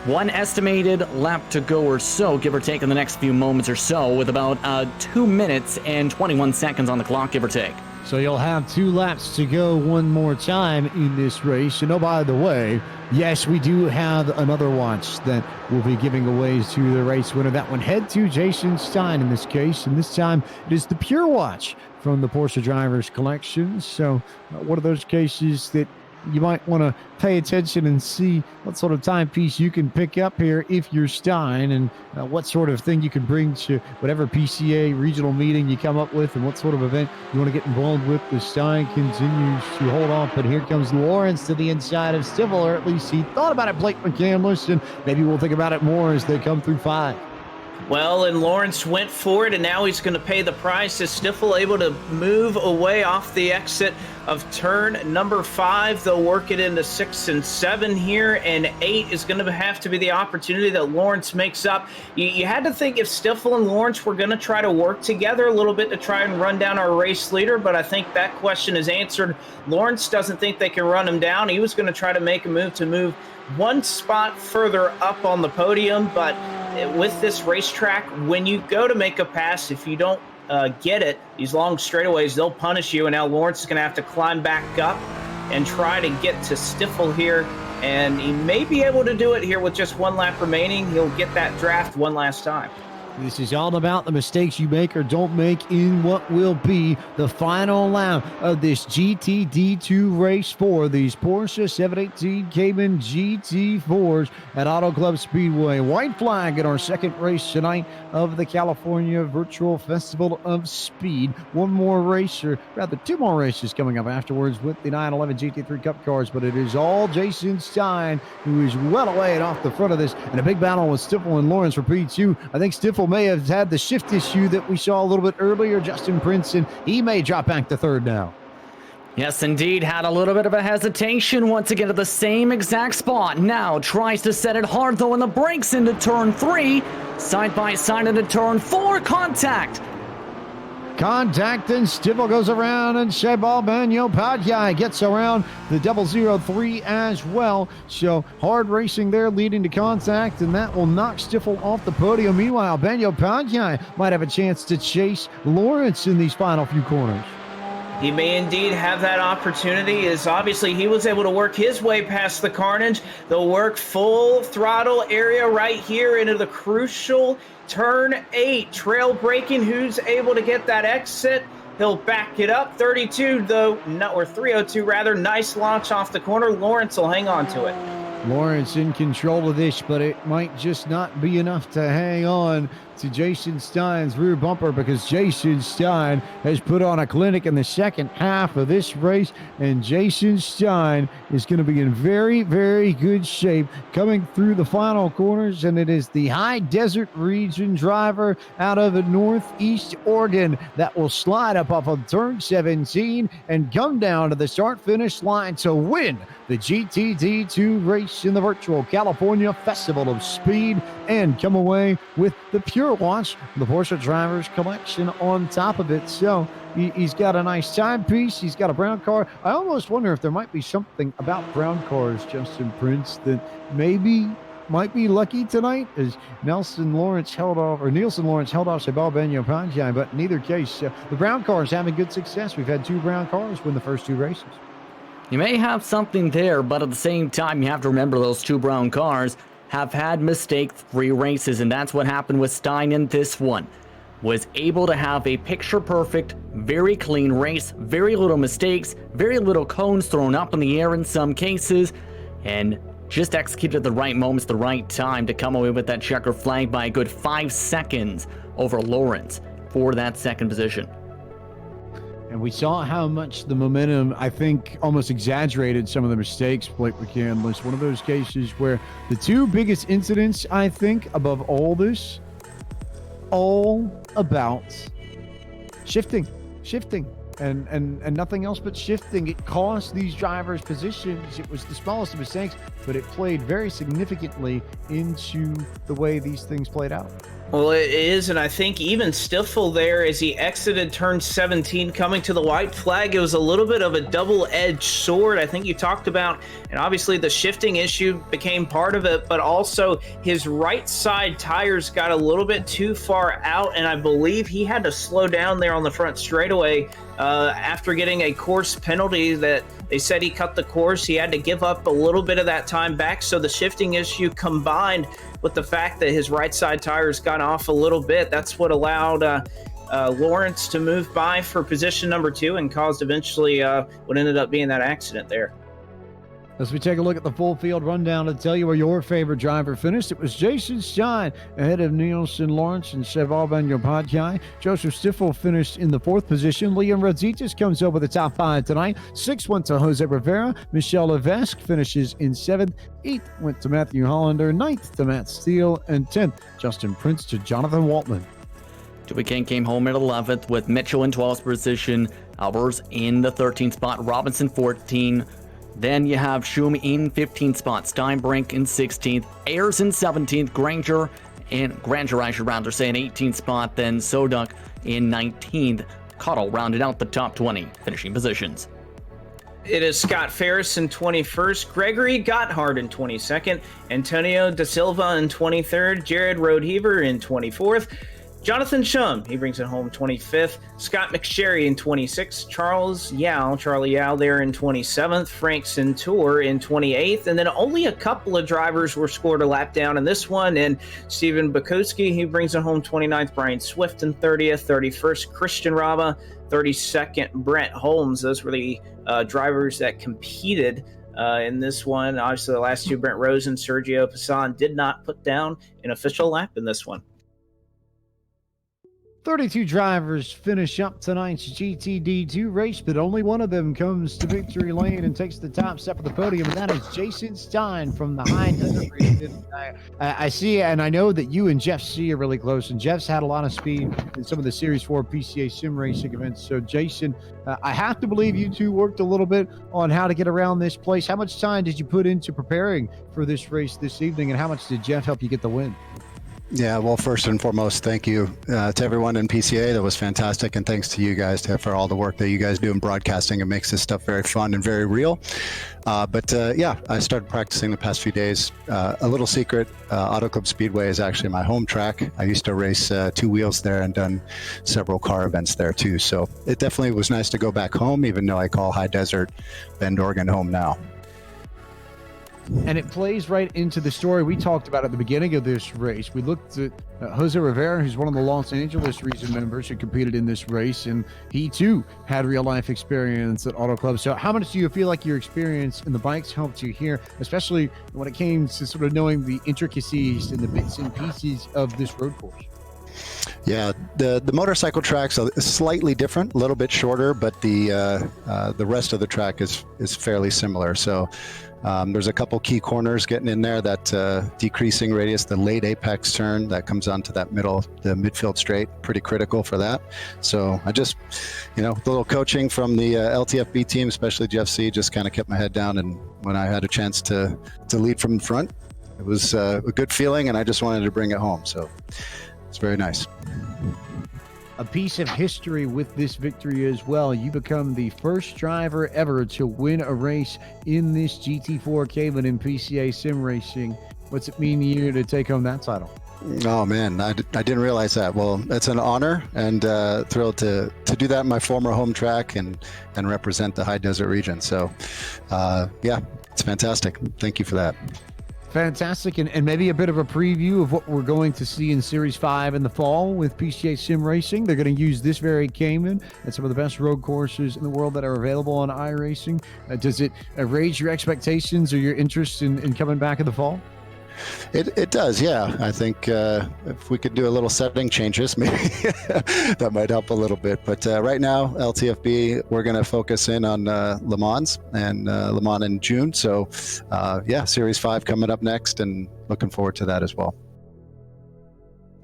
One estimated lap to go or so, give or take in the next few moments or so, with about 2 minutes and 21 seconds on the clock, give or take. So you'll have 2 laps to go one more time in this race. And oh, by the way, yes, we do have another watch that we'll be giving away to the race winner. That one head to Jason Stein in this case. And this time it is the Pure Watch from the Porsche Drivers Collection. So one of those cases that you might want to pay attention and see what sort of timepiece you can pick up here if you're Stein, and what sort of thing you can bring to whatever PCA regional meeting you come up with, and what sort of event you want to get involved with. The Stein continues to hold on, but here comes Lawrence to the inside of Stiefel, or at least he thought about it, Blake McCandless, and maybe we'll think about it more as they come through 5. Well, and Lawrence went for it, and now he's going to pay the price. Is Stiefel able to move away off the exit of turn number 5? They'll work it into 6 and 7 here, and 8 is going to have to be the opportunity that Lawrence makes up. You had to think if Stiefel and Lawrence were going to try to work together a little bit to try and run down our race leader, but I think that question is answered. Lawrence doesn't think they can run him down. He was going to try to make a move one spot further up on the podium, but with this racetrack, when you go to make a pass, if you don't get it, these long straightaways, they'll punish you, and now Lawrence is going to have to climb back up and try to get to Stiefel here, and he may be able to do it here with just 1 lap remaining. He'll get that draft one last time. This is all about the mistakes you make or don't make in what will be the final lap of this GTD2 race for these Porsche 718 Cayman GT4s at Auto Club Speedway. White flag in our second race tonight of the California Virtual Festival of Speed. One more race, or rather two more races coming up afterwards with the 911 GT3 Cup cars, but it is all Jason Stein who is well away and off the front of this, and a big battle with Stiffel and Lawrence for P2. I think Stiffel may have had the shift issue that we saw a little bit earlier. Justin Princeton, he may drop back to third now. Yes, indeed, had a little bit of a hesitation once again at the same exact spot. Now tries to set it hard though, and the brakes into turn 3. Side by side into turn 4. Contact. And Stiffel goes around, and Shebal Bagnaia gets around the 003 as well. So hard racing there leading to contact, and that will knock Stiffel off the podium. Meanwhile, Bagnaia might have a chance to chase Lawrence in these final few corners. He may indeed have that opportunity, as obviously he was able to work his way past the carnage. They'll work full throttle area right here into the crucial turn 8. Trail braking, who's able to get that exit? He'll back it up. 32 though, or 302 rather. Nice launch off the corner. Lawrence will hang on to it. Lawrence in control of this, but it might just not be enough to hang on to Jason Stein's rear bumper, because Jason Stein has put on a clinic in the second half of this race, and Jason Stein is going to be in very, very good shape coming through the final corners, and it is the high desert region driver out of Northeast Oregon that will slide up off of turn 17 and come down to the start-finish line to win the GTD2 race in the virtual California Festival of Speed and come away with the Pure Watch, the Porsche Drivers Collection on top of it. So he's got a nice timepiece. He's got a brown car. I almost wonder if there might be something about brown cars, Justin Prince, that maybe might be lucky tonight, as Nielsen Lawrence held off Shebal Bagnaia, but in either case, the brown car is having good success. We've had two brown cars win the first two races. You may have something there, but at the same time, you have to remember those two brown cars have had mistake-free races, and that's what happened with Stein in this one. Was able to have a picture-perfect, very clean race, very little mistakes, very little cones thrown up in the air in some cases, and just executed at the right moments, the right time to come away with that checker flag by a good 5 seconds over Lawrence for that second position. And we saw how much the momentum, I think, almost exaggerated some of the mistakes Blake McCann was one of those cases where the two biggest incidents, I think, above all this, all about shifting, and nothing else but shifting. It cost these drivers positions. It was the smallest of mistakes, but it played very significantly into the way these things played out. Well, it is, and I think even Stiffel there, as he exited turn 17, coming to the white flag, it was a little bit of a double-edged sword. I think you talked about, and obviously the shifting issue became part of it, but also his right side tires got a little bit too far out, and I believe he had to slow down there on the front straightaway after getting a course penalty that they said he cut the course. He had to give up a little bit of that time back, so the shifting issue combined with the fact that his right side tires got off a little bit, that's what allowed Lawrence to move by for position number 2 and caused eventually what ended up being that accident there. As we take a look at the full field rundown to tell you where your favorite driver finished, it was Jason Stein ahead of Nielsen Lawrence and Shebal Bagnaia. Joseph Stiffel finished in the 4th position. Liam Rodzitis comes over the top 5 tonight. 6 went to Jose Rivera. Michel Levesque finishes in 7th. 8th went to Matthew Hollander. 9th to Matt Steele. And 10th, Justin Prince to Jonathan Waltman. Joey Kane came home at 11th with Mitchell in 12th position. Albers in the 13th spot. Robinson 14th. Then you have Schum in 15th spot, Steinbrink in 16th, Ayers in 17th, Granger I should rather say, in 18th spot, then Soduk in 19th. Cottle rounded out the top 20 finishing positions. It is Scott Ferris in 21st, Gregory Gotthard in 22nd, Antonio Da Silva in 23rd, Jared Roadheaver in 24th, Jonathan Shum, he brings it home 25th. Scott McSherry in 26th. Charlie Yao there in 27th. Frank Centur in 28th. And then only a couple of drivers were scored a lap down in this one. And Stephen Bukowski, he brings it home 29th. Brian Swift in 30th. 31st, Christian Raba. 32nd, Brent Holmes. Those were the drivers that competed in this one. Obviously, the last two, Brent Rose and Sergio Passan, did not put down an official lap in this one. 32 drivers finish up tonight's GTD2 race, but only one of them comes to victory lane and takes the top step of the podium, and that is Jason Stein from the High Desert region. I see, and I know that you and Jeff C are really close, and Jeff's had a lot of speed in some of the Series 4 PCA sim racing events. So, Jason, I have to believe you two worked a little bit on how to get around this place. How much time did you put into preparing for this race this evening, and how much did Jeff help you get the win? Yeah, well, first and foremost, thank you to everyone in PCA. That was fantastic. And thanks to you guys for all the work that you guys do in broadcasting. It makes this stuff very fun and very real. Yeah, I started practicing the past few days. A little secret, Auto Club Speedway is actually my home track. I used to race two wheels there and done several car events there too. So it definitely was nice to go back home, even though I call High Desert Bend, Oregon home now. And it plays right into the story we talked about at the beginning of this race. We looked at Jose Rivera, who's one of the Los Angeles region members who competed in this race, and he too had real life experience at Auto Club. So how much do you feel like your experience in the bikes helped you here, especially when it came to sort of knowing the intricacies and the bits and pieces of this road course? Yeah, the motorcycle track's slightly different, a little bit shorter, but the rest of the track is fairly similar. So there's a couple key corners getting in there, that decreasing radius, the late apex turn that comes onto the midfield straight, pretty critical for that. So I just, a little coaching from the LTFB team, especially Jeff C, just kind of kept my head down. And when I had a chance to lead from the front, it was a good feeling, and I just wanted to bring it home. So it's very nice. A piece of history with this victory as well. You become the first driver ever to win a race in this GT4 Cayman in PCA sim racing. What's it mean to you to take home that title? Oh man, I didn't realize that. Well, it's an honor, and thrilled to do that in my former home track and represent the High Desert region. So yeah, it's fantastic. Thank you for that. Fantastic, and maybe a bit of a preview of what we're going to see in Series 5 in the fall with PCA Sim Racing. They're going to use this very Cayman and some of the best road courses in the world that are available on iRacing. Does it raise your expectations or your interest in coming back in the fall? It does, yeah. I think if we could do a little setting changes, maybe that might help a little bit. But right now, LTFB, we're going to focus in on Le Mans and Le Mans in June. So yeah, Series 5 coming up next, and looking forward to that as well.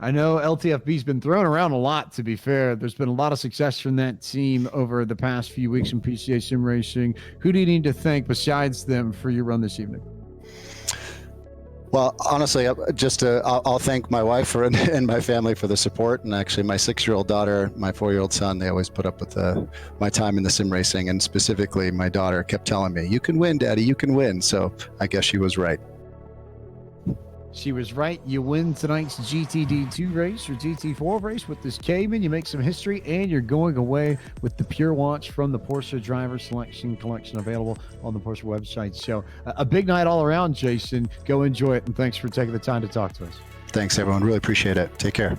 I know LTFB's been thrown around a lot, to be fair. There's been a lot of success from that team over the past few weeks in PCA Sim Racing. Who do you need to thank besides them for your run this evening? Well, honestly, I'll thank my wife and my family for the support, and actually my 6-year-old daughter, my 4-year-old son. They always put up with my time in the sim racing, and specifically my daughter kept telling me, "You can win, Daddy, you can win." So I guess she was right. She was right. You win tonight's GTD2 race or GT4 race with this Cayman. You make some history, and you're going away with the Pure Watch from the Porsche Driver Selection Collection available on the Porsche website. So a big night all around, Jason. Go enjoy it, and thanks for taking the time to talk to us. Thanks, everyone. Really appreciate it. Take care.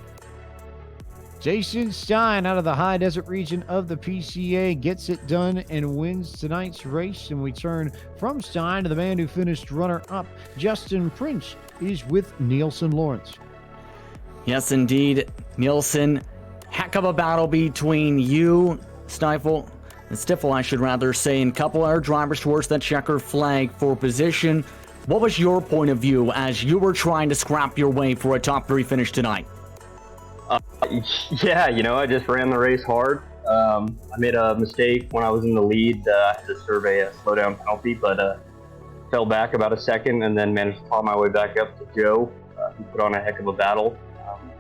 Jason Stein out of the High Desert region of the PCA gets it done and wins tonight's race. And we turn from Stein to the man who finished runner-up. Justin Prince is with Nielsen Lawrence. Yes, indeed. Nielsen, heck of a battle between you, Stiffel, I should rather say, and a couple other drivers towards that checker flag for position. What was your point of view as you were trying to scrap your way for a top 3 finish tonight? Yeah, I just ran the race hard. I made a mistake when I was in the lead. I had to survey a slowdown penalty, but fell back about a second and then managed to claw my way back up to Joe. He put on a heck of a battle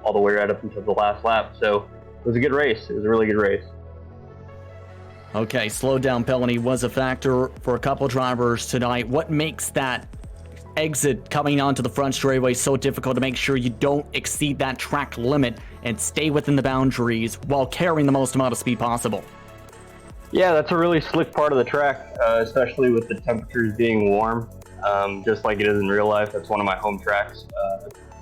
all the way right up until the last lap. So it was a good race. It was a really good race. Okay, slowdown penalty was a factor for a couple drivers tonight. What makes that exit coming onto the front straightaway so difficult to make sure you don't exceed that track limit and stay within the boundaries while carrying the most amount of speed possible. Yeah, that's a really slick part of the track, especially with the temperatures being warm, just like it is in real life. That's one of my home tracks.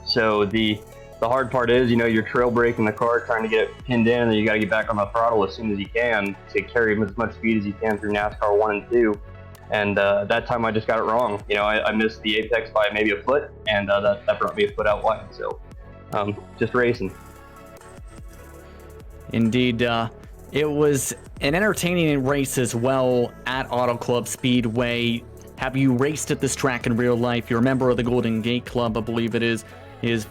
So the hard part is, you're trail braking the car, trying to get it pinned in, and then you got to get back on the throttle as soon as you can to carry as much speed as you can through NASCAR 1 and 2. And that time I just got it wrong. I missed the apex by maybe a foot, and that brought me a foot out wide. So just racing. Indeed, it was an entertaining race as well at Auto Club Speedway. Have you raced at this track in real life? You're a member of the Golden Gate Club, I believe it is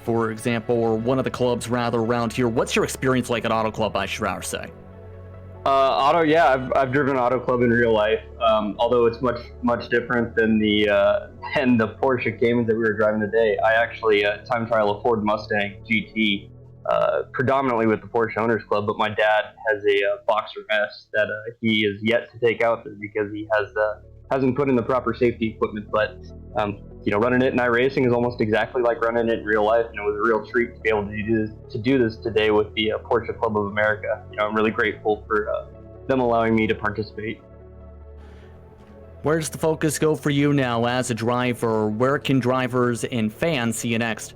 for example, or one of the clubs rather around here. What's your experience like at Auto Club, I should rather say? I've driven Auto Club in real life, although it's much different than the Porsche Caymans that we were driving today. I actually time trial a Ford Mustang GT, predominantly with the Porsche Owners Club, but my dad has a Boxer S that he is yet to take out there because he hasn't put in the proper safety equipment. But running it in iRacing is almost exactly like running it in real life, and it was a real treat to be able to do this today with the Porsche Club of America. I'm really grateful for them allowing me to participate. Where does the focus go for you now as a driver? Where can drivers and fans see you next?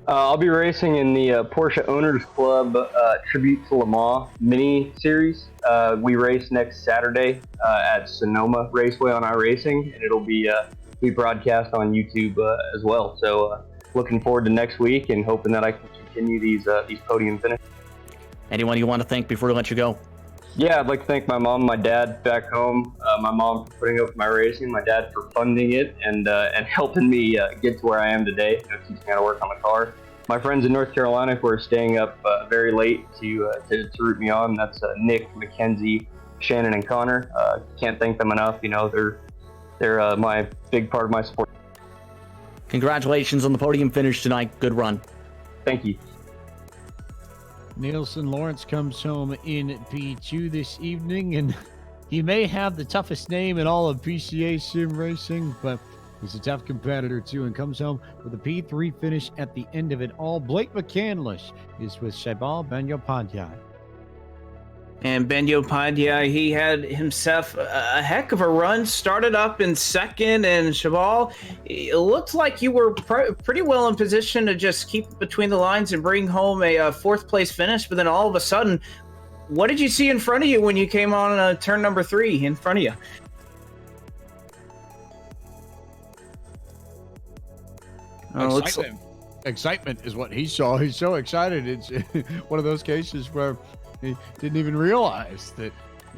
I'll be racing in the Porsche Owners Club Tribute to Le Mans mini series. We race next Saturday at Sonoma Raceway on iRacing, and it'll be broadcast on YouTube as well. So looking forward to next week and hoping that I can continue these podium finishes. Anyone you want to thank before we let you go? Yeah, I'd like to thank my mom and my dad back home. My mom for putting up with my racing, my dad for funding it and helping me get to where I am today, teaching me how to work on the car. My friends in North Carolina who are staying up very late to root me on. That's Nick, Mackenzie, Shannon, and Connor. Can't thank them enough. They're my big part of my support. Congratulations on the podium finish tonight. Good run. Thank you. Nielsen Lawrence comes home in P2 this evening, and he may have the toughest name in all of PCA sim racing, but he's a tough competitor too, and comes home with a P3 finish at the end of it all. Blake McCandless is with Sebal Banyopadhyay. And Banyopadhyay, he had himself a heck of a run. Started up in second, and Sebal, it looked like you were pretty well in position to just keep it between the lines and bring home a fourth place finish. But then all of a sudden, what did you see in front of you when you came on turn number 3 in front of you? Excitement is what he saw. He's so excited. It's one of those cases where he didn't even realize that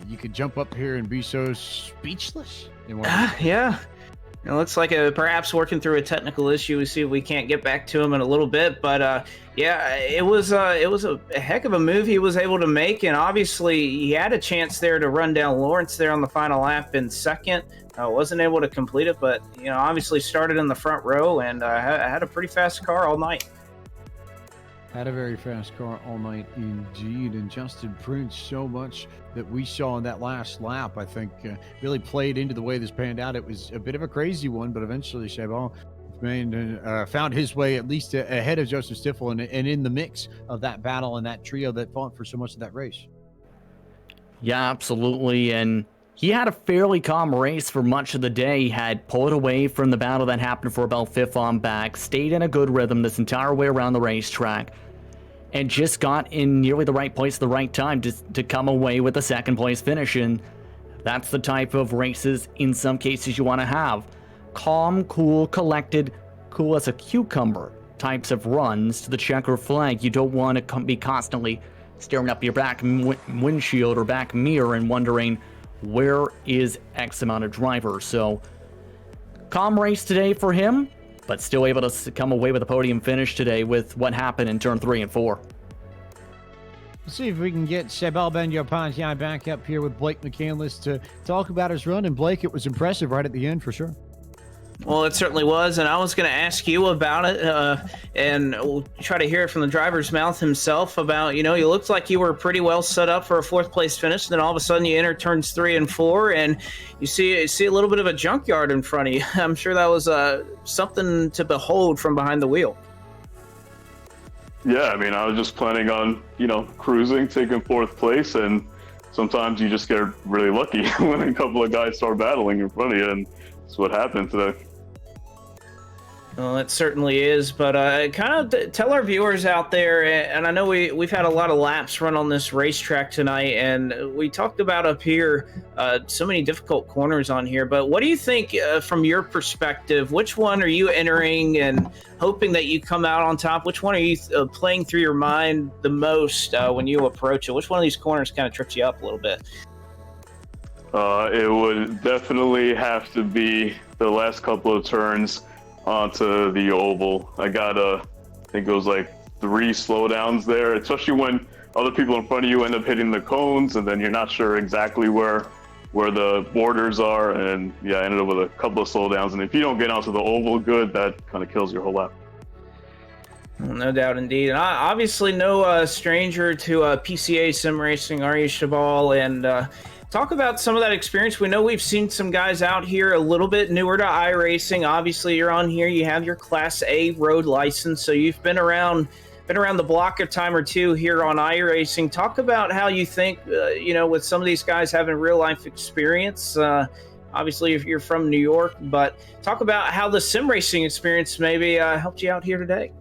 you could jump up here and be so speechless. Yeah. It looks like perhaps working through a technical issue. We see if we can't get back to him in a little bit. But yeah, it was a heck of a move he was able to make. And obviously he had a chance there to run down Lawrence there on the final lap in second. Wasn't able to complete it, but obviously started in the front row and had a pretty fast car all night. Had a very fast car all night indeed, and Justin Prince, so much that we saw in that last lap, I think, really played into the way this panned out. It was a bit of a crazy one, but eventually Sebal found his way at least ahead of Joseph Stiffel and in the mix of that battle and that trio that fought for so much of that race. Yeah, absolutely, and he had a fairly calm race for much of the day, had pulled away from the battle that happened for about fifth on back, stayed in a good rhythm this entire way around the racetrack, and just got in nearly the right place at the right time to come away with a second place finish. And that's the type of races in some cases you want to have. Calm, cool, collected, cool as a cucumber types of runs to the checker flag. You don't want to be constantly staring up your back windshield or back mirror and wondering, where is X amount of drivers? So calm race today for him, but still able to come away with a podium finish today with what happened in turn 3 and 4. Let's see if we can get Sebal Banyopadhyay back up here with Blake McCandless to talk about his run. And Blake, it was impressive right at the end for sure. Well, it certainly was, and I was going to ask you about it, and we'll try to hear it from the driver's mouth himself about, you looked like you were pretty well set up for a fourth place finish, and then all of a sudden you enter turns 3 and 4, and you see a little bit of a junkyard in front of you. I'm sure that was something to behold from behind the wheel. Yeah, I mean, I was just planning on, cruising, taking fourth place, and sometimes you just get really lucky when a couple of guys start battling in front of you, and that's what happened today. Well, it certainly is, but kind of tell our viewers out there, and I know we've had a lot of laps run on this racetrack tonight, and we talked about up here so many difficult corners on here, but what do you think from your perspective? Which one are you entering and hoping that you come out on top? Which one are you playing through your mind the most when you approach it? Which one of these corners kind of trips you up a little bit? It would definitely have to be the last couple of turns onto the oval. I got I think it was like 3 slowdowns there, especially when other people in front of you end up hitting the cones, and then you're not sure exactly where the borders are. And yeah, I ended up with a couple of slowdowns. And if you don't get onto the oval good, that kind of kills your whole lap. Well, no doubt, indeed. And obviously, no stranger to PCA sim racing, are you, Shabal? And talk about some of that experience. We know we've seen some guys out here a little bit newer to iRacing. Obviously, you're on here. You have your Class A road license, so you've been around the block a time or two here on iRacing. Talk about how you think, with some of these guys having real life experience. Obviously, if you're from New York, but talk about how the sim racing experience maybe helped you out here today.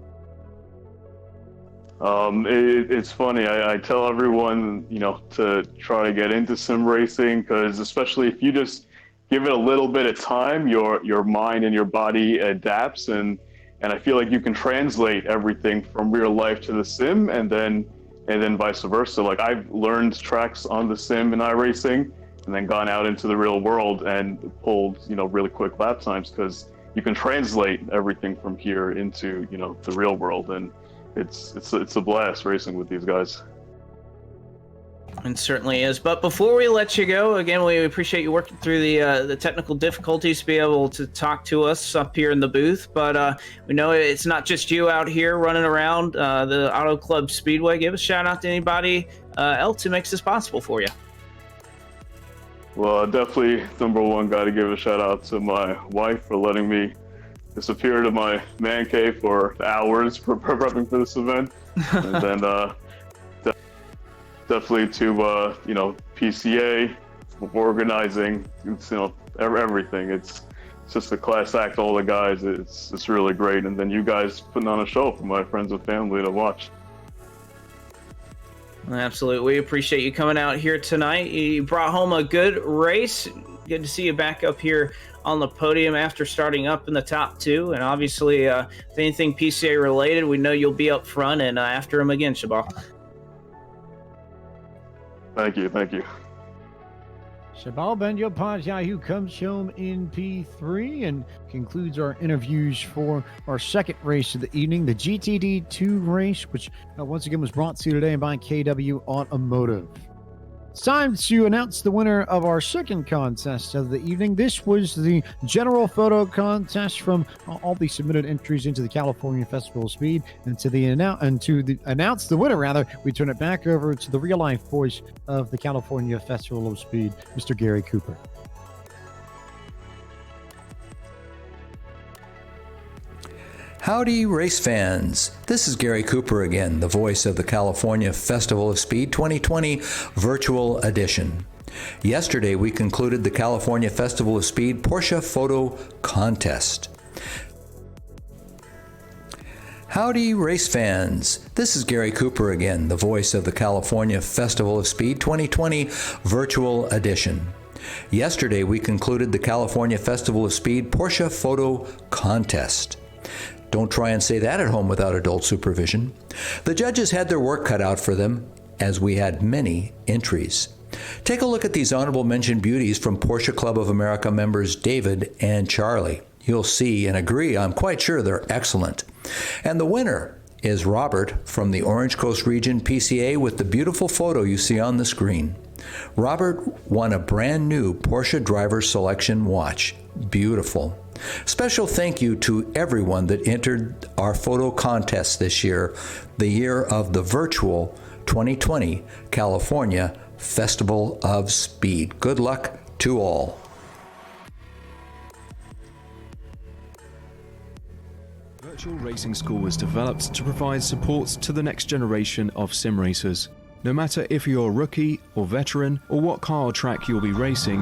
It's funny. I tell everyone, to try to get into sim racing, because especially if you just give it a little bit of time, your mind and your body adapts, and I feel like you can translate everything from real life to the sim, and then vice versa. Like, I've learned tracks on the sim in iRacing, and then gone out into the real world and pulled, really quick lap times, because you can translate everything from here into, the real world. And it's a blast racing with these guys. It certainly is. But before we let you go, again, we appreciate you working through the technical difficulties to be able to talk to us up here in the booth. But we know it's not just you out here running around the Auto Club Speedway. Give a shout out to anybody else who makes this possible for you. Well, definitely number one, got to give a shout out to my wife for letting me disappear to my man cave for hours prepping for this event. And then definitely to PCA for organizing, everything. It's just a class act, all the guys. It's really great. And then you guys putting on a show for my friends and family to watch. Absolutely. We appreciate you coming out here tonight. You brought home a good race. Good to see you back up here on the podium after starting up in the top 2. And obviously, if anything PCA related, we know you'll be up front and after him again, Shabal. Thank you. Shabal Ben-Yopaj, who comes home in P3 and concludes our interviews for our second race of the evening, the GTD2 race, which once again was brought to you today by KW Automotive. It's time to announce the winner of our second contest of the evening. This was the general photo contest from all the submitted entries into the California Festival of Speed. And to announce the winner, we turn it back over to the real life voice of the California Festival of Speed, Mr. Gary Cooper. Howdy, race fans. This is Gary Cooper again, the voice of the California Festival of Speed 2020 Virtual Edition. Yesterday, we concluded the California Festival of Speed Porsche Photo Contest. Howdy, race fans. This is Gary Cooper again, the voice of the California Festival of Speed 2020 Virtual Edition. Yesterday, we concluded the California Festival of Speed Porsche Photo Contest. Don't try and say that at home without adult supervision. The judges had their work cut out for them, as we had many entries. Take a look at these honorable mention beauties from Porsche Club of America members David and Charlie. You'll see and agree, I'm quite sure they're excellent. And the winner is Robert from the Orange Coast Region PCA with the beautiful photo you see on the screen. Robert won a brand new Porsche driver selection watch. Beautiful. Special thank you to everyone that entered our photo contest this year, the year of the virtual 2020 California Festival of Speed. Good luck to all. Virtual Racing School was developed to provide support to the next generation of sim racers. No matter if you're a rookie or veteran or what car or track you'll be racing,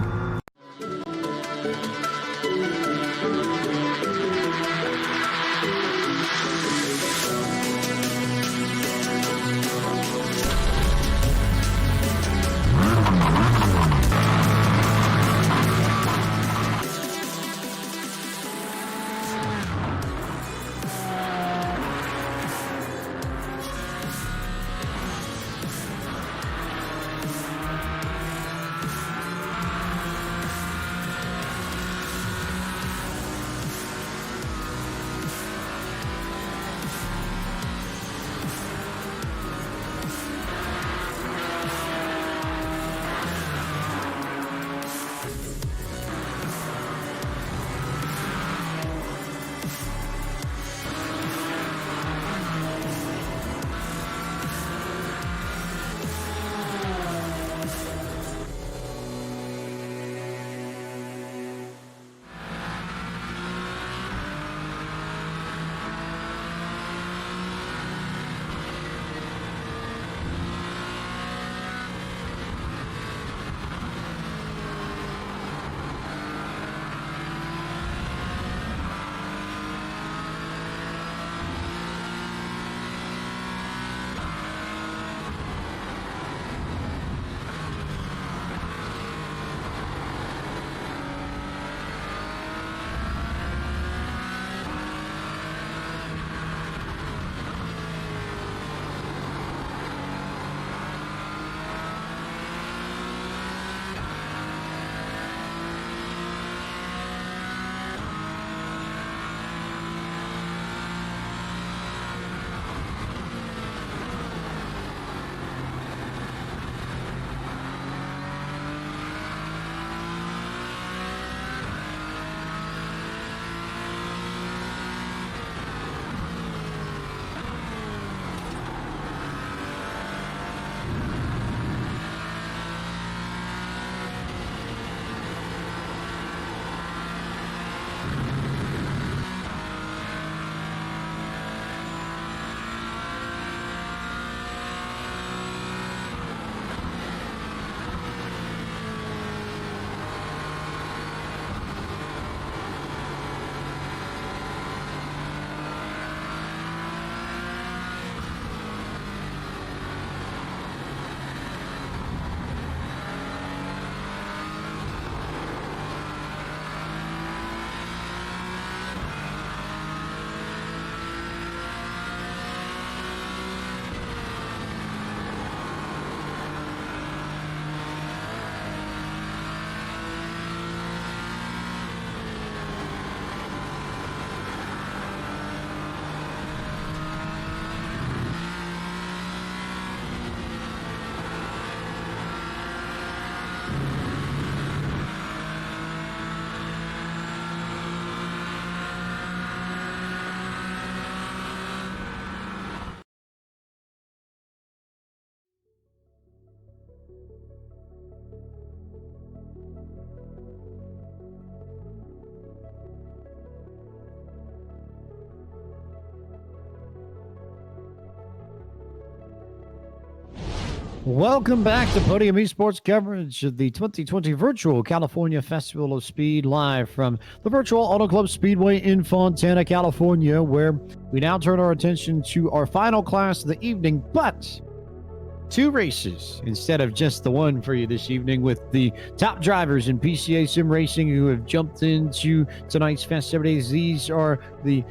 welcome back to Podium Esports coverage of the 2020 Virtual California Festival of Speed, live from the Virtual Auto Club Speedway in Fontana, California, where we now turn our attention to our final class of the evening, but 2 races instead of just the one for you this evening, with the top drivers in PCA Sim Racing who have jumped into tonight's festivities. These are the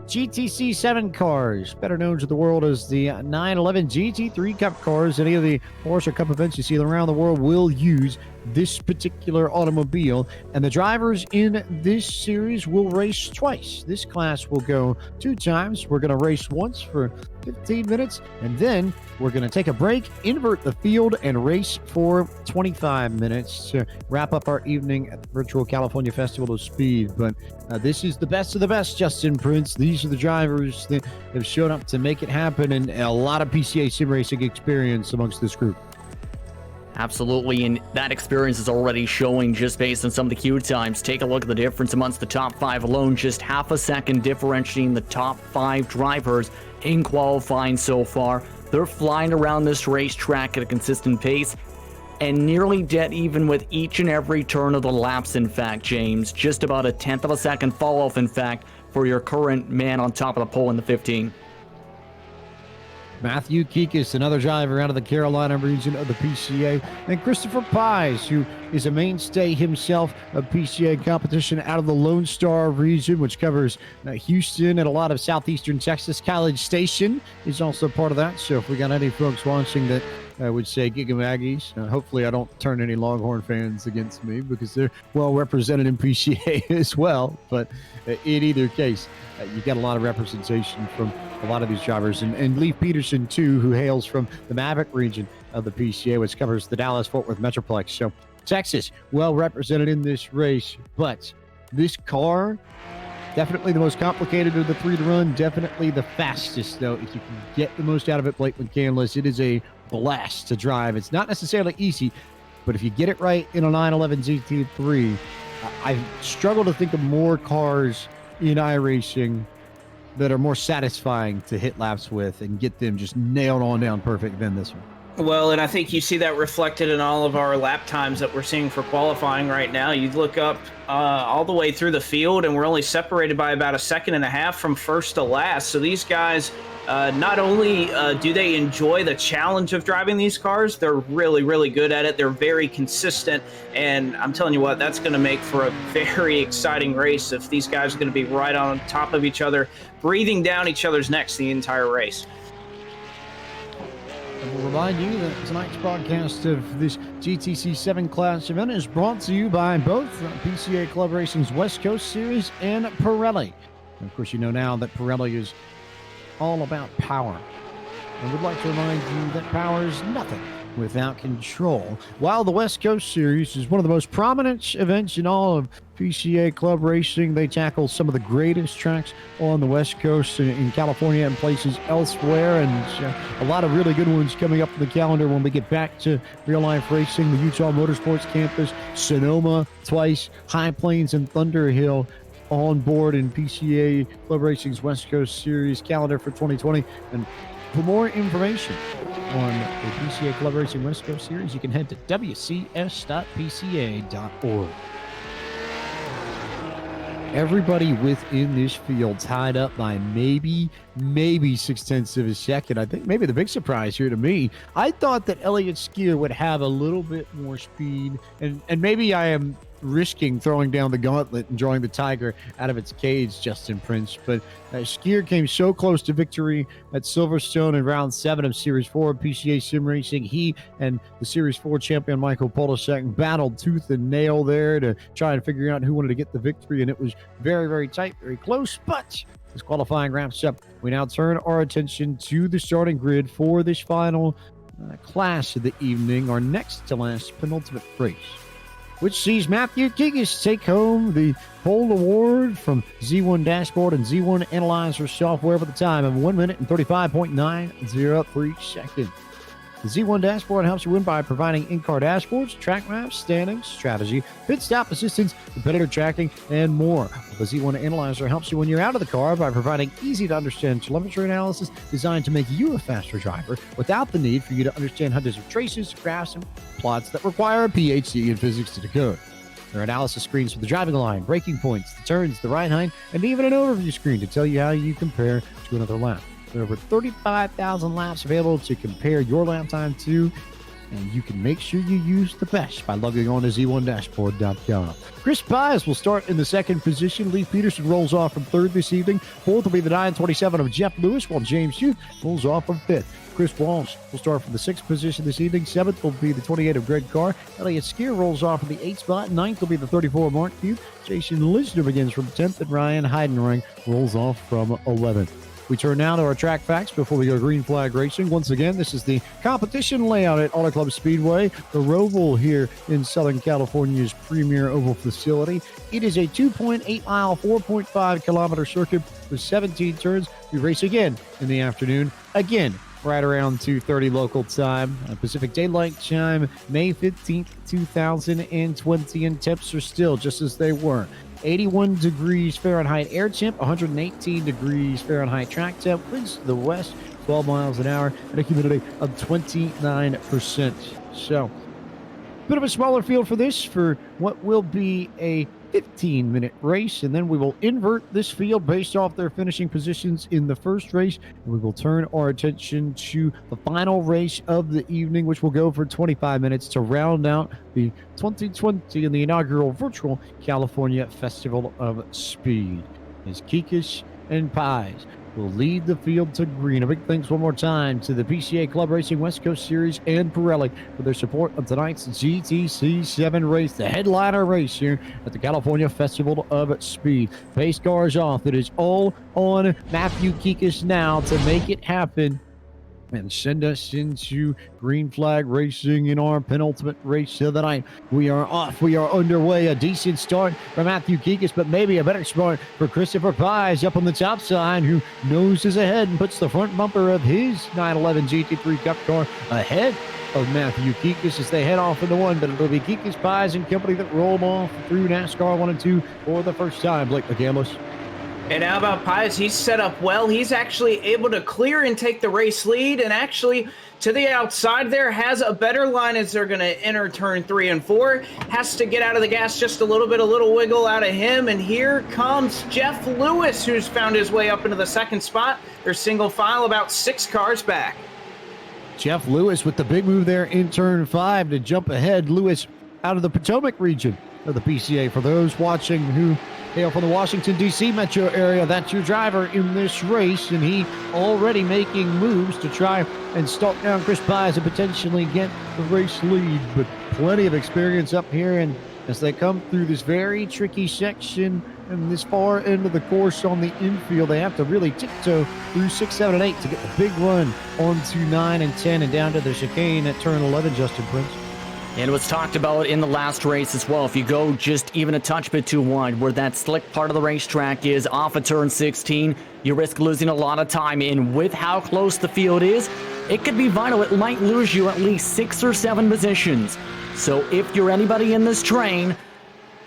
GTC 7 cars, better known to the world as the 911 GT3 Cup cars. Any of the Porsche Cup events you see around the world will use this particular automobile, and the drivers in this series will race twice. This class will go 2 times. We're going to race once for 15 minutes, and then we're going to take a break, invert the field, and race for 25 minutes to wrap up our evening at the Virtual California Festival of Speed. But this is the best of the best, Justin Prince. These are the drivers that have shown up to make it happen, and a lot of PCA sim racing experience amongst this group. Absolutely, and that experience is already showing just based on some of the queue times. Take a look at the difference amongst the top 5 alone, just half a second differentiating the top 5 drivers in qualifying so far. They're flying around this racetrack at a consistent pace and nearly dead even with each and every turn of the laps, in fact, James. Just about a tenth of a second fall off, in fact, for your current man on top of the pole in the 15. Matthew Kikis, another driver out of the Carolina region of the PCA, and Christopher Pies, who is a mainstay himself of PCA competition out of the Lone Star region, which covers Houston and a lot of southeastern Texas. College Station is also part of that. So if we got any folks watching that I would say Gigamaggies, hopefully I don't turn any Longhorn fans against me because they're well represented in PCA as well. But in either case, you get a lot of representation from a lot of these drivers. And Leif Peterson, too, who hails from the Maverick region of the PCA, which covers the Dallas-Fort Worth Metroplex. So Texas, well represented in this race. But this car, definitely the most complicated of the 3 to run. Definitely the fastest, though. If you can get the most out of it, Blake McCandless, it is a blast to drive. It's not necessarily easy, but if you get it right in a 911 GT3, I struggle to think of more cars in iRacing that are more satisfying to hit laps with and get them just nailed on down perfect than this one. Well, and I think you see that reflected in all of our lap times that we're seeing for qualifying right now. You look up all the way through the field, and we're only separated by about 1.5 seconds from first to last. So these guys, not only do they enjoy the challenge of driving these cars, they're really, really good at it. They're very consistent, and I'm telling you what, that's going to make for a very exciting race if these guys are going to be right on top of each other, breathing down each other's necks the entire race. And we'll remind you that tonight's broadcast of this GTC 7 class event is brought to you by both PCA Club Racing's West Coast Series and Pirelli. And of course, you know now that Pirelli is all about power. And we'd like to remind you that power is nothing without control. While the West Coast Series is one of the most prominent events in all of PCA Club Racing, they tackle some of the greatest tracks on the West Coast in California and places elsewhere, and a lot of really good ones coming up on the calendar when we get back to real-life racing. The Utah Motorsports Campus, Sonoma twice, High Plains and Thunderhill on board in PCA Club Racing's West Coast Series calendar for 2020. And for more information on the PCA Club Racing West Coast Series, you can head to wcs.pca.org. Everybody within this field tied up by maybe 0.6 of a second. I think maybe the big surprise here to me, I thought that Elliott Skier would have a little bit more speed, and maybe I am risking throwing down the gauntlet and drawing the tiger out of its cage, Justin Prince. But Skier came so close to victory at Silverstone in round 7 of Series 4 of PCA Sim Racing. He and the Series 4 champion Michael Polisek battled tooth and nail there to try and figure out who wanted to get the victory, and it was very, very tight, very close. But as qualifying wraps up, we now turn our attention to the starting grid for this final class of the evening, our next to last penultimate race, which sees Matthew Kikis take home the pole award from Z1 Dashboard and Z1 Analyzer software for the time of 1 minute and 35.903 seconds. The Z1 Dashboard helps you win by providing in-car dashboards, track maps, standings, strategy, pit stop assistance, competitor tracking, and more. The Z1 Analyzer helps you when you're out of the car by providing easy-to-understand telemetry analysis designed to make you a faster driver without the need for you to understand hundreds of traces, graphs, and plots that require a PhD in physics to decode. There are analysis screens for the driving line, braking points, the turns, the ride height, and even an overview screen to tell you how you compare to another lap. There are over 35,000 laps available to compare your lap time to, and you can make sure you use the best by logging on to z1dashboard.com. Chris Pies will start in the 2nd position. Leif Peterson rolls off from 3rd this evening. 4th will be the 927 of Jeff Lewis, while James Hughes rolls off from 5th. Chris Walsh will start from the 6th position this evening. 7th will be the 28 of Greg Carr. Elliott Skier rolls off from the 8th spot. 9th will be the 34 of Mark Few. Jason Lisner begins from 10th, and Ryan Heidenreich rolls off from 11th. We turn now to our track facts before we go green flag racing. Once again, this is the competition layout at Auto Club Speedway, the Roval here in Southern California's premier oval facility. It is a 2.8 mile, 4.5 kilometer circuit with 17 turns. We race again in the afternoon, again right around 2:30 local time. Pacific Daylight Time, May 15th, 2020, and temps are still just as they were. 81 degrees Fahrenheit air temp, 118 degrees Fahrenheit track temp, winds to the west, 12 miles an hour, and a humidity of 29%. So, bit of a smaller field for this, for what will be a 15-minute race, and then we will invert this field based off their finishing positions in the first race, and we will turn our attention to the final race of the evening, which will go for 25 minutes to round out the 2020 and the inaugural virtual California Festival of Speed. As Kikis and Pies will lead the field to green. A big thanks one more time to the PCA Club Racing West Coast Series and Pirelli for their support of tonight's GTC 7 race, the headliner race here at the California Festival of Speed. Pace cars off. It is all on Matthew Kikis now to make it happen and send us into green flag racing in our penultimate race of the night. We are off. We are underway. A decent start for Matthew Kikis, but maybe a better start for Christopher Pies up on the top side, who noses ahead and puts the front bumper of his 911 GT3 Cup car ahead of Matthew Kikis as they head off into one. But it'll be Kikis, Pies, and company that roll off through NASCAR 1 and 2 for the first time. Blake McCandless. And how about Pies? He's set up well. He's actually able to clear and take the race lead, and actually to the outside there has a better line as they're going to enter turn 3 and 4. Has to get out of the gas just a little bit, a little wiggle out of him. And here comes Jeff Lewis, who's found his way up into the second spot. They're single file, about 6 cars back. Jeff Lewis with the big move there in turn 5 to jump ahead. Lewis out of the Potomac region of the PCA. For those watching who hail from the Washington, D.C. metro area, that's your driver in this race, and he already making moves to try and stalk down Chris Pies and potentially get the race lead. But plenty of experience up here, and as they come through this very tricky section and this far end of the course on the infield, they have to really tiptoe through 6, 7, and 8 to get the big run onto 9 and 10 and down to the chicane at turn 11, Justin Prince. And it was talked about in the last race as well. If you go just even a touch bit too wide, where that slick part of the racetrack is off of turn 16, you risk losing a lot of time. And with how close the field is, it could be vital. It might lose you at least 6 or 7 positions. So if you're anybody in this train,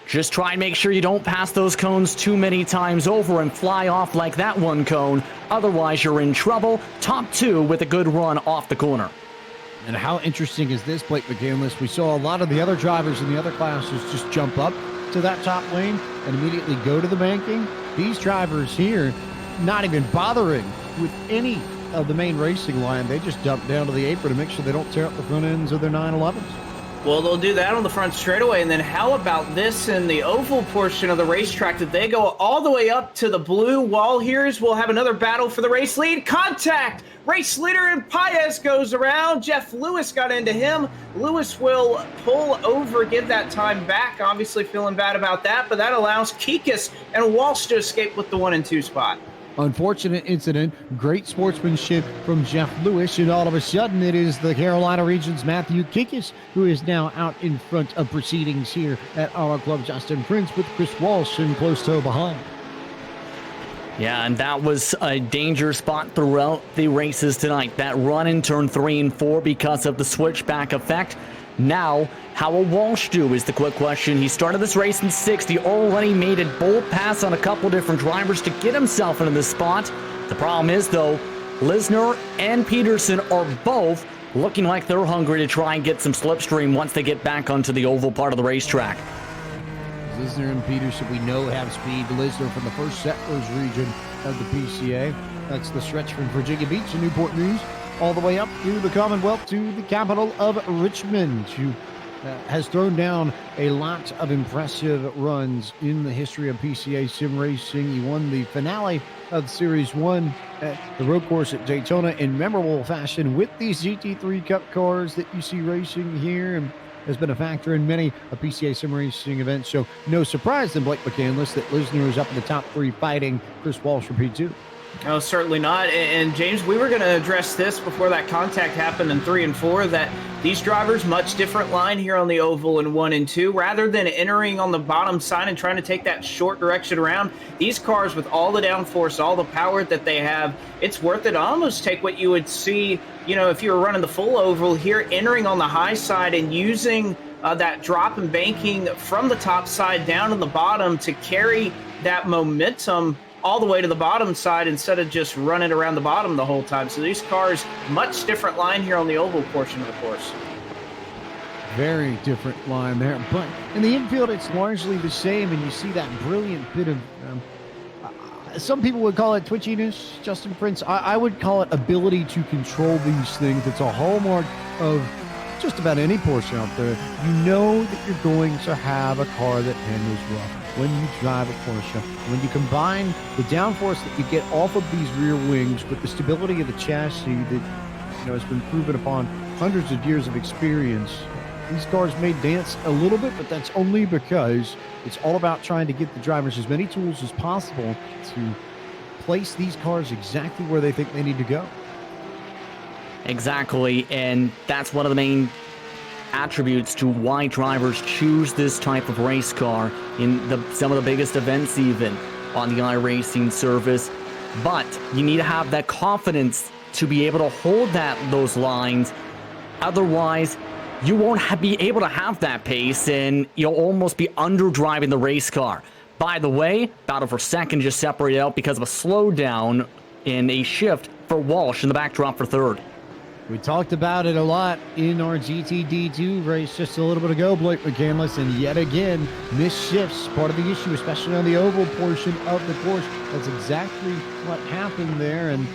just try and make sure you don't pass those cones too many times over and fly off like that one cone. Otherwise, you're in trouble. Top 2 with a good run off the corner. And how interesting is this, Blake McCandless? We saw a lot of the other drivers in the other classes just jump up to that top lane and immediately go to the banking. These drivers here, not even bothering with any of the main racing line. They just dump down to the apron to make sure they don't tear up the front ends of their 911s. Well, they'll do that on the front straightaway, and then how about this in the oval portion of the racetrack? That they go all the way up to the blue wall here, as we'll have another battle for the race lead. Contact! Race leader and Paez goes around. Jeff Lewis got into him. Lewis will pull over, give that time back. Obviously feeling bad about that, but that allows Kikis and Walsh to escape with the 1 and 2 spot. Unfortunate incident, great sportsmanship from Jeff Lewis, and all of a sudden it is the Carolina region's Matthew Kikis who is now out in front of proceedings here at Auto Club Justin Prince, with Chris Walsh in close tow behind. Yeah, and that was a danger spot throughout the races tonight. That run in turn 3 and 4 because of the switchback effect. Now, how will Walsh do is the quick question. He started this race in 6th. He already made a bold pass on a couple different drivers to get himself into this spot. The problem is, though, Lisner and Peterson are both looking like they're hungry to try and get some slipstream once they get back onto the oval part of the racetrack. Lisner and Peterson, we know, have speed. Lisner from the first Settlers region of the PCA. That's the stretch from Virginia Beach to Newport News, all the way up through the Commonwealth to the capital of Richmond, who has thrown down a lot of impressive runs in the history of PCA sim racing. He won the finale of Series 1 at the road course at Daytona in memorable fashion with these GT3 Cup cars that you see racing here, and has been a factor in many a PCA sim racing events. So no surprise then, Blake McCandless, that Lisner is up in the top 3 fighting Chris Walsh for P2. No, certainly not. And James, we were going to address this before that contact happened in 3 and 4, that these drivers, much different line here on the oval in 1 and 2. Rather than entering on the bottom side and trying to take that short direction around, these cars with all the downforce, all the power that they have, it's worth it. Almost take what you would see, if you were running the full oval here, entering on the high side and using that drop and banking from the top side down to the bottom to carry that momentum all the way to the bottom side instead of just running around the bottom the whole time. So these cars, much different line here on the oval portion of the course. Very different line there. But in the infield, it's largely the same, and you see that brilliant bit of, some people would call it twitchiness, Justin Prince. I would call it ability to control these things. It's a hallmark of just about any Porsche out there. You know that you're going to have a car that handles well when you drive a Porsche. When you combine the downforce that you get off of these rear wings with the stability of the chassis that has been proven upon hundreds of years of experience, these cars may dance a little bit, but that's only because it's all about trying to get the drivers as many tools as possible to place these cars exactly where they think they need to go. Exactly, and that's one of the main attributes to why drivers choose this type of race car in some of the biggest events even on the iRacing service. But you need to have that confidence to be able to hold those lines. Otherwise, you won't be able to have that pace, and you'll almost be underdriving the race car. By the way, battle for second just separated out because of a slowdown in a shift for Walsh in the backdrop for third. We talked about it a lot in our GTD2 race just a little bit ago, Blake McCandless, and yet again, missed shifts, part of the issue, especially on the oval portion of the course. That's exactly what happened there, and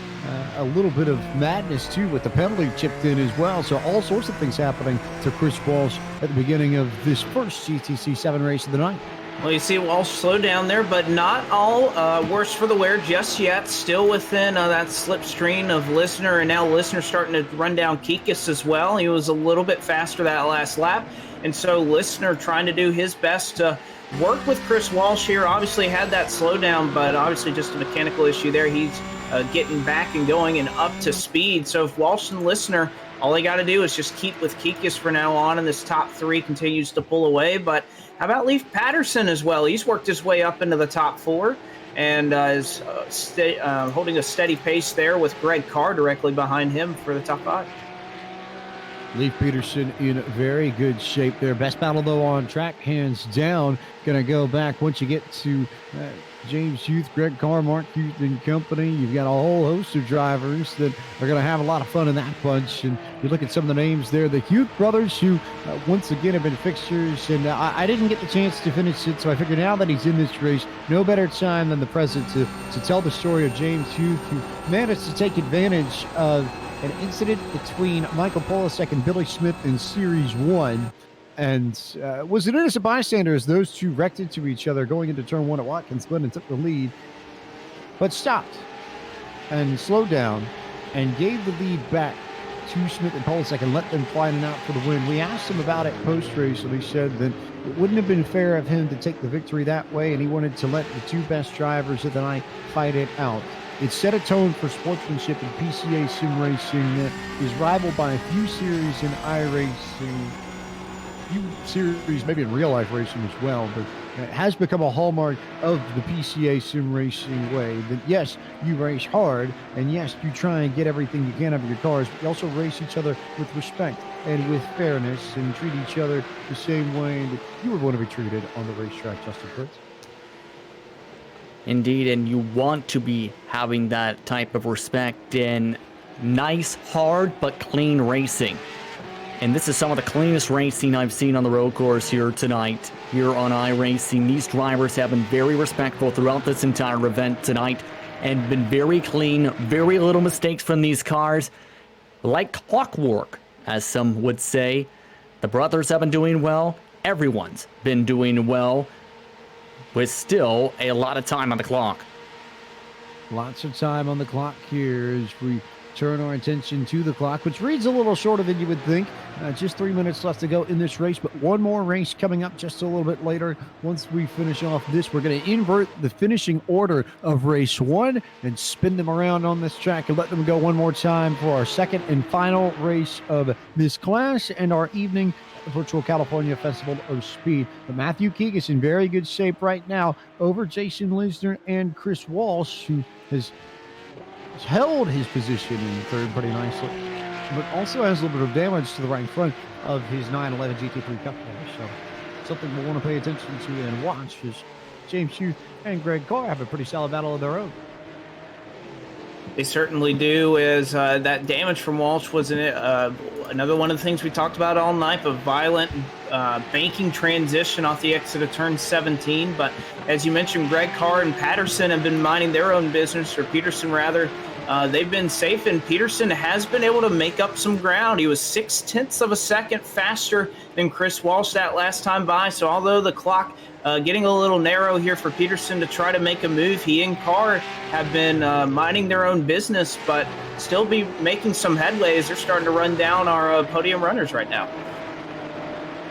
a little bit of madness, too, with the penalty chipped in as well. So all sorts of things happening to Chris Walsh at the beginning of this first GTC 7 race of the night. Well, you see Walsh slow down there, but not all worse for the wear just yet. Still within that slipstream of Listener, and now Listener starting to run down Kikis as well. He was a little bit faster that last lap, and so Listener trying to do his best to work with Chris Walsh here. Obviously had that slowdown, but obviously just a mechanical issue there. He's getting back and going and up to speed. So if Walsh and Listener, all they got to do is just keep with Kikis for now on, and this top three continues to pull away. But how about Leif Patterson as well? He's worked his way up into the top four and is holding a steady pace there with Greg Carr directly behind him for the top five. Leif Peterson in very good shape there. Best battle, though, on track, hands down. Going to go back once you get to James Youth, Greg Carr, Mark Youth and company. You've got a whole host of drivers that are going to have a lot of fun in that bunch. And you look at some of the names there, the Youth brothers, who once again have been fixtures. And I didn't get the chance to finish it, so I figured now that he's in this race, no better time than the present to tell the story of James Youth, who managed to take advantage of an incident between Michael Polasek and Billy Smith in Series 1, and was an innocent bystander as those two wrecked into each other going into turn 1 at Watkins Glen and took the lead, but stopped and slowed down and gave the lead back to Smith and Polasek and let them fight it out for the win. We asked him about it post-race, and he said that it wouldn't have been fair of him to take the victory that way, and he wanted to let the two best drivers of the night fight it out. It set a tone for sportsmanship in PCA sim racing that is rivaled by a few series in iRacing, few series maybe in real life racing as well, but it has become a hallmark of the PCA sim racing way that yes, you race hard, and yes, you try and get everything you can out of your cars, but you also race each other with respect and with fairness and treat each other the same way that you would want to be treated on the racetrack, Justin Fritz. Indeed, and you want to be having that type of respect in nice, hard, but clean racing. And this is some of the cleanest racing I've seen on the road course here tonight, here on iRacing. These drivers have been very respectful throughout this entire event tonight and been very clean, very little mistakes from these cars. Like clockwork, as some would say. The brothers have been doing well. Everyone's been doing well, with still a lot of time on the clock. Lots of time on the clock here as we turn our attention to the clock, which reads a little shorter than you would think. Just 3 minutes left to go in this race, but one more race coming up just a little bit later. Once we finish off this, we're going to invert the finishing order of race 1 and spin them around on this track and let them go one more time for our second and final race of this class and our evening Virtual California Festival of Speed. But Matthew Keek is in very good shape right now over Jason Lisner and Chris Walsh, who has held his position in third pretty nicely, but also has a little bit of damage to the right front of his 911 GT3 Cup car. So something we'll want to pay attention to and watch as James Hughes and Greg Carr have a pretty solid battle of their own. They certainly do, as that damage from Walsh was another one of the things we talked about all night, a violent banking transition off the exit of turn 17. But as you mentioned, Greg Carr and Patterson have been minding their own business, or Peterson rather. They've been safe, and Peterson has been able to make up some ground. He was 0.6 of a second faster than Chris Walsh that last time by. So although the clock getting a little narrow here for Peterson to try to make a move, he and Carr have been minding their own business, but still be making some headway as they're starting to run down our podium runners right now.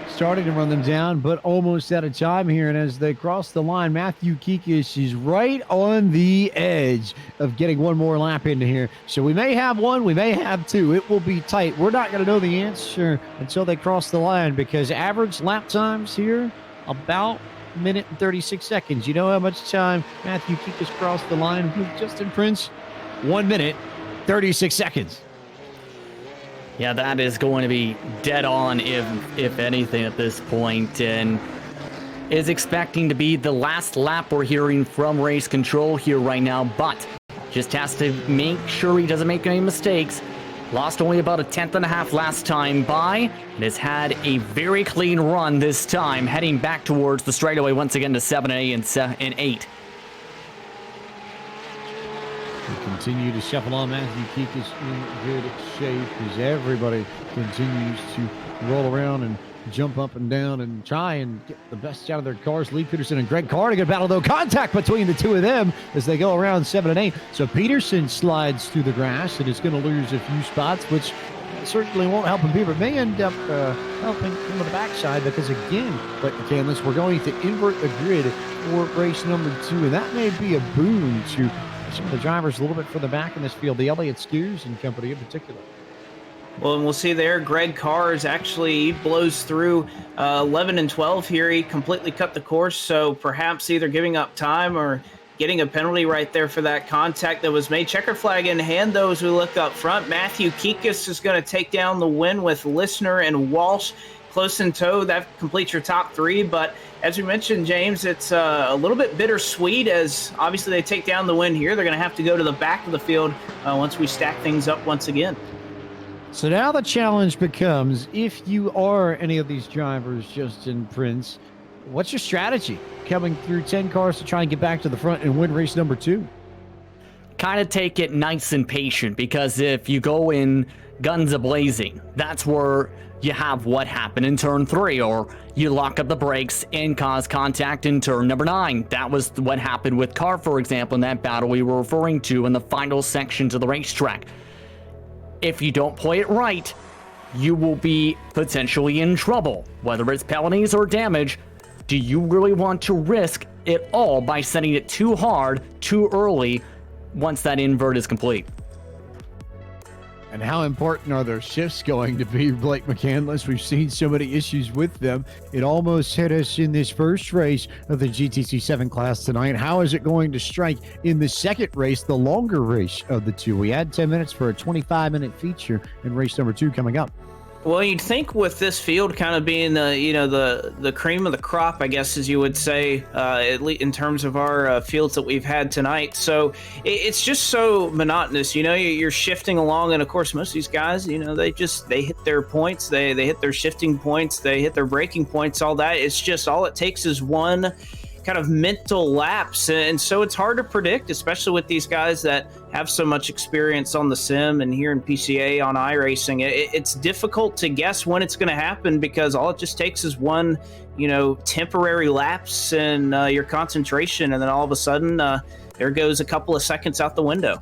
Starting to run them down, but almost out of time here. And as they cross the line, Matthew Kikish is right on the edge of getting one more lap into here. So we may have one, we may have two. It will be tight. We're not going to know the answer until they cross the line, because average lap times here, about a minute and 36 seconds. You know how much time Matthew Kikish crossed the line with Justin Prince? 1 minute, 36 seconds. Yeah, that is going to be dead on, if anything, at this point, and is expecting to be the last lap we're hearing from race control here right now, but just has to make sure he doesn't make any mistakes. Lost only about 1.5 tenths last time by, and has had a very clean run this time, heading back towards the straightaway once again to 7A and 8. We continue to shuffle on. Matthew Keek is in good shape as everybody continues to roll around and jump up and down and try and get the best out of their cars. Lee Peterson and Greg Carr, a good battle, though. Contact between the two of them as they go around 7 and 8. So Peterson slides through the grass and is going to lose a few spots, which certainly won't help him here, but may end up helping him on the backside, because, again, Blake McCandless, we're going to invert the grid for race number 2, and that may be a boon to some of the drivers a little bit further back in this field, the Elliott Skiers and company in particular. Well, and we'll see there, Greg Carr is he blows through 11 and 12 here. He completely cut the course, so perhaps either giving up time or getting a penalty right there for that contact that was made. Checker flag in hand, though, as we look up front. Matthew Kikas is going to take down the win with Lisner and Walsh close in tow. That completes your top 3, but as we mentioned, James, it's a little bit bittersweet, as obviously they take down the win here. They're going to have to go to the back of the field once we stack things up once again. So now the challenge becomes, if you are any of these drivers, Justin Prince, what's your strategy coming through 10 cars to try and get back to the front and win race number 2? Kind of take it nice and patient, because if you go in guns a-blazing, that's where you have what happened in turn 3, or you lock up the brakes and cause contact in turn number 9. That was what happened with Carr, for example, in that battle we were referring to in the final sections of the racetrack. If you don't play it right, you will be potentially in trouble, whether it's penalties or damage. Do you really want to risk it all by setting it too hard, too early, once that invert is complete? And how important are their shifts going to be, Blake McCandless? We've seen so many issues with them. It almost hit us in this first race of the GTC 7 class tonight. How is it going to strike in the second race, the longer race of the two? We had 10 minutes for a 25-minute feature in race number 2 coming up. Well, you'd think with this field kind of being the cream of the crop, I guess, as you would say, at least in terms of our fields that we've had tonight. So it's just so monotonous. You're shifting along, and of course, most of these guys, they hit their points, they hit their shifting points, they hit their braking points, all that. It's just all it takes is one kind of mental lapse, and so it's hard to predict, especially with these guys that have so much experience on the sim and here in PCA on iRacing. It's difficult to guess when it's going to happen, because all it just takes is one temporary lapse in your concentration, and then all of a sudden there goes a couple of seconds out the window.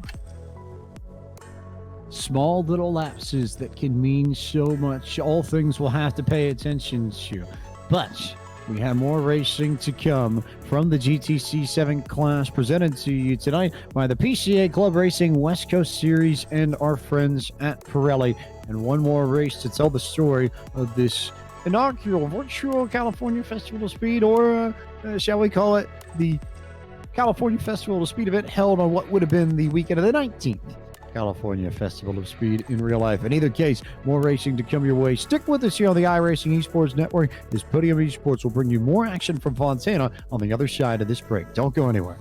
small little lapses that can mean so much. All things we'll have to pay attention to. But we have more racing to come from the GTC 7 class presented to you tonight by the PCA Club Racing West Coast Series and our friends at Pirelli. And one more race to tell the story of this inaugural virtual California Festival of Speed, or shall we call it the California Festival of Speed event held on what would have been the weekend of the 19th California Festival of Speed in real life. In either case, more racing to come your way. Stick with us here on the iRacing Esports Network. This Podium Esports will bring you more action from Fontana on the other side of this break. Don't go anywhere.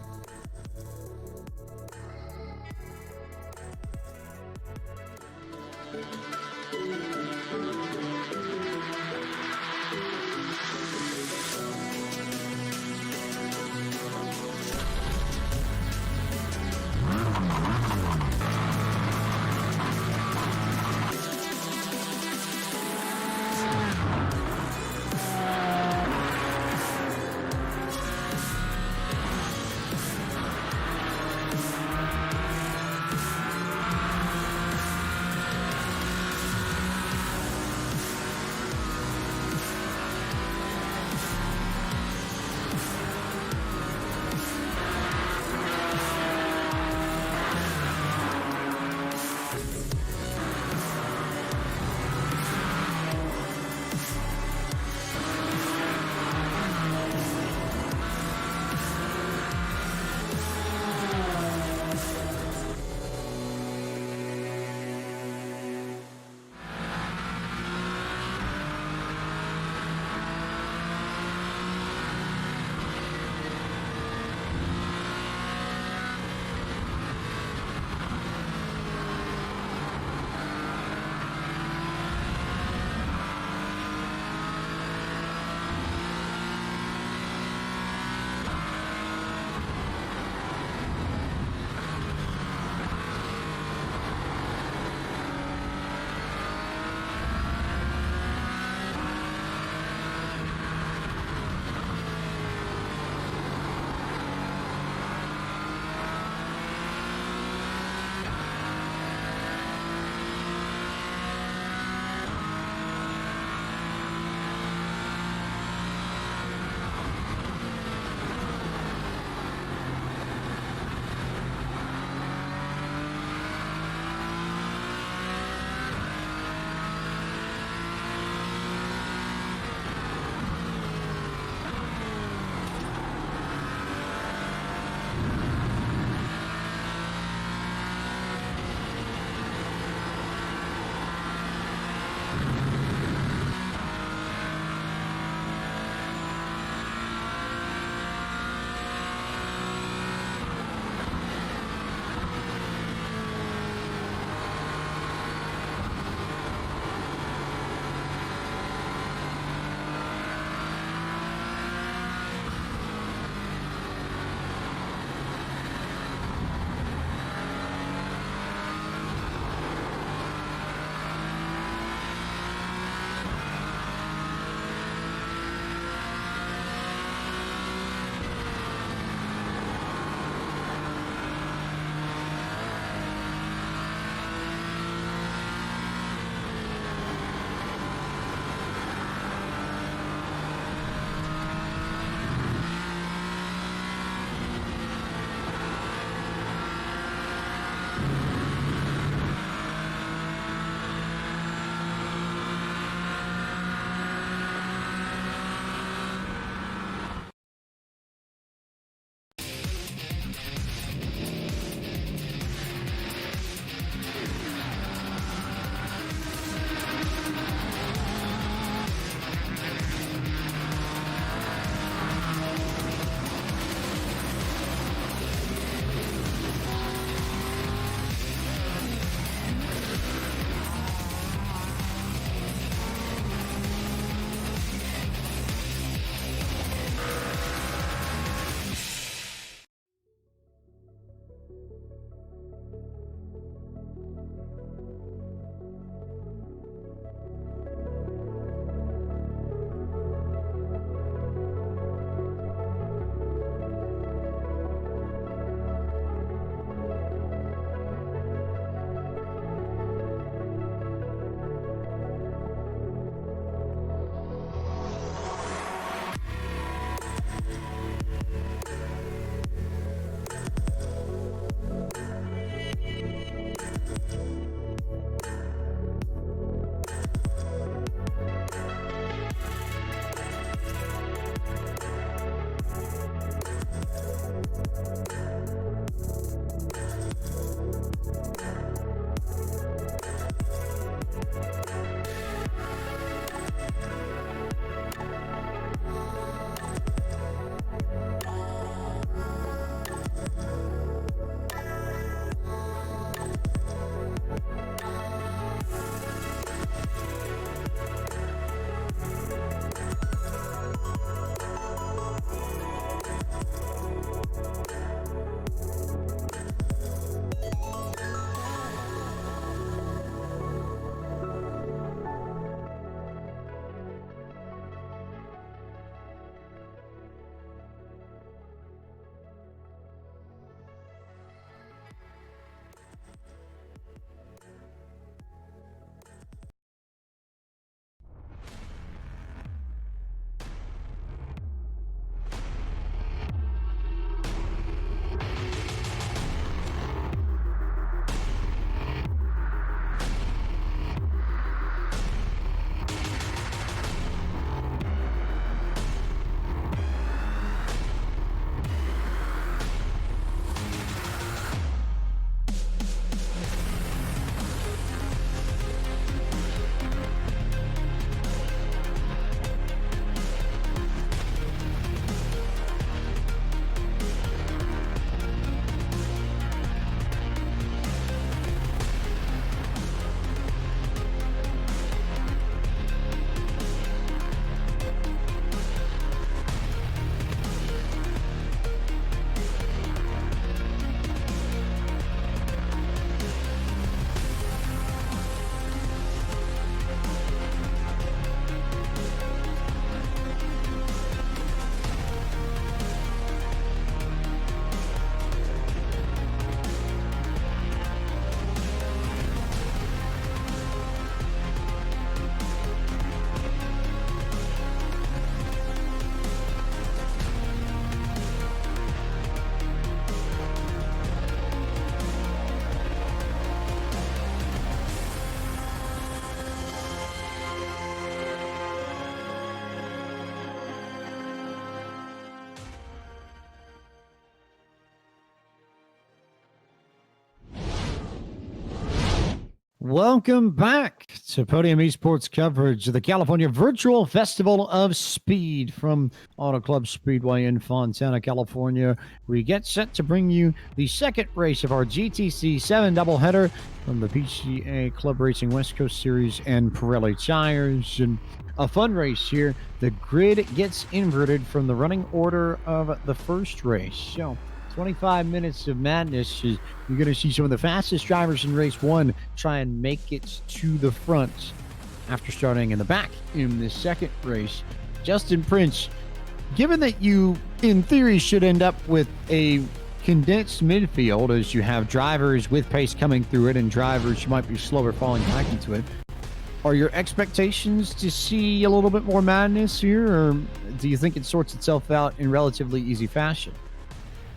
Welcome back to Podium Esports coverage of the California Virtual Festival of Speed from Auto Club Speedway in Fontana, California. We get set to bring you the second race of our GTC 7 doubleheader from the PCA Club Racing West Coast Series and Pirelli tires. And a fun race here. The grid gets inverted from the running order of the first race. So 25 minutes of madness. You're going to see some of the fastest drivers in race one try and make it to the front after starting in the back in this second race. Justin Prince, given that you, in theory, should end up with a condensed midfield as you have drivers with pace coming through it and drivers who might be slower falling back into it, are your expectations to see a little bit more madness here, or do you think it sorts itself out in relatively easy fashion?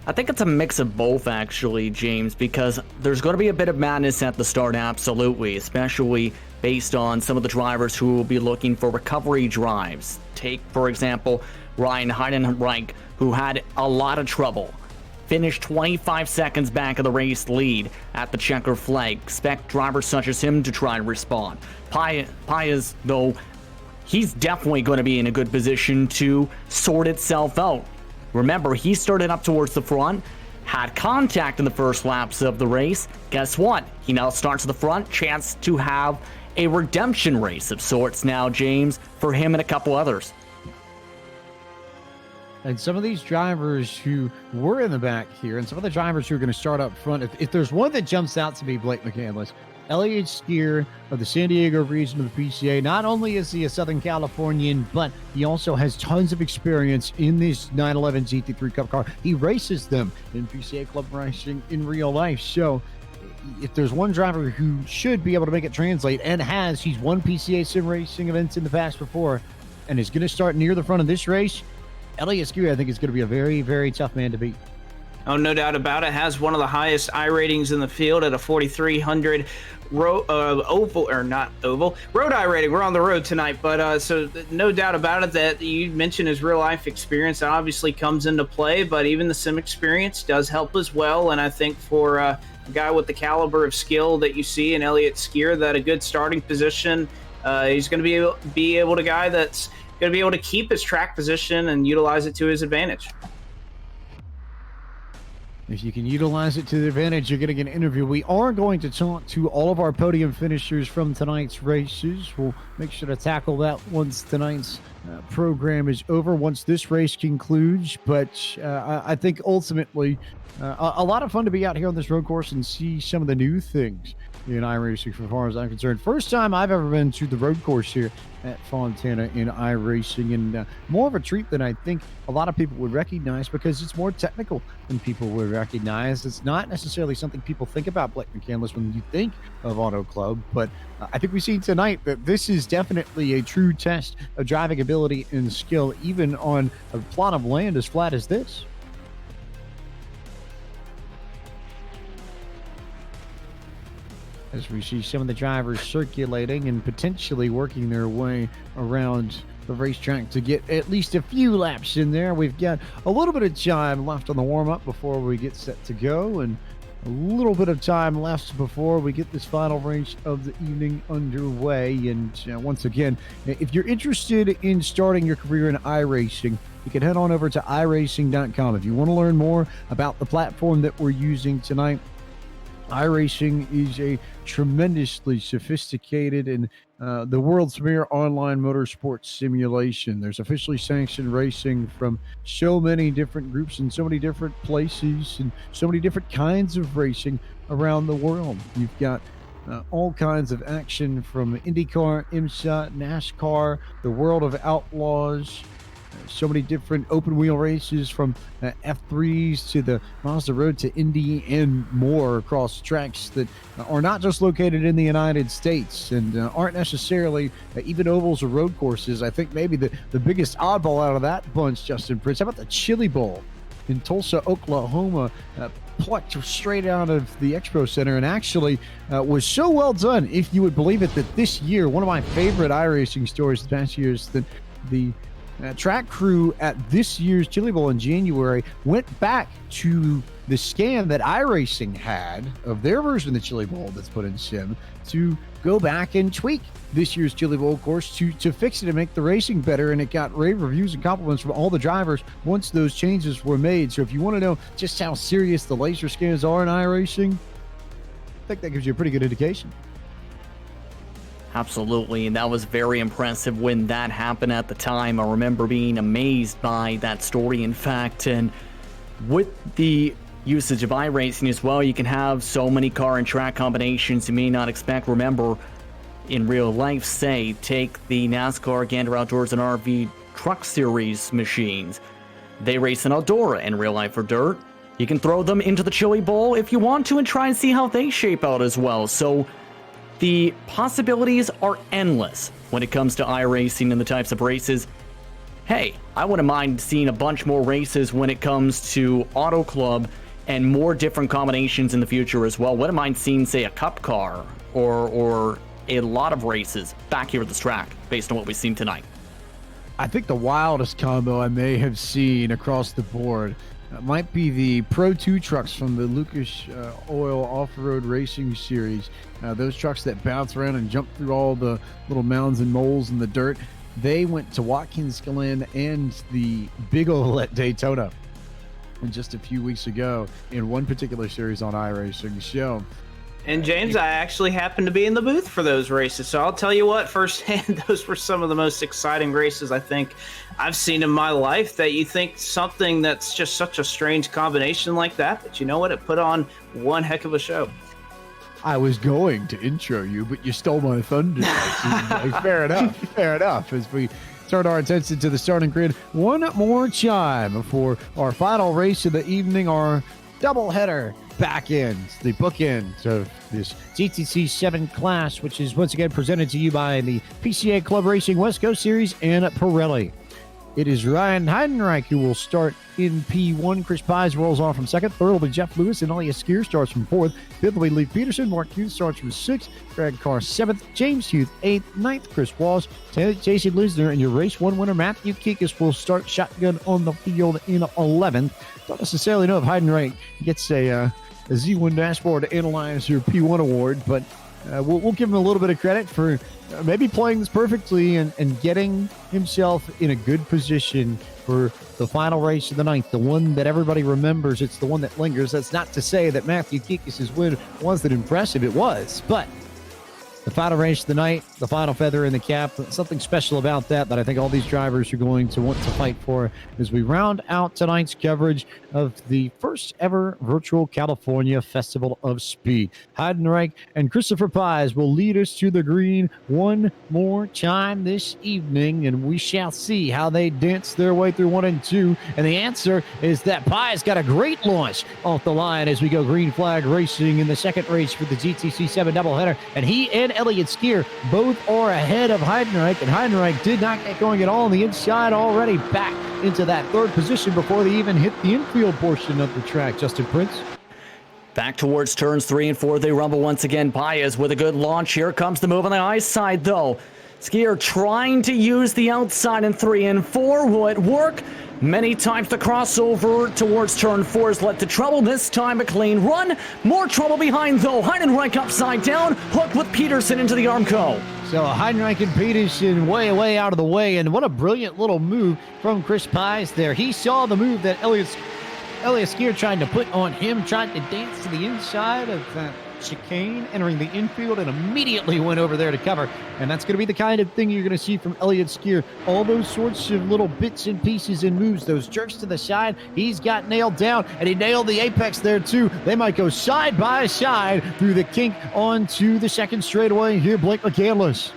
I think it's a mix of both, actually, James, because there's going to be a bit of madness at the start, absolutely, especially based on some of the drivers who will be looking for recovery drives. Take, for example, Ryan Heidenreich, who had a lot of trouble. Finished 25 seconds back of the race lead at the checker flag. Expect drivers such as him to try and respond. Paez, though, he's definitely going to be in a good position to sort itself out. Remember, he started up towards the front, had contact in the first laps of the race. Guess what? He now starts at the front, chance to have a redemption race of sorts now, James, for him and a couple others. And some of these drivers who were in the back here, and some of the drivers who are going to start up front, if there's one that jumps out to me, Blake McCandless, Elliott Skier of the San Diego region of the PCA. Not only is he a Southern Californian, but he also has tons of experience in this 911 GT3 Cup car. He races them in PCA Club Racing in real life. So if there's one driver who should be able to make it translate and he's won PCA sim racing events in the past before and is going to start near the front of this race, Elliott Skier, I think, is going to be a very, very tough man to beat. Oh, no doubt about it. Has one of the highest I ratings in the field at a 4,300 road I rating. We're on the road tonight, but so no doubt about it that you mentioned his real life experience that obviously comes into play, but even the sim experience does help as well. And I think for a guy with the caliber of skill that you see in Elliott Skier, that a good starting position, he's going to be able to guy that's going to be able to keep his track position and utilize it to his advantage. If you can utilize it to the advantage, you're going to get an interview. We are going to talk to all of our podium finishers from tonight's races. We'll make sure to tackle that once tonight's program is over, once this race concludes. But I think ultimately a lot of fun to be out here on this road course and see some of the new things in iRacing as far as I'm concerned. First time I've ever been to the road course here at Fontana in iRacing, and more of a treat than I think a lot of people would recognize because it's more technical than people would recognize. It's not necessarily something people think about, Blake McCandless, when you think of Auto Club, but I think we see tonight that this is definitely a true test of driving ability and skill, even on a plot of land as flat as this. As we see some of the drivers circulating and potentially working their way around the racetrack to get at least a few laps in there. We've got a little bit of time left on the warm-up before we get set to go, and a little bit of time left before we get this final race of the evening underway. And once again, if you're interested in starting your career in iRacing, you can head on over to iRacing.com. If you want to learn more about the platform that we're using tonight, iRacing is a tremendously sophisticated and the world's premier online motorsports simulation. There's officially sanctioned racing from so many different groups and so many different places and so many different kinds of racing around the world. You've got all kinds of action from IndyCar, IMSA, NASCAR, the World of Outlaws, so many different open wheel races from F3s to the Mazda Road to Indy and more across tracks that are not just located in the United States and aren't necessarily even ovals or road courses. I think maybe the biggest oddball out of that bunch, Justin Prince, how about the Chili Bowl in Tulsa, Oklahoma, plucked straight out of the Expo Center and actually was so well done, if you would believe it, that this year, one of my favorite iRacing stories the past year is that the track crew at this year's Chili Bowl in January went back to the scan that iRacing had of their version of the Chili Bowl that's put in Sim to go back and tweak this year's Chili Bowl course to fix it and make the racing better. And it got rave reviews and compliments from all the drivers once those changes were made. So if you want to know just how serious the laser scans are in iRacing, I think that gives you a pretty good indication. Absolutely, and that was very impressive when that happened at the time. I remember being amazed by that story, in fact. And with the usage of iRacing as well, you can have so many car and track combinations you may not expect. Remember, in real life, say, take the NASCAR Gander Outdoors and RV Truck Series machines. They race in Eldora in real life for dirt. You can throw them into the Chili Bowl if you want to and try and see how they shape out as well. So the possibilities are endless when it comes to iRacing and the types of races. Hey, I wouldn't mind seeing a bunch more races when it comes to Auto Club and more different combinations in the future as well. Wouldn't mind seeing, say, a cup car or a lot of races back here at this track based on what we've seen tonight. I think the wildest combo I may have seen across the board might be the Pro 2 trucks from the Lucas Oil Off-Road Racing Series. Those trucks that bounce around and jump through all the little mounds and moles in the dirt. They went to Watkins Glen and the Big Ole at Daytona just a few weeks ago in one particular series on iRacing show. And James, I actually happened to be in the booth for those races, so I'll tell you what, firsthand, those were some of the most exciting races I think I've seen in my life. That you think something that's just such a strange combination like that, but you know what? It put on one heck of a show. I was going to intro you, but you stole my thunder. Fair enough. As we turn our attention to the starting grid one more time before our final race of the evening, our doubleheader back ends, the bookends of this GTC 7 class, which is once again presented to you by the PCA Club Racing West Coast Series and Pirelli. It is Ryan Heidenreich who will start in P1. Chris Pies rolls off from second. Third will be Jeff Lewis, and Elias Skier starts from fourth. Fifth will be Lee Peterson. Mark Hughes starts from sixth. Greg Carr seventh. James Hughes eighth. Ninth, Chris Walsh. Jason Lisner, and your race one winner, Matthew Kikas, will start shotgun on the field in 11th. Don't necessarily know if Heidenreich gets a Z1 dashboard to analyze your P1 award, but we'll give him a little bit of credit for maybe playing this perfectly and getting himself in a good position for the final race of the night, the one that everybody remembers. It's the one that lingers. That's not to say that Matthew Kikis' win wasn't impressive. It was, but the final race of the night, the final feather in the cap, something special about that I think all these drivers are going to want to fight for as we round out tonight's coverage of the first ever virtual California Festival of Speed. Heidenreich and Christopher Pies will lead us to the green one more time this evening, and we shall see how they dance their way through 1 and 2. And the answer is that Pies got a great launch off the line as we go green flag racing in the second race for the GTC 7 doubleheader, and he and Elliott Skier both are ahead of Heidenreich, and Heidenreich did not get going at all on the inside, already back into that third position before they even hit the infield portion of the track. Justin Prince. Back towards turns 3 and 4, they rumble once again. Baez with a good launch. Here comes the move on the ice side, though. Skier trying to use the outside in 3 and 4. Will it work? Many times the crossover towards turn 4 has led to trouble. This time a clean run. More trouble behind, though. Heidenreich upside down. Hooked with Peterson into the Armco. So Heidenreich and Peterson way out of the way. And what a brilliant little move from Chris Pies there. He saw the move that Elliott Skier tried to put on him, tried to dance to the inside of that chicane, entering the infield, and immediately went over there to cover. And that's going to be the kind of thing you're going to see from Elliott Skier. All those sorts of little bits and pieces and moves, those jerks to the side, he's got nailed down, and he nailed the apex there too. They might go side by side through the kink onto the second straightaway here, Blake McCandless.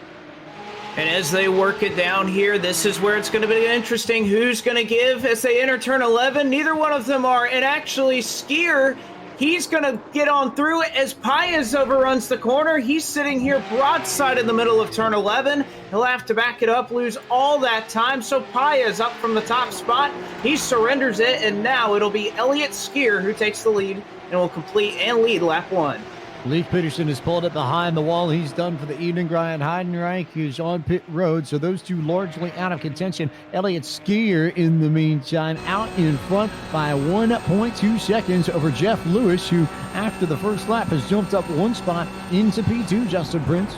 And as they work it down here, this is where it's going to be interesting. Who's going to give as they enter turn 11? Neither one of them are. And actually, Skier, he's going to get on through it as Paez overruns the corner. He's sitting here broadside in the middle of turn 11. He'll have to back it up, lose all that time. So Paez up from the top spot. He surrenders it, and now it'll be Elliott Skier who takes the lead and will complete and lead lap 1. Leif Peterson has pulled it behind the wall. He's done for the evening. Ryan Heidenreich is on pit road. So those two largely out of contention. Elliott Skier, in the meantime, out in front by 1.2 seconds over Jeff Lewis, who after the first lap has jumped up one spot into P2, Justin Prince.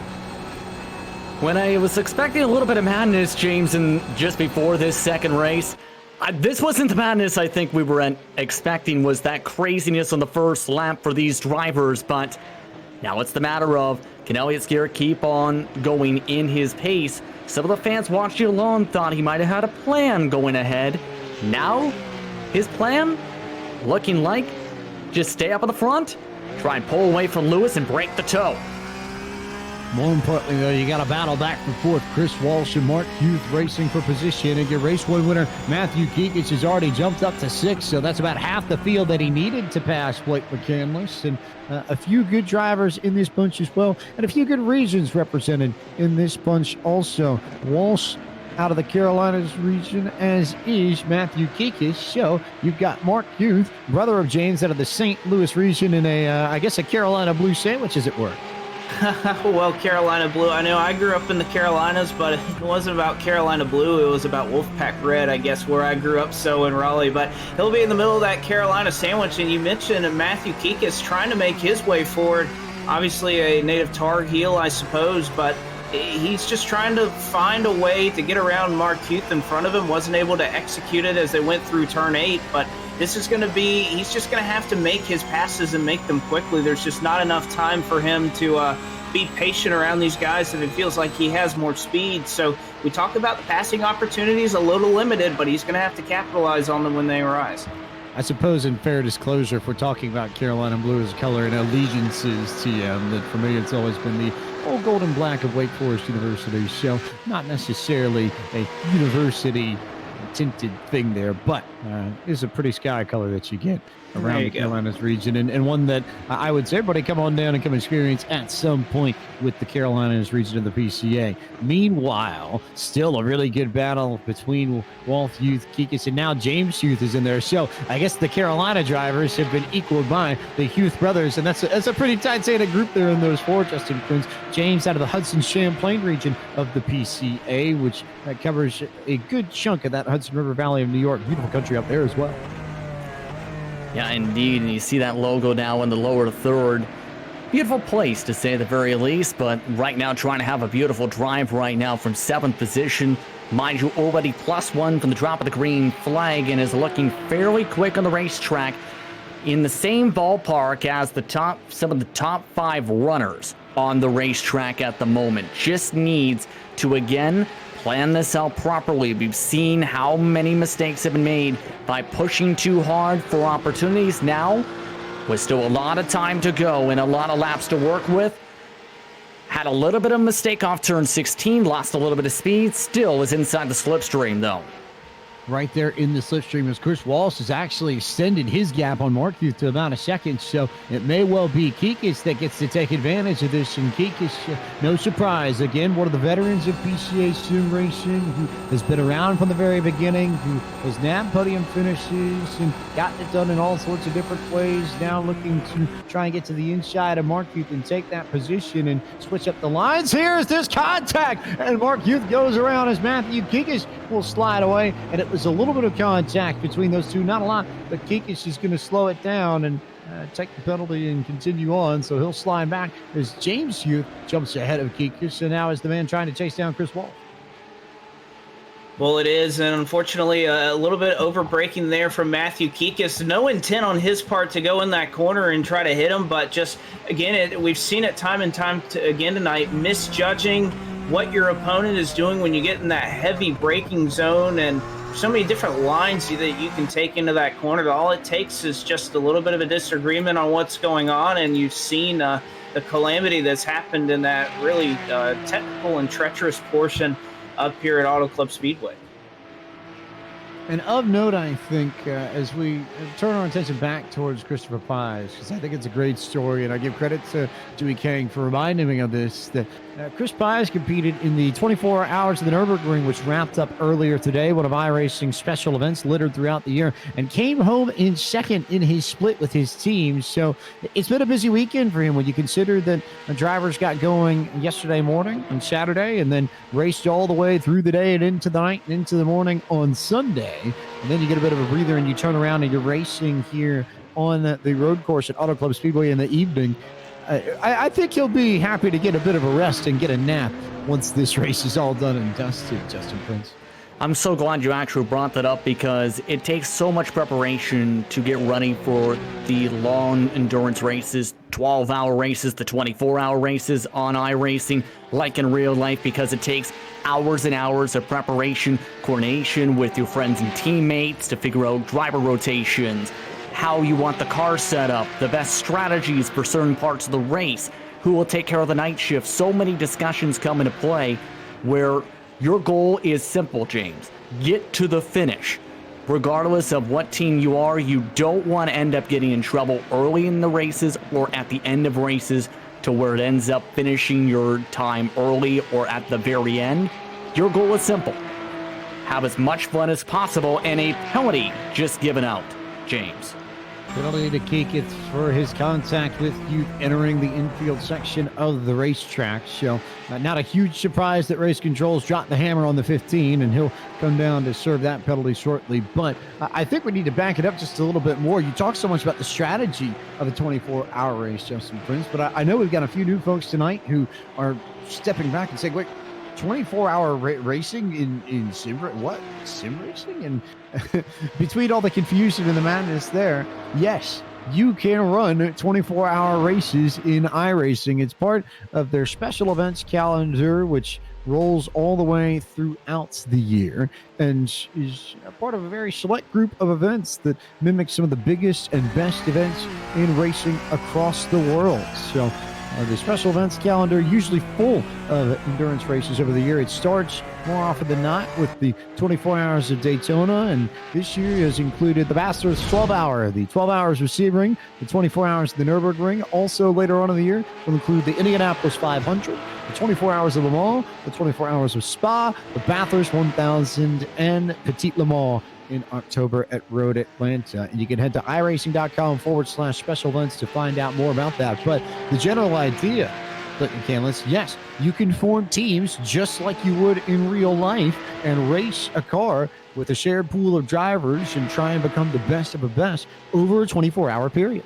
When I was expecting a little bit of madness, James, and just before this second race, this wasn't the madness I think we were expecting, was that craziness on the first lap for these drivers, but now it's the matter of, can Elliott Skier keep on going in his pace? Some of the fans watching along thought he might have had a plan going ahead. Now, his plan looking like just stay up at the front, try and pull away from Lewis and break the toe. More importantly, though, you got a battle back and forth. Chris Walsh and Mark Hughes racing for position. And your race one winner, Matthew Kikich, has already jumped up to 6th. So that's about half the field that he needed to pass Blake McCandless. And a few good drivers in this bunch as well. And a few good regions represented in this bunch also. Walsh out of the Carolinas region, as is Matthew Kikich. So you've got Mark Hughes, brother of James, out of the St. Louis region in I guess a Carolina Blue sandwich, as it were. Well, Carolina Blue. I know I grew up in the Carolinas, but it wasn't about Carolina Blue. It was about Wolfpack Red, I guess, where I grew up, so in Raleigh. But he'll be in the middle of that Carolina sandwich. And you mentioned Matthew Kikis trying to make his way forward. Obviously a native Tar Heel, I suppose, but he's just trying to find a way to get around Mark Huth in front of him. Wasn't able to execute it as they went through turn 8, but this is going to be, he's just going to have to make his passes and make them quickly. There's just not enough time for him to be patient around these guys, and it feels like he has more speed. So we talk about the passing opportunities, a little limited, but he's going to have to capitalize on them when they arise. I suppose in fair disclosure, if we're talking about Carolina Blue as color and allegiances, TM, that for me it's always been the old gold and black of Wake Forest University. So not necessarily a university tinted thing there, but it's a pretty sky color that you get around the Carolinas region, and one that I would say everybody come on down and come experience at some point with the Carolinas region of the PCA. Meanwhile, still a really good battle between Walt Youth, Kikis, and now James Youth is in there. So I guess the Carolina drivers have been equaled by the Youth brothers, and that's a pretty tight group there in those four. Justin Prince, James out of the Hudson Champlain region of the PCA, which covers a good chunk of that Hudson River Valley of New York. Beautiful country up there as well. Yeah, indeed, and you see that logo now in the lower third. Beautiful place, to say the very least, but right now trying to have a beautiful drive right now from 7th position. Mind you, already +1 from the drop of the green flag, and is looking fairly quick on the racetrack, in the same ballpark as some of the top 5 runners on the racetrack at the moment. Just needs to, again, plan this out properly. We've seen how many mistakes have been made by pushing too hard for opportunities. Now, with still a lot of time to go and a lot of laps to work with, had a little bit of a mistake off turn 16, lost a little bit of speed, still is inside the slipstream though. Right there in the slipstream as Chris Walsh has actually extended his gap on Mark Youth to about a second, so it may well be Kikis that gets to take advantage of this. And Kikis, no surprise, again, one of the veterans of PCA sim racing, who has been around from the very beginning, who has nabbed podium finishes and gotten it done in all sorts of different ways, now looking to try and get to the inside of Mark Youth and take that position and switch up the lines. Here's this contact, and Mark Youth goes around as Matthew Kikis will slide away, and it was a little bit of contact between those two, not a lot, but Kikis is going to slow it down and take the penalty and continue on, so he'll slide back as James Youth jumps ahead of Kikis, so now is the man trying to chase down Chris Walsh. Well, it is, and unfortunately a little bit over braking there from Matthew Kikis. No intent on his part to go in that corner and try to hit him, but just, again, we've seen it time and time again tonight, misjudging what your opponent is doing when you get in that heavy braking zone, and so many different lines that you can take into that corner. All it takes is just a little bit of a disagreement on what's going on, and you've seen the calamity that's happened in that really technical and treacherous portion up here at Auto Club Speedway. And of note, I think, as we turn our attention back towards Christopher Pies, because I think it's a great story, and I give credit to Dewey Kang for reminding me of this, that Chris Pies competed in the 24 Hours of the Nürburgring, which wrapped up earlier today, one of iRacing's special events littered throughout the year, and came home in second in his split with his team. So it's been a busy weekend for him when you consider that the drivers got going yesterday morning and Saturday, and then raced all the way through the day and into the night and into the morning on Sunday. And then you get a bit of a breather and you turn around and you're racing here on the road course at Auto Club Speedway in the evening. I think he'll be happy to get a bit of a rest and get a nap once this race is all done and dusted, Justin Prince. I'm so glad you actually brought that up because it takes so much preparation to get ready for the long endurance races, 12-hour races, the 24-hour races on iRacing, like in real life, because it takes hours and hours of preparation, coordination with your friends and teammates to figure out driver rotations, how you want the car set up, the best strategies for certain parts of the race, who will take care of the night shift. So many discussions come into play where your goal is simple, James. Get to the finish. Regardless of what team you are, you don't want to end up getting in trouble early in the races or at the end of races to where it ends up finishing your time early or at the very end. Your goal is simple. Have as much fun as possible and a penalty just given out, James. Penalty to Kekith for his contact with youth entering the infield section of the racetrack. So not a huge surprise that race controls dropped the hammer on the 15, and he'll come down to serve that penalty shortly. But I think we need to back it up just a little bit more. You talk so much about the strategy of a 24-hour race, Justin Prince, but I know we've got a few new folks tonight who are stepping back and saying, wait, 24-hour racing in sim racing? And between all the confusion and the madness there, yes, you can run 24-hour races in iRacing. It's part of their special events calendar, which rolls all the way throughout the year and is a part of a very select group of events that mimic some of the biggest and best events in racing across the world. So the special events calendar usually full of endurance races over the year. It starts more often than not with the 24 Hours of Daytona, and this year has included the Masters 12-hour, the 12 Hours of Sebring, the 24 Hours of the Nürburgring. Also later on in the year will include the Indianapolis 500, the 24 Hours of Le Mans, the 24 Hours of Spa, the Bathurst 1000, and Petit Le Mans in October at Road Atlanta. And you can head to iRacing.com/special events to find out more about that. But the general idea, Clinton Canlis, yes, you can form teams just like you would in real life and race a car with a shared pool of drivers and try and become the best of the best over a 24-hour period.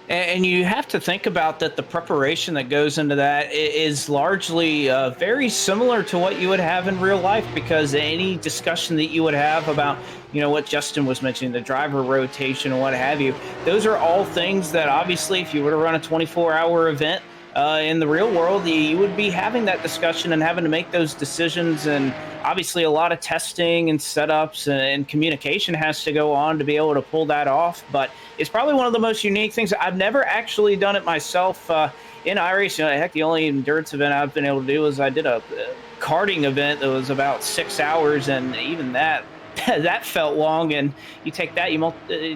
And you have to think about that the preparation that goes into that is largely very similar to what you would have in real life, because any discussion that you would have about, you know, what Justin was mentioning, the driver rotation and what have you, those are all things that obviously if you were to run a 24-hour event in the real world, you would be having that discussion and having to make those decisions. And obviously a lot of testing and setups and communication has to go on to be able to pull that off. But it's probably one of the most unique things. I've never actually done it myself in iRacing. Heck, the only endurance event I've been able to do is I did a karting event that was about 6 hours, and even that felt long. And you take that, you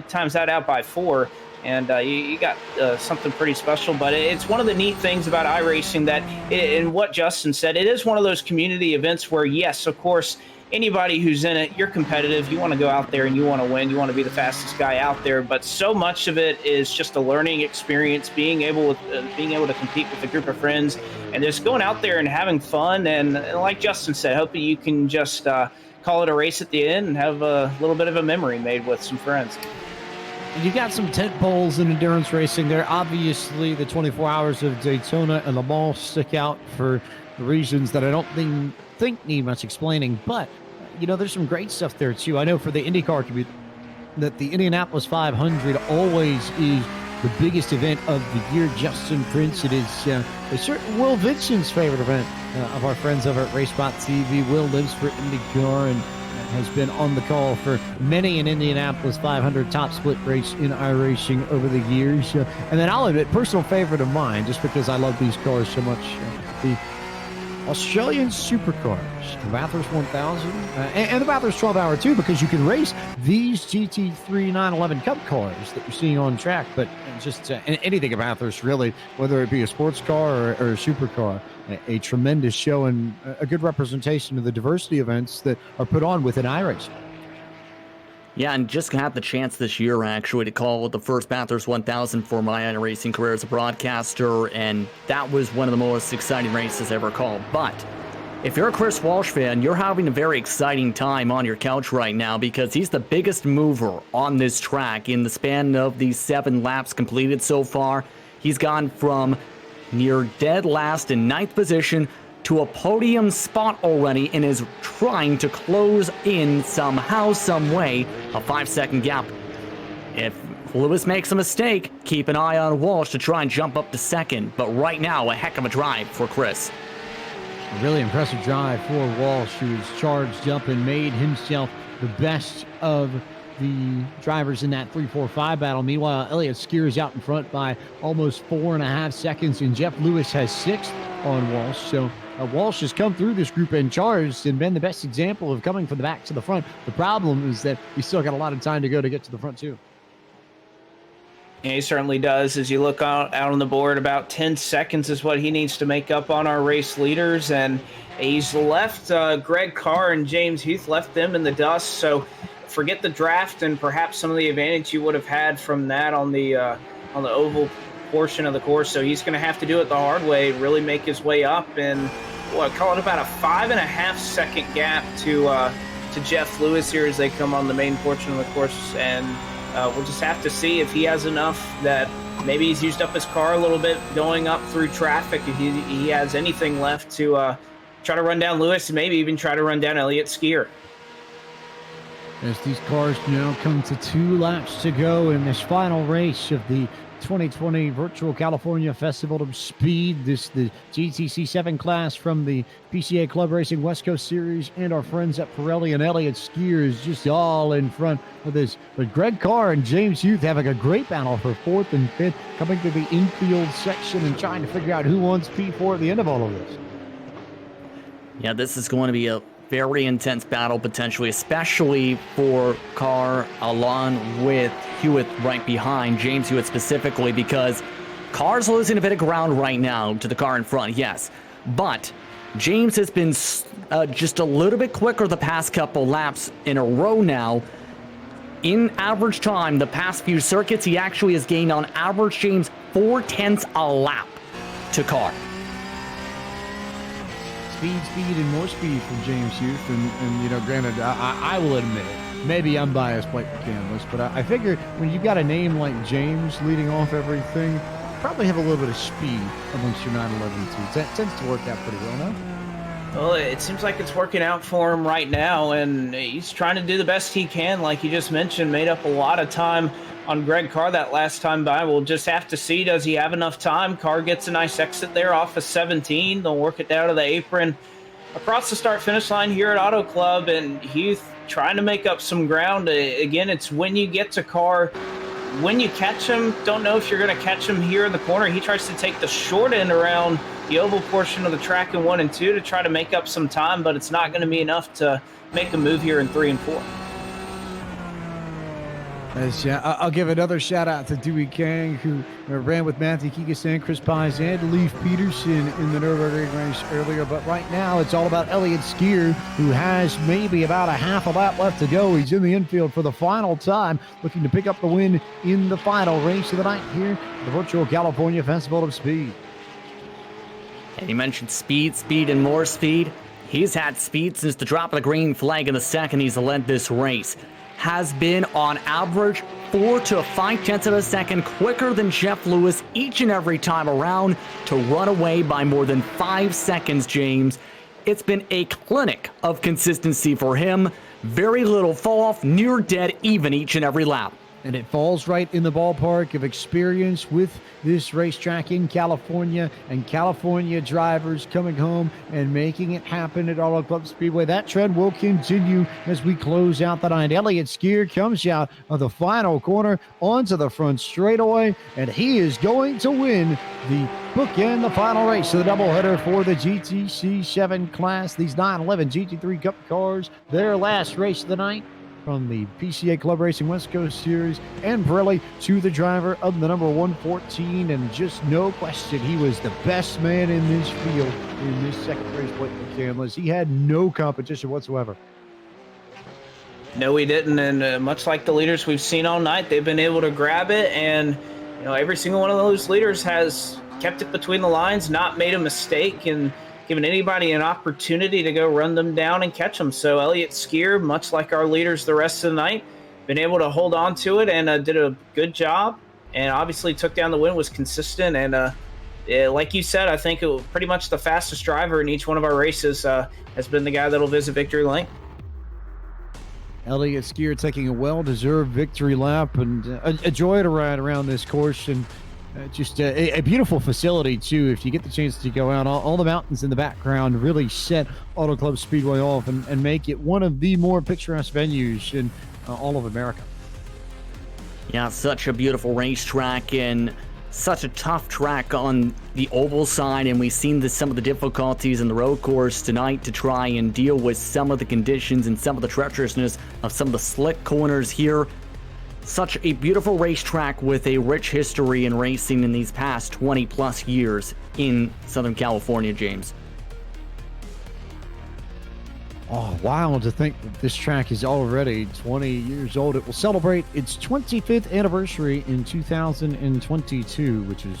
times that out by 4, and you got something pretty special. But it's one of the neat things about iRacing that, and what Justin said, it is one of those community events where, yes, of course, anybody who's in it, you're competitive. You want to go out there and you want to win. You want to be the fastest guy out there. But so much of it is just a learning experience, being able to compete with a group of friends and just going out there and having fun. And like Justin said, hoping you can just call it a race at the end and have a little bit of a memory made with some friends. You got some tent poles in endurance racing there. Obviously, the 24 Hours of Daytona and Le Mans stick out for reasons that I don't think need much explaining. But, you know, there's some great stuff there, too. I know for the IndyCar community that the Indianapolis 500 always is the biggest event of the year. Justin Prince, it is a certain Will Vincent's favorite event of our friends over at RaceBot TV. Will lives for IndyCar and has been on the call for many an Indianapolis 500 top split race in iRacing over the years. And then I'll admit, personal favorite of mine, just because I love these cars so much, the Australian supercars, the Bathurst 1000, and the Bathurst 12 Hour too, because you can race these GT3 911 Cup cars that you're seeing on track, but just anything at Bathurst, really, whether it be a sports car or a supercar. A tremendous show and a good representation of the diversity events that are put on within iRacing. Yeah, and just had the chance this year, actually, to call the first Bathurst 1000 for my iRacing career as a broadcaster, and that was one of the most exciting races ever called. But if you're a Chris Walsh fan, you're having a very exciting time on your couch right now because he's the biggest mover on this track. In the span of these 7 laps completed so far, he's gone from near dead last in 9th position to a podium spot already and is trying to close in somehow, some way, a 5-second gap. If Lewis makes a mistake, keep an eye on Walsh to try and jump up to 2nd. But right now, a heck of a drive for Chris. A really impressive drive for Walsh, who's charged up and made himself the best of the drivers in that 3-4-5 battle. Meanwhile, Elliott Skier is out in front by almost 4.5 seconds, and Jeff Lewis has 6th on Walsh. So Walsh has come through this group and charged and been the best example of coming from the back to the front. The problem is that he's still got a lot of time to go to get to the front, too. Yeah, he certainly does. As you look out on the board, about 10 seconds is what he needs to make up on our race leaders. And he's left Greg Carr and James Heath, left them in the dust. So forget the draft and perhaps some of the advantage you would have had from that on the oval portion of the course. So he's going to have to do it the hard way, really make his way up, and call it about a 5.5 second gap to Jeff Lewis here as they come on the main portion of the course. And we'll just have to see if he has enough that maybe he's used up his car a little bit going up through traffic. If he has anything left to try to run down Lewis and maybe even try to run down Elliott Skier. As these cars now come to 2 laps to go in this final race of the 2020 Virtual California Festival of Speed. This the GTC 7 class from the PCA Club Racing West Coast Series, and our friends at Pirelli and Elliott Skier is just all in front of this. But Greg Carr and James Hughes having a great battle for 4th and 5th, coming to the infield section and trying to figure out who wants P4 at the end of all of this. Yeah, this is going to be a very intense battle potentially, especially for Carr along with Hewitt right behind, James Hewitt specifically, because Carr's losing a bit of ground right now to the car in front, yes. But James has been just a little bit quicker the past couple laps in a row now. In average time, the past few circuits, he actually has gained on average, James, 0.4 a lap to Carr. Speed, and more speed from James Hughes. And granted, I will admit it. Maybe I'm biased like the canvas, but I figure when you've got a name like James leading off everything, you probably have a little bit of speed amongst your 911 teams. That tends to work out pretty well, no? Well, it seems like it's working out for him right now, and he's trying to do the best he can. Like you just mentioned, made up a lot of time on Greg Carr that last time by. We'll just have to see, does he have enough time? Carr gets a nice exit there off of 17. They'll work it down to the apron across the start-finish line here at Auto Club, and Heath trying to make up some ground. Again, it's when you get to Carr, when you catch him, don't know if you're going to catch him here in the corner. He tries to take the short end around the oval portion of the track in 1 and 2 to try to make up some time, but it's not going to be enough to make a move here in 3 and 4. I'll give another shout out to Dewey Kang, who ran with Matthew Kikasan, Chris Pies, and Leif Peterson in the Nürburgring race earlier. But right now, it's all about Elliott Skier, who has maybe about a half a lap left to go. He's in the infield for the final time, looking to pick up the win in the final race of the night here at the Virtual California Festival of Speed. And he mentioned speed, and more speed. He's had speed since the drop of the green flag in the second he's led this race. Has been on average 4 to 5/10 of a second quicker than Jeff Lewis each and every time around to run away by more than 5 seconds, James. It's been a clinic of consistency for him. Very little fall off, near dead even each and every lap. And it falls right in the ballpark of experience with this racetrack in California and California drivers coming home and making it happen at Auto Club Speedway. That trend will continue as we close out the night. Elliott Skier comes out of the final corner onto the front straightaway, and he is going to win the bookend, the final race of the doubleheader for the GTC 7 class. These 911 GT3 Cup cars, their last race of the night, from the PCA Club Racing West Coast Series, and Pirelli to the driver of the number 114. And just no question, he was the best man in this field in this second race, Blake McCandless. He had no competition whatsoever. No, we didn't. And much like the leaders we've seen all night, they've been able to grab it. And, you know, every single one of those leaders has kept it between the lines, not made a mistake, and giving anybody an opportunity to go run them down and catch them. So Elliott Skier, much like our leaders the rest of the night, been able to hold on to it and did a good job, and obviously took down the win, was consistent. And like you said, I think it was pretty much the fastest driver in each one of our races has been the guy that'll visit victory lane. Elliott Skier taking a well-deserved victory lap, and a joy to ride around this course. And just a beautiful facility, too. If you get the chance to go out, all the mountains in the background really set Auto Club Speedway off and make it one of the more picturesque venues in all of America. Yeah, such a beautiful racetrack and such a tough track on the oval side, and we've seen some of the difficulties in the road course tonight to try and deal with some of the conditions and some of the treacherousness of some of the slick corners here. Such a beautiful racetrack with a rich history in racing in these past 20 plus years in Southern California, James. Oh, wild to think that this track is already 20 years old. It will celebrate its 25th anniversary in 2022, which is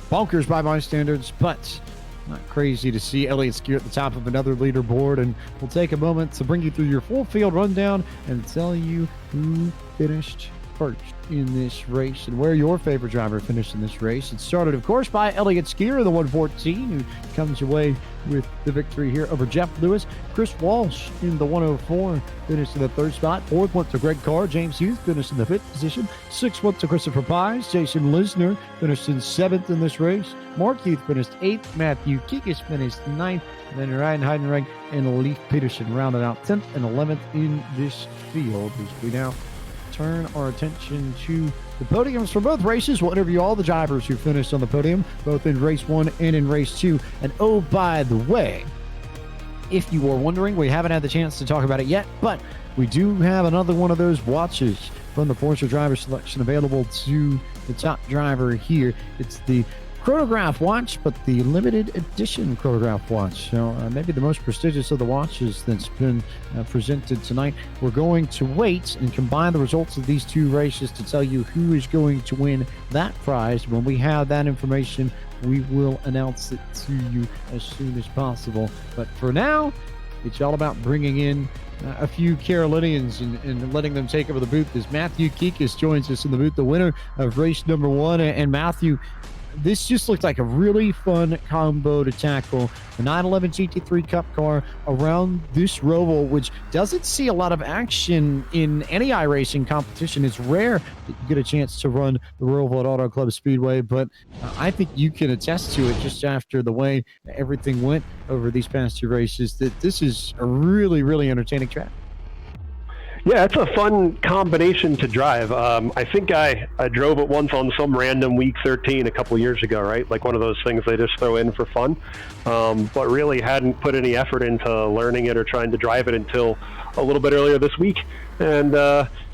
bonkers by my standards, but not crazy to see Elliott Skier at the top of another leaderboard. And we'll take a moment to bring you through your full field rundown and tell you who finished first in this race and where your favorite driver finished in this race. It started, of course, by Elliott Skier, the 114, who comes away with the victory here over Jeff Lewis. Chris Walsh in the 104 finished in the third spot. Fourth went to Greg Carr. James Hughes finished in the fifth position. Sixth went to Christopher Pies. Jason Lisner finished in seventh in this race. Mark Heath finished eighth. Matthew Kikis finished ninth. And then Ryan Heidenreich and Leif Peterson rounded out 10th and 11th in this field. As we now turn our attention to the podiums for both races. We'll interview all the drivers who finished on the podium, both in race 1 and in race 2. And oh, by the way, if you were wondering, we haven't had the chance to talk about it yet, but we do have another one of those watches from the Porsche driver selection available to the top driver here. It's the chronograph watch, but the limited edition chronograph watch. So maybe the most prestigious of the watches that's been presented tonight. We're going to wait and combine the results of these two races to tell you who is going to win that prize. When we have that information, we will announce it to you as soon as possible. But for now, it's all about bringing in a few Carolinians and letting them take over the booth as Matthew Kikis joins us in the booth, the winner of race number 1. And Matthew, this just looked like a really fun combo to tackle the 911 GT3 Cup car around this Roval, which doesn't see a lot of action in any iRacing competition. It's rare that you get a chance to run the Roval at Auto Club Speedway, but I think you can attest to it just after the way everything went over these past two races, that this is a really, really entertaining track. Yeah, it's a fun combination to drive. I think I drove it once on some random week 13 a couple years ago, right? Like one of those things they just throw in for fun. But really hadn't put any effort into learning it or trying to drive it until a little bit earlier this week. And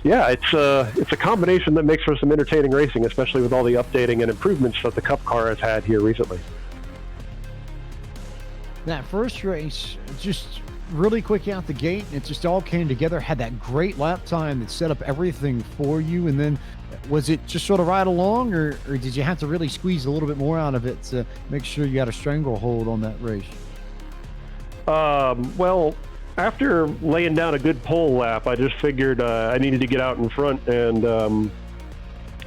yeah, it's a combination that makes for some entertaining racing, especially with all the updating and improvements that the Cup car has had here recently. That first race, just really quick out the gate, it just all came together, had that great lap time that set up everything for you. And then was it just sort of ride along, or did you have to really squeeze a little bit more out of it to make sure you got a stranglehold on that race? Well, after laying down a good pole lap, I just figured I needed to get out in front. And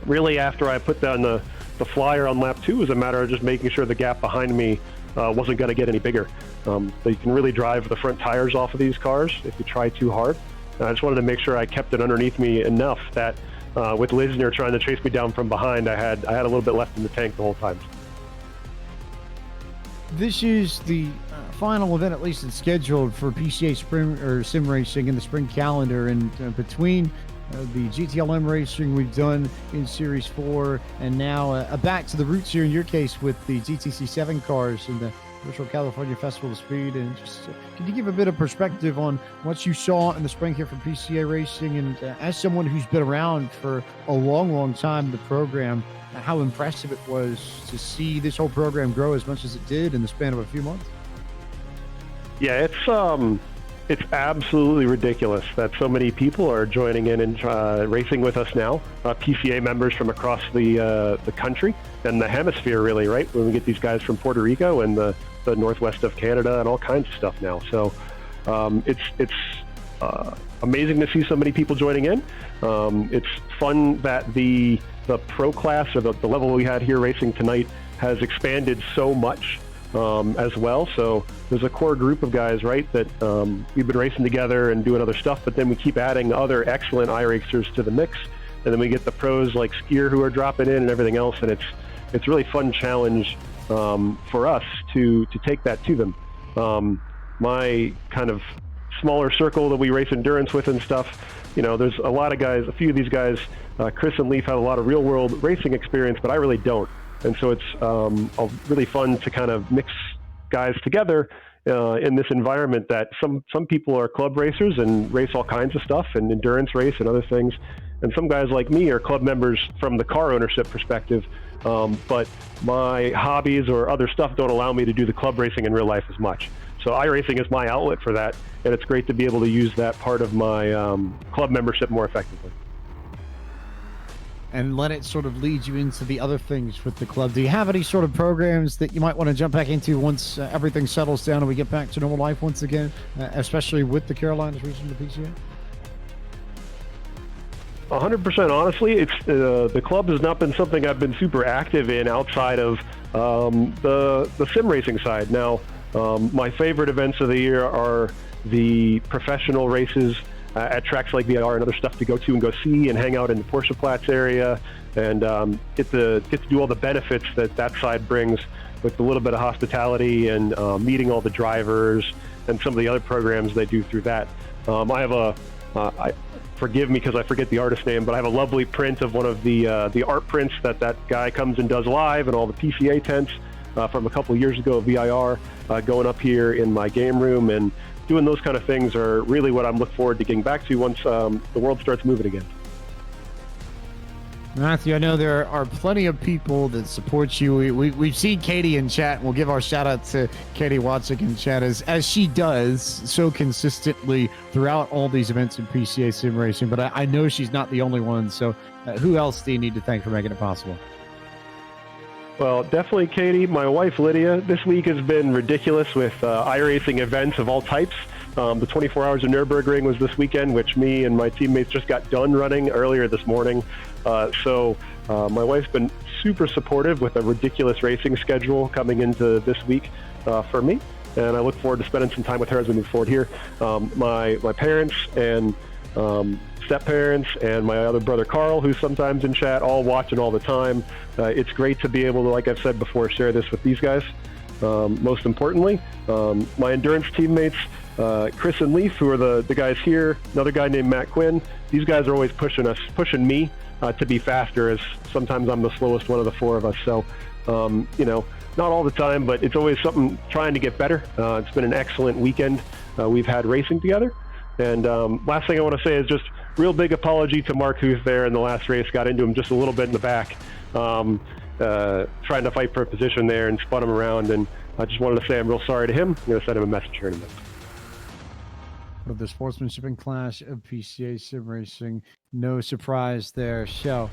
really after I put down the flyer on lap 2, it was a matter of just making sure the gap behind me wasn't going to get any bigger. So you can really drive the front tires off of these cars if you try too hard. I just wanted to make sure I kept it underneath me enough that with Lisner trying to chase me down from behind, I had a little bit left in the tank the whole time. This is the final event, at least it's scheduled for PCA Spring or Sim Racing in the spring calendar, and between the GTLM racing we've done in Series 4, and now back to the roots here in your case with the GTC7 cars and the Virtual California Festival of Speed. And just can you give a bit of perspective on what you saw in the spring here from PCA Racing, and as someone who's been around for a long time in the program, how impressive it was to see this whole program grow as much as it did in the span of a few months? Yeah, it's absolutely ridiculous that so many people are joining in and racing with us now. PCA members from across the country and the hemisphere, really, right? When we get these guys from Puerto Rico and the northwest of Canada and all kinds of stuff now. So it's amazing to see so many people joining in. It's fun that the pro class, or the level we had here racing tonight, has expanded so much as well. So there's a core group of guys, right, that we've been racing together and doing other stuff, but then we keep adding other excellent iRacers to the mix, and then we get the pros like Skier who are dropping in and everything else, and it's really fun challenge for us to take that to them. My kind of smaller circle that we race endurance with and stuff, there's a lot of guys, a few of these guys, Chris and Leaf have a lot of real world racing experience, but I really don't. And so it's really fun to kind of mix guys together in this environment that some people are club racers and race all kinds of stuff and endurance race and other things. And some guys like me are club members from the car ownership perspective. But my hobbies or other stuff don't allow me to do the club racing in real life as much. So iRacing is my outlet for that. And it's great to be able to use that part of my club membership more effectively. And let it sort of lead you into the other things with the club. Do you have any sort of programs that you might want to jump back into once everything settles down and we get back to normal life once again, especially with the Carolinas reaching the PCA? 100%. Honestly, it's the club has not been something I've been super active in outside of the sim racing side. Now, my favorite events of the year are the professional races at tracks like VR and other stuff to go to and go see and hang out in the Porsche Platz area and get to do all the benefits that side brings with a little bit of hospitality and meeting all the drivers and some of the other programs they do through that. I have forgive me because I forget the artist name, but I have a lovely print of one of the art prints that guy comes and does live and all the PCA tents from a couple of years ago of VIR going up here in my game room, and doing those kind of things are really what I'm looking forward to getting back to once the world starts moving again. Matthew, I know there are plenty of people that support you. We've seen Katie in chat, and we'll give our shout out to Katie Watzik in chat as she does so consistently throughout all these events in PCA Sim Racing. But I know she's not the only one. So who else do you need to thank for making it possible? Well, definitely Katie. My wife, Lydia. This week has been ridiculous with iRacing events of all types. The 24 Hours of Nürburgring was this weekend, which me and my teammates just got done running earlier this morning. So my wife's been super supportive with a ridiculous racing schedule coming into this week for me. And I look forward to spending some time with her as we move forward here. My parents and step-parents and my other brother Carl, who's sometimes in chat, all watching all the time. It's great to be able to, like I've said before, share this with these guys. Most importantly, my endurance teammates, Chris and Leaf, who are the guys here, another guy named Matt Quinn. These guys are always pushing me to be faster, as sometimes I'm the slowest one of the four of us. So, not all the time, but it's always something trying to get better. It's been an excellent weekend we've had racing together. And last thing I want to say is just real big apology to Mark, who's there in the last race, got into him just a little bit in the back, trying to fight for a position there and spun him around. And I just wanted to say I'm real sorry to him. I'm going to send him a message here in a minute. Of the sportsmanship and clash of PCA Sim Racing, no surprise there. So,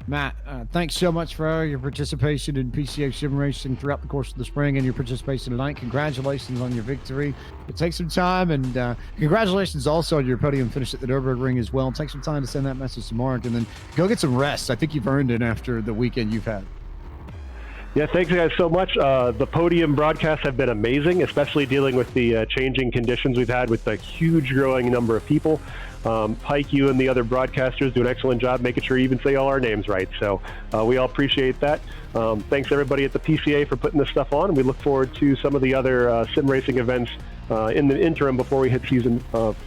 Matt, thanks so much for your participation in PCA Sim Racing throughout the course of the spring and your participation tonight. Congratulations on your victory. It takes some time, and congratulations also on your podium finish at the Nürburgring as well. Take some time to send that message to Mark, and then go get some rest. I think you've earned it after the weekend you've had. Yeah, thanks guys so much. The Podium broadcasts have been amazing, especially dealing with the changing conditions we've had with the huge growing number of people. Pike, you and the other broadcasters do an excellent job making sure you even say all our names right. So we all appreciate that. Thanks everybody at the PCA for putting this stuff on, and we look forward to some of the other sim racing events in the interim before we hit season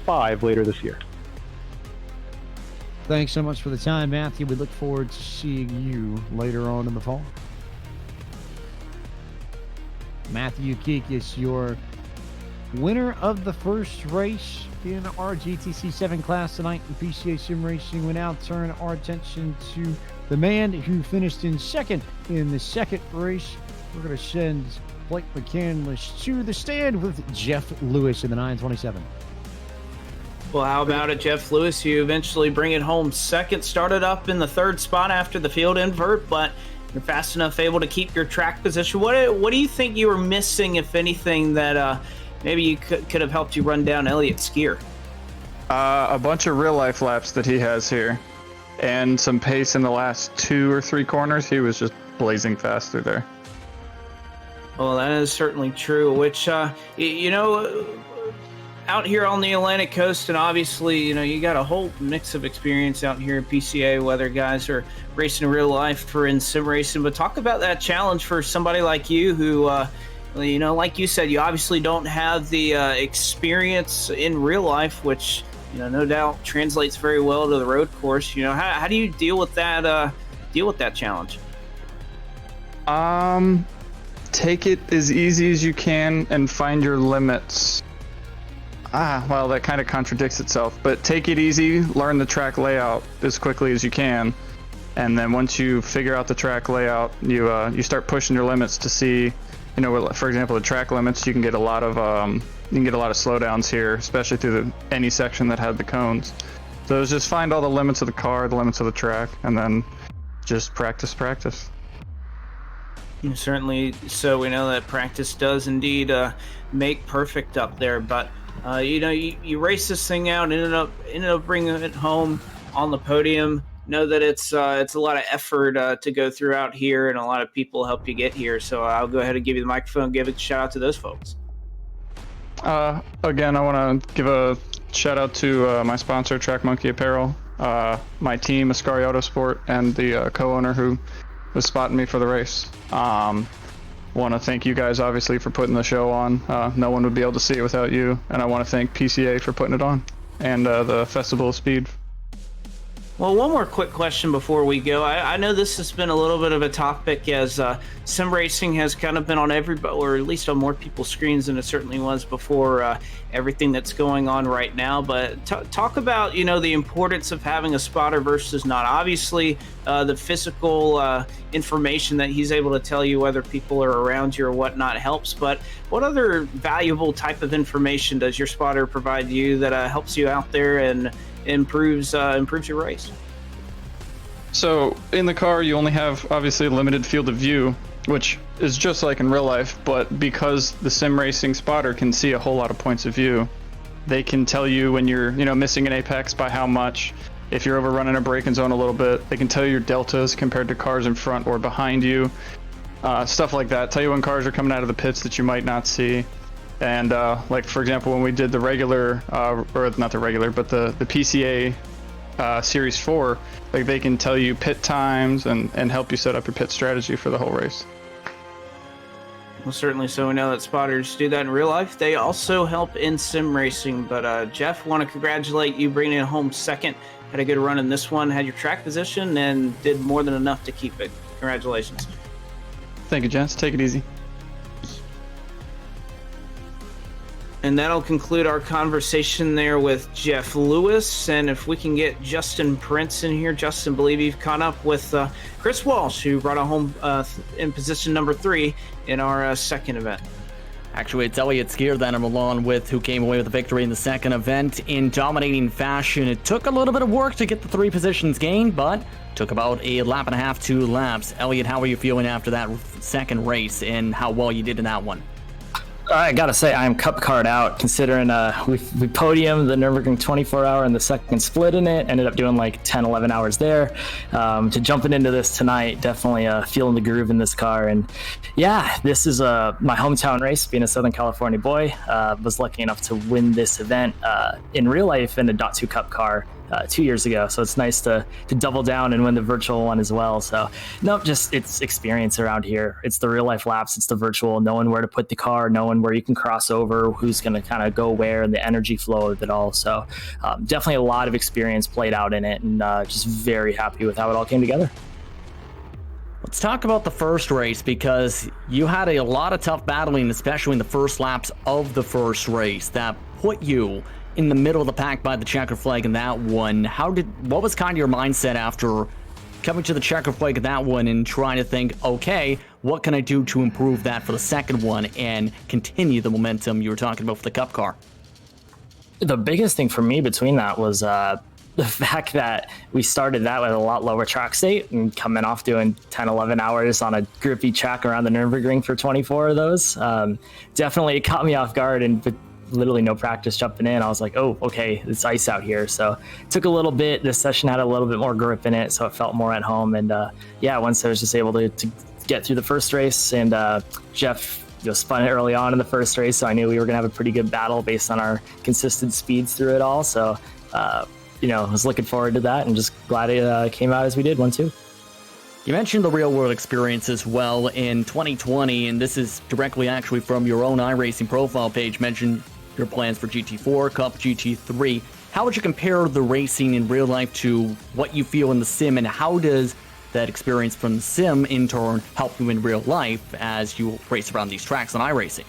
5 later this year. Thanks so much for the time, Matthew. We look forward to seeing you later on in the fall. Matthew Kikis, your winner of the first race in our GTC 7 class tonight in PCA Sim Racing. We now turn our attention to the man who finished in second in the second race. We're going to send Blake McCandless to the stand with Jeff Lewis in the 927. Well, how about it, Jeff Lewis? You eventually bring it home second. Started up in the third spot after the field invert, but you're fast enough able to keep your track position. What do you think you were missing, if anything, that maybe you could have helped you run down Elliott Skier? A bunch of real-life laps that he has here, and some pace in the last 2 or 3 corners. He was just blazing fast through there. Well, that is certainly true, which, you know, out here on the Atlantic coast, and obviously, you know, you got a whole mix of experience out here at PCA, whether guys are racing in real life or in sim racing. But talk about that challenge for somebody like you who, you know, like you said, you obviously don't have the experience in real life, which, you know, no doubt translates very well to the road course. You know, how do you deal with that challenge? Take it as easy as you can and find your limits. Well, that kind of contradicts itself, but take it easy, learn the track layout as quickly as you can, and then once you figure out the track layout, you start pushing your limits to see, you know, for example, the track limits. You can get a lot of slowdowns here, especially through any section that had the cones. So just find all the limits of the car, the limits of the track, and then just practice. Certainly. So we know that practice does indeed make perfect up there, but. You know, you race this thing out, ended up bringing it home on the podium. Know that it's a lot of effort to go through out here, and a lot of people help you get here. So I'll go ahead and give you the microphone, give a shout out to those folks. Again, I want to give a shout out to my sponsor, Track Monkey Apparel, my team, Ascari Autosport, and the co-owner who was spotting me for the race. Want to thank you guys, obviously, for putting the show on. No one would be able to see it without you. And I want to thank PCA for putting it on, and the Festival of Speed. Well, one more quick question before we go. I know this has been a little bit of a topic, as sim racing has kind of been on or at least on more people's screens than it certainly was before everything that's going on right now. But talk about, you know, the importance of having a spotter versus not. Obviously, the physical information that he's able to tell you whether people are around you or whatnot helps. But what other valuable type of information does your spotter provide you that helps you out there and improves your race? So in the car, you only have obviously a limited field of view, which is just like in real life, but because the sim racing spotter can see a whole lot of points of view, they can tell you when you're, you know, missing an apex by how much, if you're overrunning a braking zone a little bit. They can tell you your deltas compared to cars in front or behind you, stuff like that. Tell you when cars are coming out of the pits that you might not see. And like, for example, when we did the regular, or not the regular, but the PCA Series 4, like, they can tell you pit times and help you set up your pit strategy for the whole race. Well, certainly. So we know that spotters do that in real life. They also help in sim racing. But Jeff, want to congratulate you bringing it home second. Had a good run in this one, had your track position, and did more than enough to keep it. Congratulations. Thank you, gents. Take it easy. And that'll conclude our conversation there with Jeff Lewis. And if we can get Justin Prince in here. Justin, believe you've caught up with Chris Walsh, who brought it home in position number 3 in our second event. Actually, it's Elliott Skier that I'm along with, who came away with the victory in the second event in dominating fashion. It took a little bit of work to get the 3 positions gained, but took about a lap and a half, 2 laps. Elliott, how are you feeling after that second race and how well you did in that one? I gotta say, I'm cup card out, considering we podiumed the Nürburgring 24-hour and the second split in it. Ended up doing like 10, 11 hours there. To jumping into this tonight, definitely feeling the groove in this car. And yeah, this is my hometown race, being a Southern California boy. Was lucky enough to win this event in real life in a .2 Cup car 2 years ago. So it's nice to double down and win the virtual one as well. So nope, just it's experience around here. It's the real life laps, it's the virtual, knowing where to put the car, knowing where you can cross over, who's going to kind of go where, and the energy flow of it all. So definitely a lot of experience played out in it, and just very happy with how it all came together. Let's talk about the first race, because you had a lot of tough battling, especially in the first laps of the first race, that put you in the middle of the pack by the checker flag in that one. What was kind of your mindset after coming to the checker flag in that one and trying to think, okay, what can I do to improve that for the second one and continue the momentum you were talking about for the Cup car? The biggest thing for me between that was the fact that we started that with a lot lower track state, and coming off doing 10, 11 hours on a grippy track around the Nürburgring for 24 of those. Definitely it caught me off guard, and literally no practice jumping in. I was like, oh, okay, it's ice out here. So it took a little bit. This session had a little bit more grip in it, so it felt more at home. And yeah, once I was just able to get through the first race, and Jeff spun it early on in the first race, so I knew we were going to have a pretty good battle based on our consistent speeds through it all. So, I was looking forward to that, and just glad it came out as we did, 1-2. You mentioned the real-world experience as well in 2020, and this is directly actually from your own iRacing profile page, mentioned your plans for GT4, Cup, GT3. How would you compare the racing in real life to what you feel in the sim, and how does that experience from the sim in turn help you in real life as you race around these tracks on iRacing?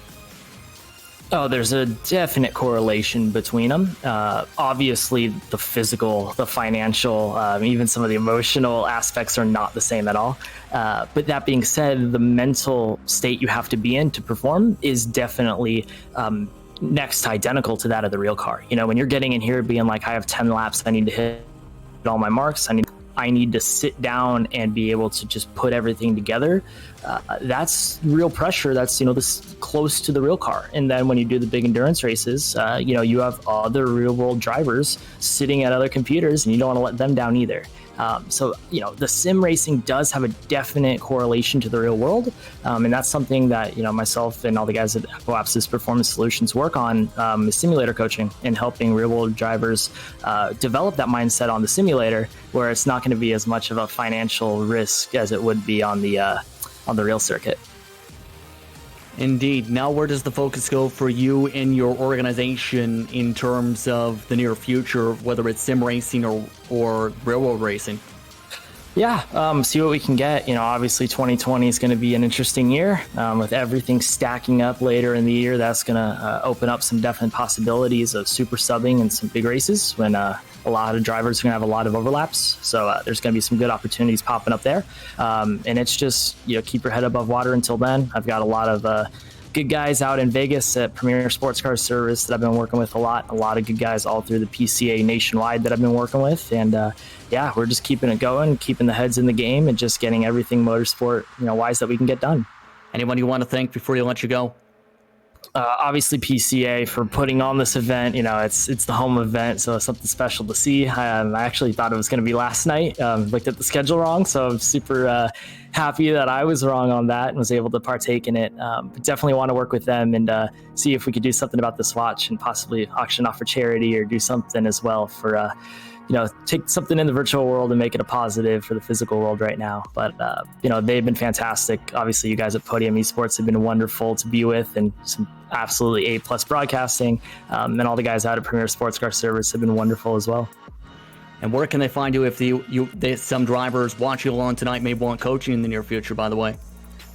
Oh, there's a definite correlation between them. Obviously, the physical, the financial, even some of the emotional aspects are not the same at all. But that being said, the mental state you have to be in to perform is definitely next to identical to that of the real car. When you're getting in here being like, I have 10 laps, I need to hit all my marks, I need to sit down and be able to just put everything together. That's real pressure. That's, this close to the real car. And then when you do the big endurance races, you have other real world drivers sitting at other computers, and you don't want to let them down either. So, the sim racing does have a definite correlation to the real world. And that's something that, myself and all the guys at Poapsis Performance Solutions work on, is simulator coaching and helping real world drivers develop that mindset on the simulator, where it's not going to be as much of a financial risk as it would be on the real circuit. Indeed. Now, where does the focus go for you in your organization in terms of the near future, whether it's sim racing or railroad racing? Yeah, see what we can get. Obviously 2020 is going to be an interesting year with everything stacking up later in the year. That's going to open up some definite possibilities of super subbing and some big races when a lot of drivers are going to have a lot of overlaps. So there's going to be some good opportunities popping up there. And it's just, keep your head above water until then. I've got a lot of good guys out in Vegas at Premier Sports Car Service that I've been working with a lot of good guys all through the PCA nationwide that I've been working with. And yeah, we're just keeping it going, keeping the heads in the game, and just getting everything motorsport, wise that we can get done. Anyone you want to thank before you let you go? Obviously PCA for putting on this event. It's the home event, so it's something special to see. I actually thought it was going to be last night. Looked at the schedule wrong, so I'm super happy that I was wrong on that and was able to partake in it. But definitely want to work with them and see if we could do something about this watch and possibly auction off for charity or do something as well for take something in the virtual world and make it a positive for the physical world right now. But, they've been fantastic. Obviously, you guys at Podium Esports have been wonderful to be with, and some absolutely A+ broadcasting. And all the guys out at Premier Sports Car Service have been wonderful as well. And where can they find you if some drivers watching along tonight may want coaching in the near future, by the way?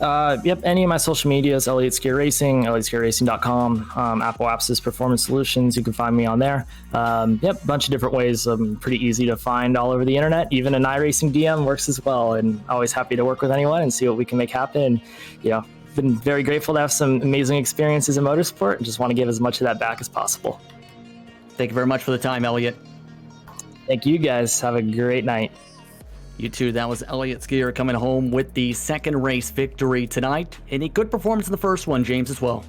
Yep, any of my social medias, Elliott Skier Racing, ElliottSkierRacing.com, Apple Apps Performance Solutions, you can find me on there. Yep, a bunch of different ways. Pretty easy to find all over the internet. Even an iRacing DM works as well, and always happy to work with anyone and see what we can make happen. And, been very grateful to have some amazing experiences in motorsport, and just want to give as much of that back as possible. Thank you very much for the time, Elliott. Thank you guys. Have a great night. You too. That was Elliott Skier coming home with the second race victory tonight, and a good performance in the first one, James, as well.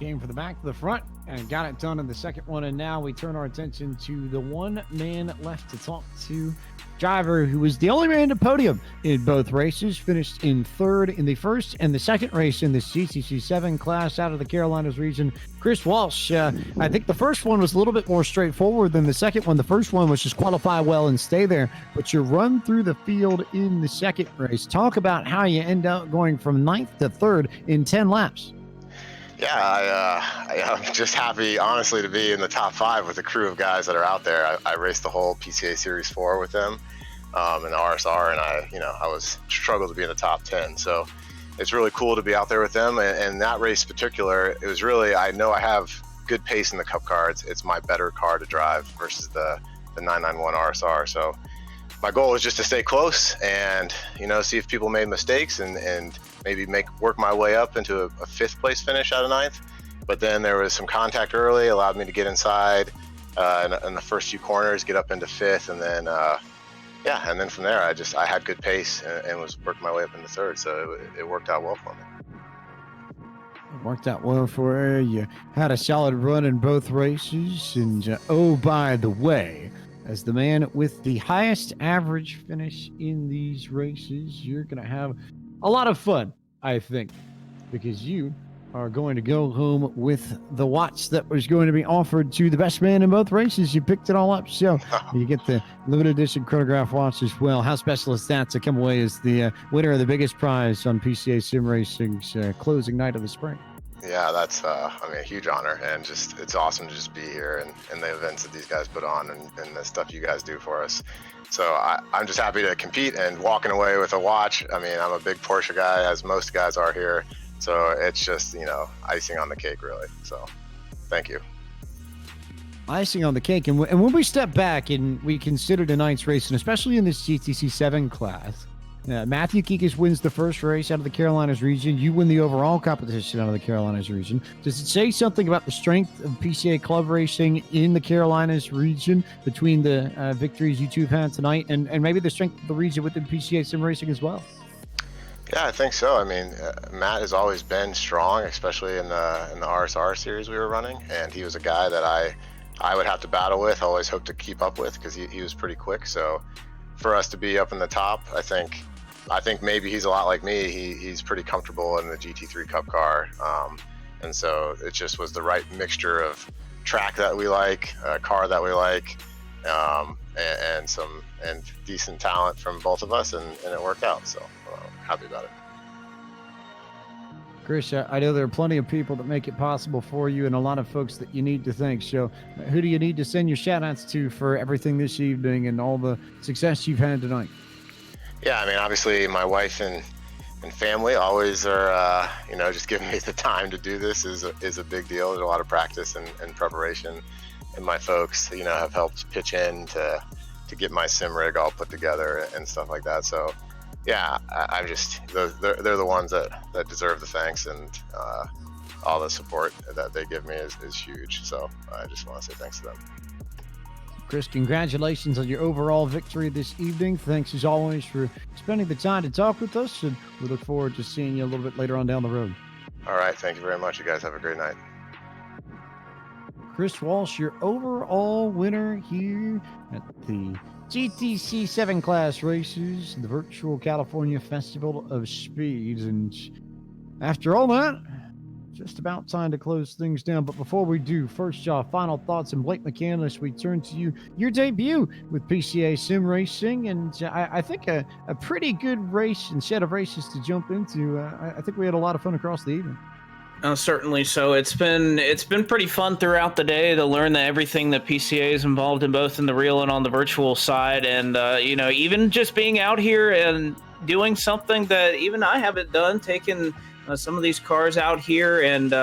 came from the back to the front and got it done in the second one. And now we turn our attention to the one man left to talk to. Driver who was the only man to podium in both races, finished in third in the first and the second race in the GTC7 class out of the Carolinas region, Chris Walsh. I think the first one was a little bit more straightforward than the second one. The first one was just qualify well and stay there, but you run through the field in the second race. Talk about how you end up going from ninth to third in 10 laps. Yeah, I'm just happy, honestly, to be in the top 5 with the crew of guys that are out there. I raced the whole PCA Series 4 with them in the RSR, and I was struggled to be in the top 10. So it's really cool to be out there with them. And that race in particular, it was really, I know I have good pace in the Cup car. It's my better car to drive versus the 991 RSR. So my goal was just to stay close and, see if people made mistakes and maybe work my way up into a 5th place finish out of 9th. But then there was some contact early, allowed me to get inside in the first few corners, get up into 5th, and then and then from there I had good pace and was working my way up into 3rd. So it worked out well for me. It worked out well for you. You had a solid run in both races, and oh, by the way, as the man with the highest average finish in these races, you're going to have a lot of fun, I think, because you are going to go home with the watch that was going to be offered to the best man in both races. You picked it all up, so you get the limited edition chronograph watch as well. How special is that to come away as the winner of the biggest prize on PCA Sim Racing's closing night of the spring? Yeah, that's a huge honor, and it's awesome to just be here and the events that these guys put on and the stuff you guys do for us. So I'm just happy to compete and walking away with a watch. I'm a big Porsche guy, as most guys are here. So it's just, icing on the cake, really. So thank you. Icing on the cake. And when we step back and we consider tonight's race, and especially in this GTC7 class, Matthew Kikas wins the first race out of the Carolinas region. You win the overall competition out of the Carolinas region. Does it say something about the strength of PCA club racing in the Carolinas region between the victories you two have had tonight and maybe the strength of the region within PCA Sim Racing as well? Yeah, I think so. Matt has always been strong, especially in the RSR series we were running, and he was a guy that I would have to battle with, always hope to keep up with, because he was pretty quick. So for us to be up in the top, I think maybe he's a lot like me. He's pretty comfortable in the GT3 Cup car, and so it just was the right mixture of track that we like, car that we like, and decent talent from both of us, and it worked out. So happy about it. Chris, I know there are plenty of people that make it possible for you and a lot of folks that you need to thank. So who do you need to send your shout outs to for everything this evening and all the success you've had tonight? Yeah, obviously my wife and family always are, just giving me the time to do this is a big deal. There's a lot of practice and preparation, and my folks, have helped pitch in to get my sim rig all put together and stuff like that. So yeah, they're the ones that deserve the thanks, and all the support that they give me is huge. So I just want to say thanks to them. Chris, congratulations on your overall victory this evening. Thanks as always for spending the time to talk with us, and we look forward to seeing you a little bit later on down the road. All right, thank you very much. You guys have a great night. Chris Walsh, your overall winner here at the GTC 7 class races, the virtual California Festival of Speed. And after all that, just about time to close things down. But before we do, first off, final thoughts, and Blake McCandless, we turn to you. Your debut with PCA Sim Racing, and I think a pretty good race and set of races to jump into. I think we had a lot of fun across the evening. Certainly. So it's been pretty fun throughout the day to learn that everything that PCA is involved in, both in the real and on the virtual side. And, even just being out here and doing something that even I haven't done, taking some of these cars out here and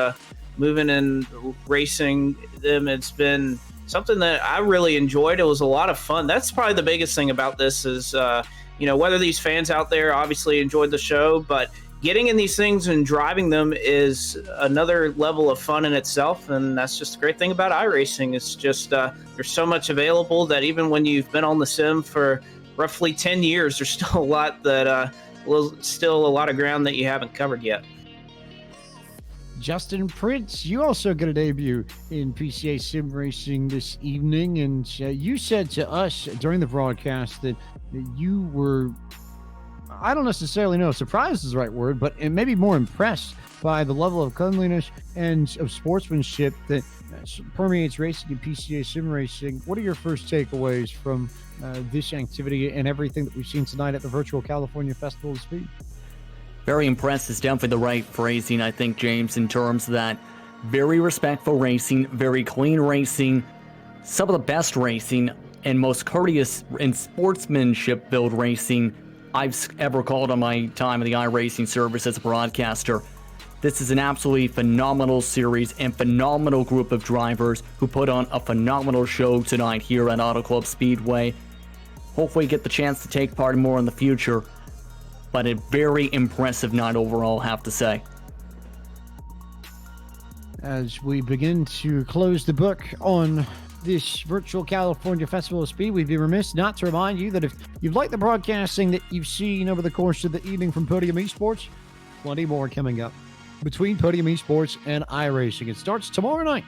moving and racing them. It's been something that I really enjoyed. It was a lot of fun. That's probably the biggest thing about this is, whether these fans out there obviously enjoyed the show, but getting in these things and driving them is another level of fun in itself, and that's just the great thing about iRacing. It's just there's so much available that even when you've been on the sim for roughly 10 years, there's still a lot that still a lot of ground that you haven't covered yet. Justin Prince, you also get a debut in PCA Sim Racing this evening, and you said to us during the broadcast that you were, I don't necessarily know if surprised is the right word, but maybe more impressed by the level of cleanliness and of sportsmanship that permeates racing in PCA Sim Racing. What are your first takeaways from this activity and everything that we've seen tonight at the virtual California Festival of Speed? Very impressed is definitely the right phrasing, I think, James, in terms of that. Very respectful racing, very clean racing, some of the best racing and most courteous and sportsmanship-filled racing I've ever called on my time in the iRacing service as a broadcaster. This is an absolutely phenomenal series and phenomenal group of drivers who put on a phenomenal show tonight here at Auto Club Speedway. Hopefully get the chance to take part more in the future, but a very impressive night overall, I have to say. As we begin to close the book on this virtual California Festival of Speed, we'd be remiss not to remind you that if you've liked the broadcasting that you've seen over the course of the evening from Podium Esports, plenty more coming up between Podium Esports and iRacing. It starts tomorrow night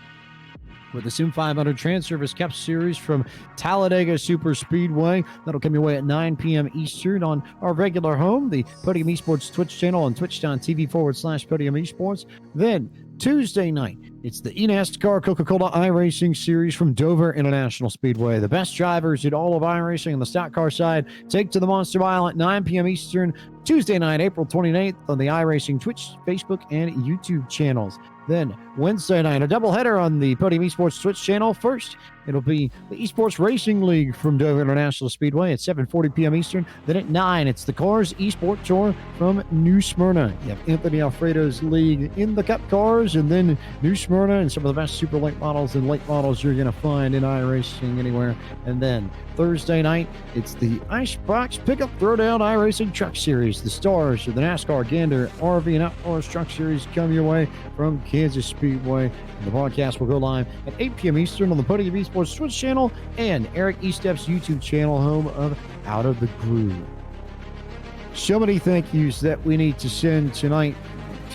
with the Sim 500 Trans-Service Cup Series from Talladega Super Speedway. That'll come your way at 9 p.m. Eastern on our regular home, the Podium Esports Twitch channel on twitch.tv/Podium Esports. Then Tuesday night, it's the eNASCAR Coca-Cola iRacing Series from Dover International Speedway. The best drivers in all of iRacing on the stock car side take to the Monster Mile at 9 p.m. Eastern, Tuesday night, April 28th on the iRacing Twitch, Facebook, and YouTube channels. Then Wednesday night, a doubleheader on the Podium Esports Twitch channel. First, it'll be the Esports Racing League from Dover International Speedway at 7:40 p.m. Eastern. Then at 9, it's the Cars Esport Tour from New Smyrna. You have Anthony Alfredo's league in the Cup Cars, and then New Smyrna and some of the best super late models and late models you're going to find in iRacing anywhere. And then Thursday night, it's the Icebox Pickup Throwdown iRacing Truck Series. The stars of the NASCAR Gander RV and Outdoors Truck Series come your way from Kansas Speedway. And the broadcast will go live at 8 p.m. Eastern on the Podium Esports Twitch channel and Eric Estep's YouTube channel, home of Out of the Groove. So many thank yous that we need to send tonight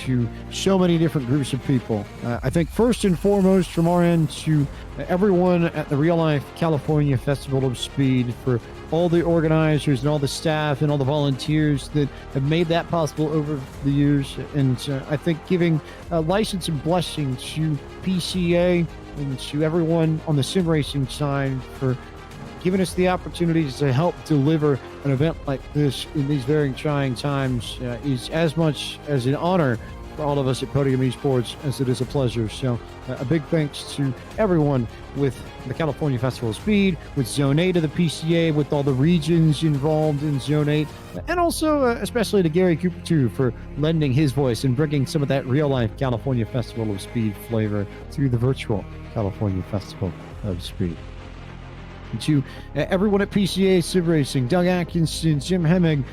to so many different groups of people. I think first and foremost from our end to everyone at the Real Life California Festival of Speed, for all the organizers and all the staff and all the volunteers that have made that possible over the years. And I think giving a license and blessing to PCA and to everyone on the sim racing side for giving us the opportunities to help deliver an event like this in these very trying times is as much as an honor for all of us at Podium Esports as it is a pleasure. So a big thanks to everyone with the California Festival of Speed, with Zone 8 of the PCA, with all the regions involved in Zone 8, and also especially to Gary Cooper too for lending his voice and bringing some of that real life California Festival of Speed flavor to the virtual California Festival of Speed. And to everyone at PCA Sim Racing, Doug Atkinson, Jim Hemming,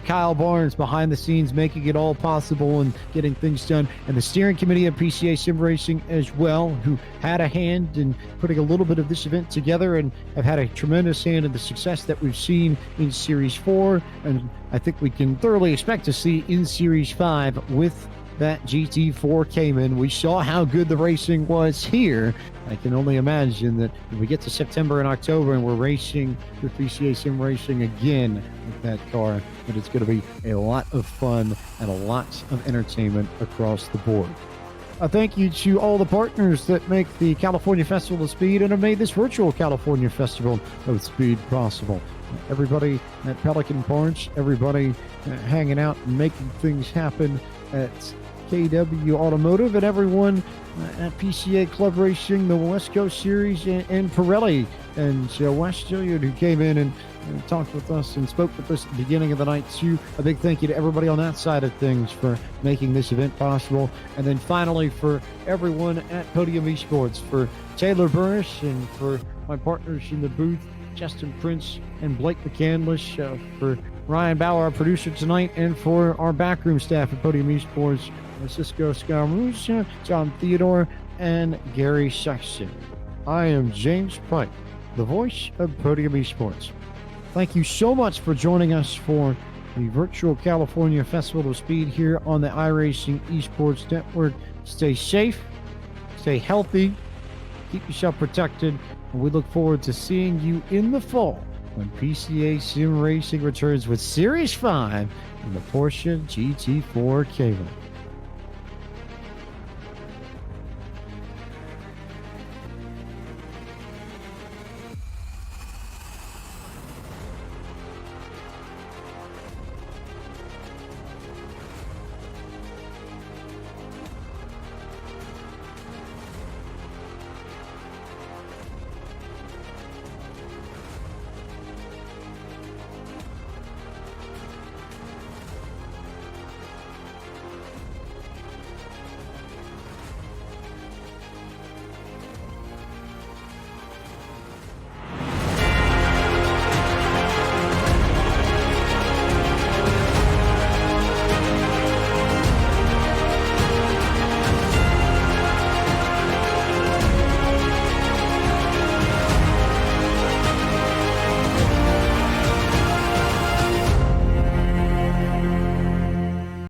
Kyle Barnes behind the scenes making it all possible and getting things done, and the steering committee of PCA Sim Racing as well, who had a hand in putting a little bit of this event together and have had a tremendous hand in the success that we've seen in Series 4, and I think we can thoroughly expect to see in Series 5 with that GT4 Cayman. We saw how good the racing was here. I can only imagine that when we get to September and October and we're racing with PCA Sim Racing again with that car, that it's going to be a lot of fun and a lot of entertainment across the board. A thank you to all the partners that make the California Festival of Speed and have made this virtual California Festival of Speed possible. Everybody at Pelican Parts, everybody hanging out and making things happen at KW Automotive, and everyone at PCA Club Racing, the West Coast Series, and Pirelli, and West Hilliard, who came in and talked with us and spoke with us at the beginning of the night too. A big thank you to everybody on that side of things for making this event possible. And then finally, for everyone at Podium Esports, for Taylor Burris and for my partners in the booth, Justin Prince and Blake McCandless, for Ryan Bauer, our producer tonight, and for our backroom staff at Podium Esports, Cisco Scaramouche, John Theodore, and Gary Sexton. I am James Pike, the voice of Podium Esports. Thank you so much for joining us for the virtual California Festival of Speed here on the iRacing Esports Network. stay safe, stay healthy, keep yourself protected, and we look forward to seeing you in the fall when PCA Sim Racing returns with Series 5 and the Porsche GT4 Cayman.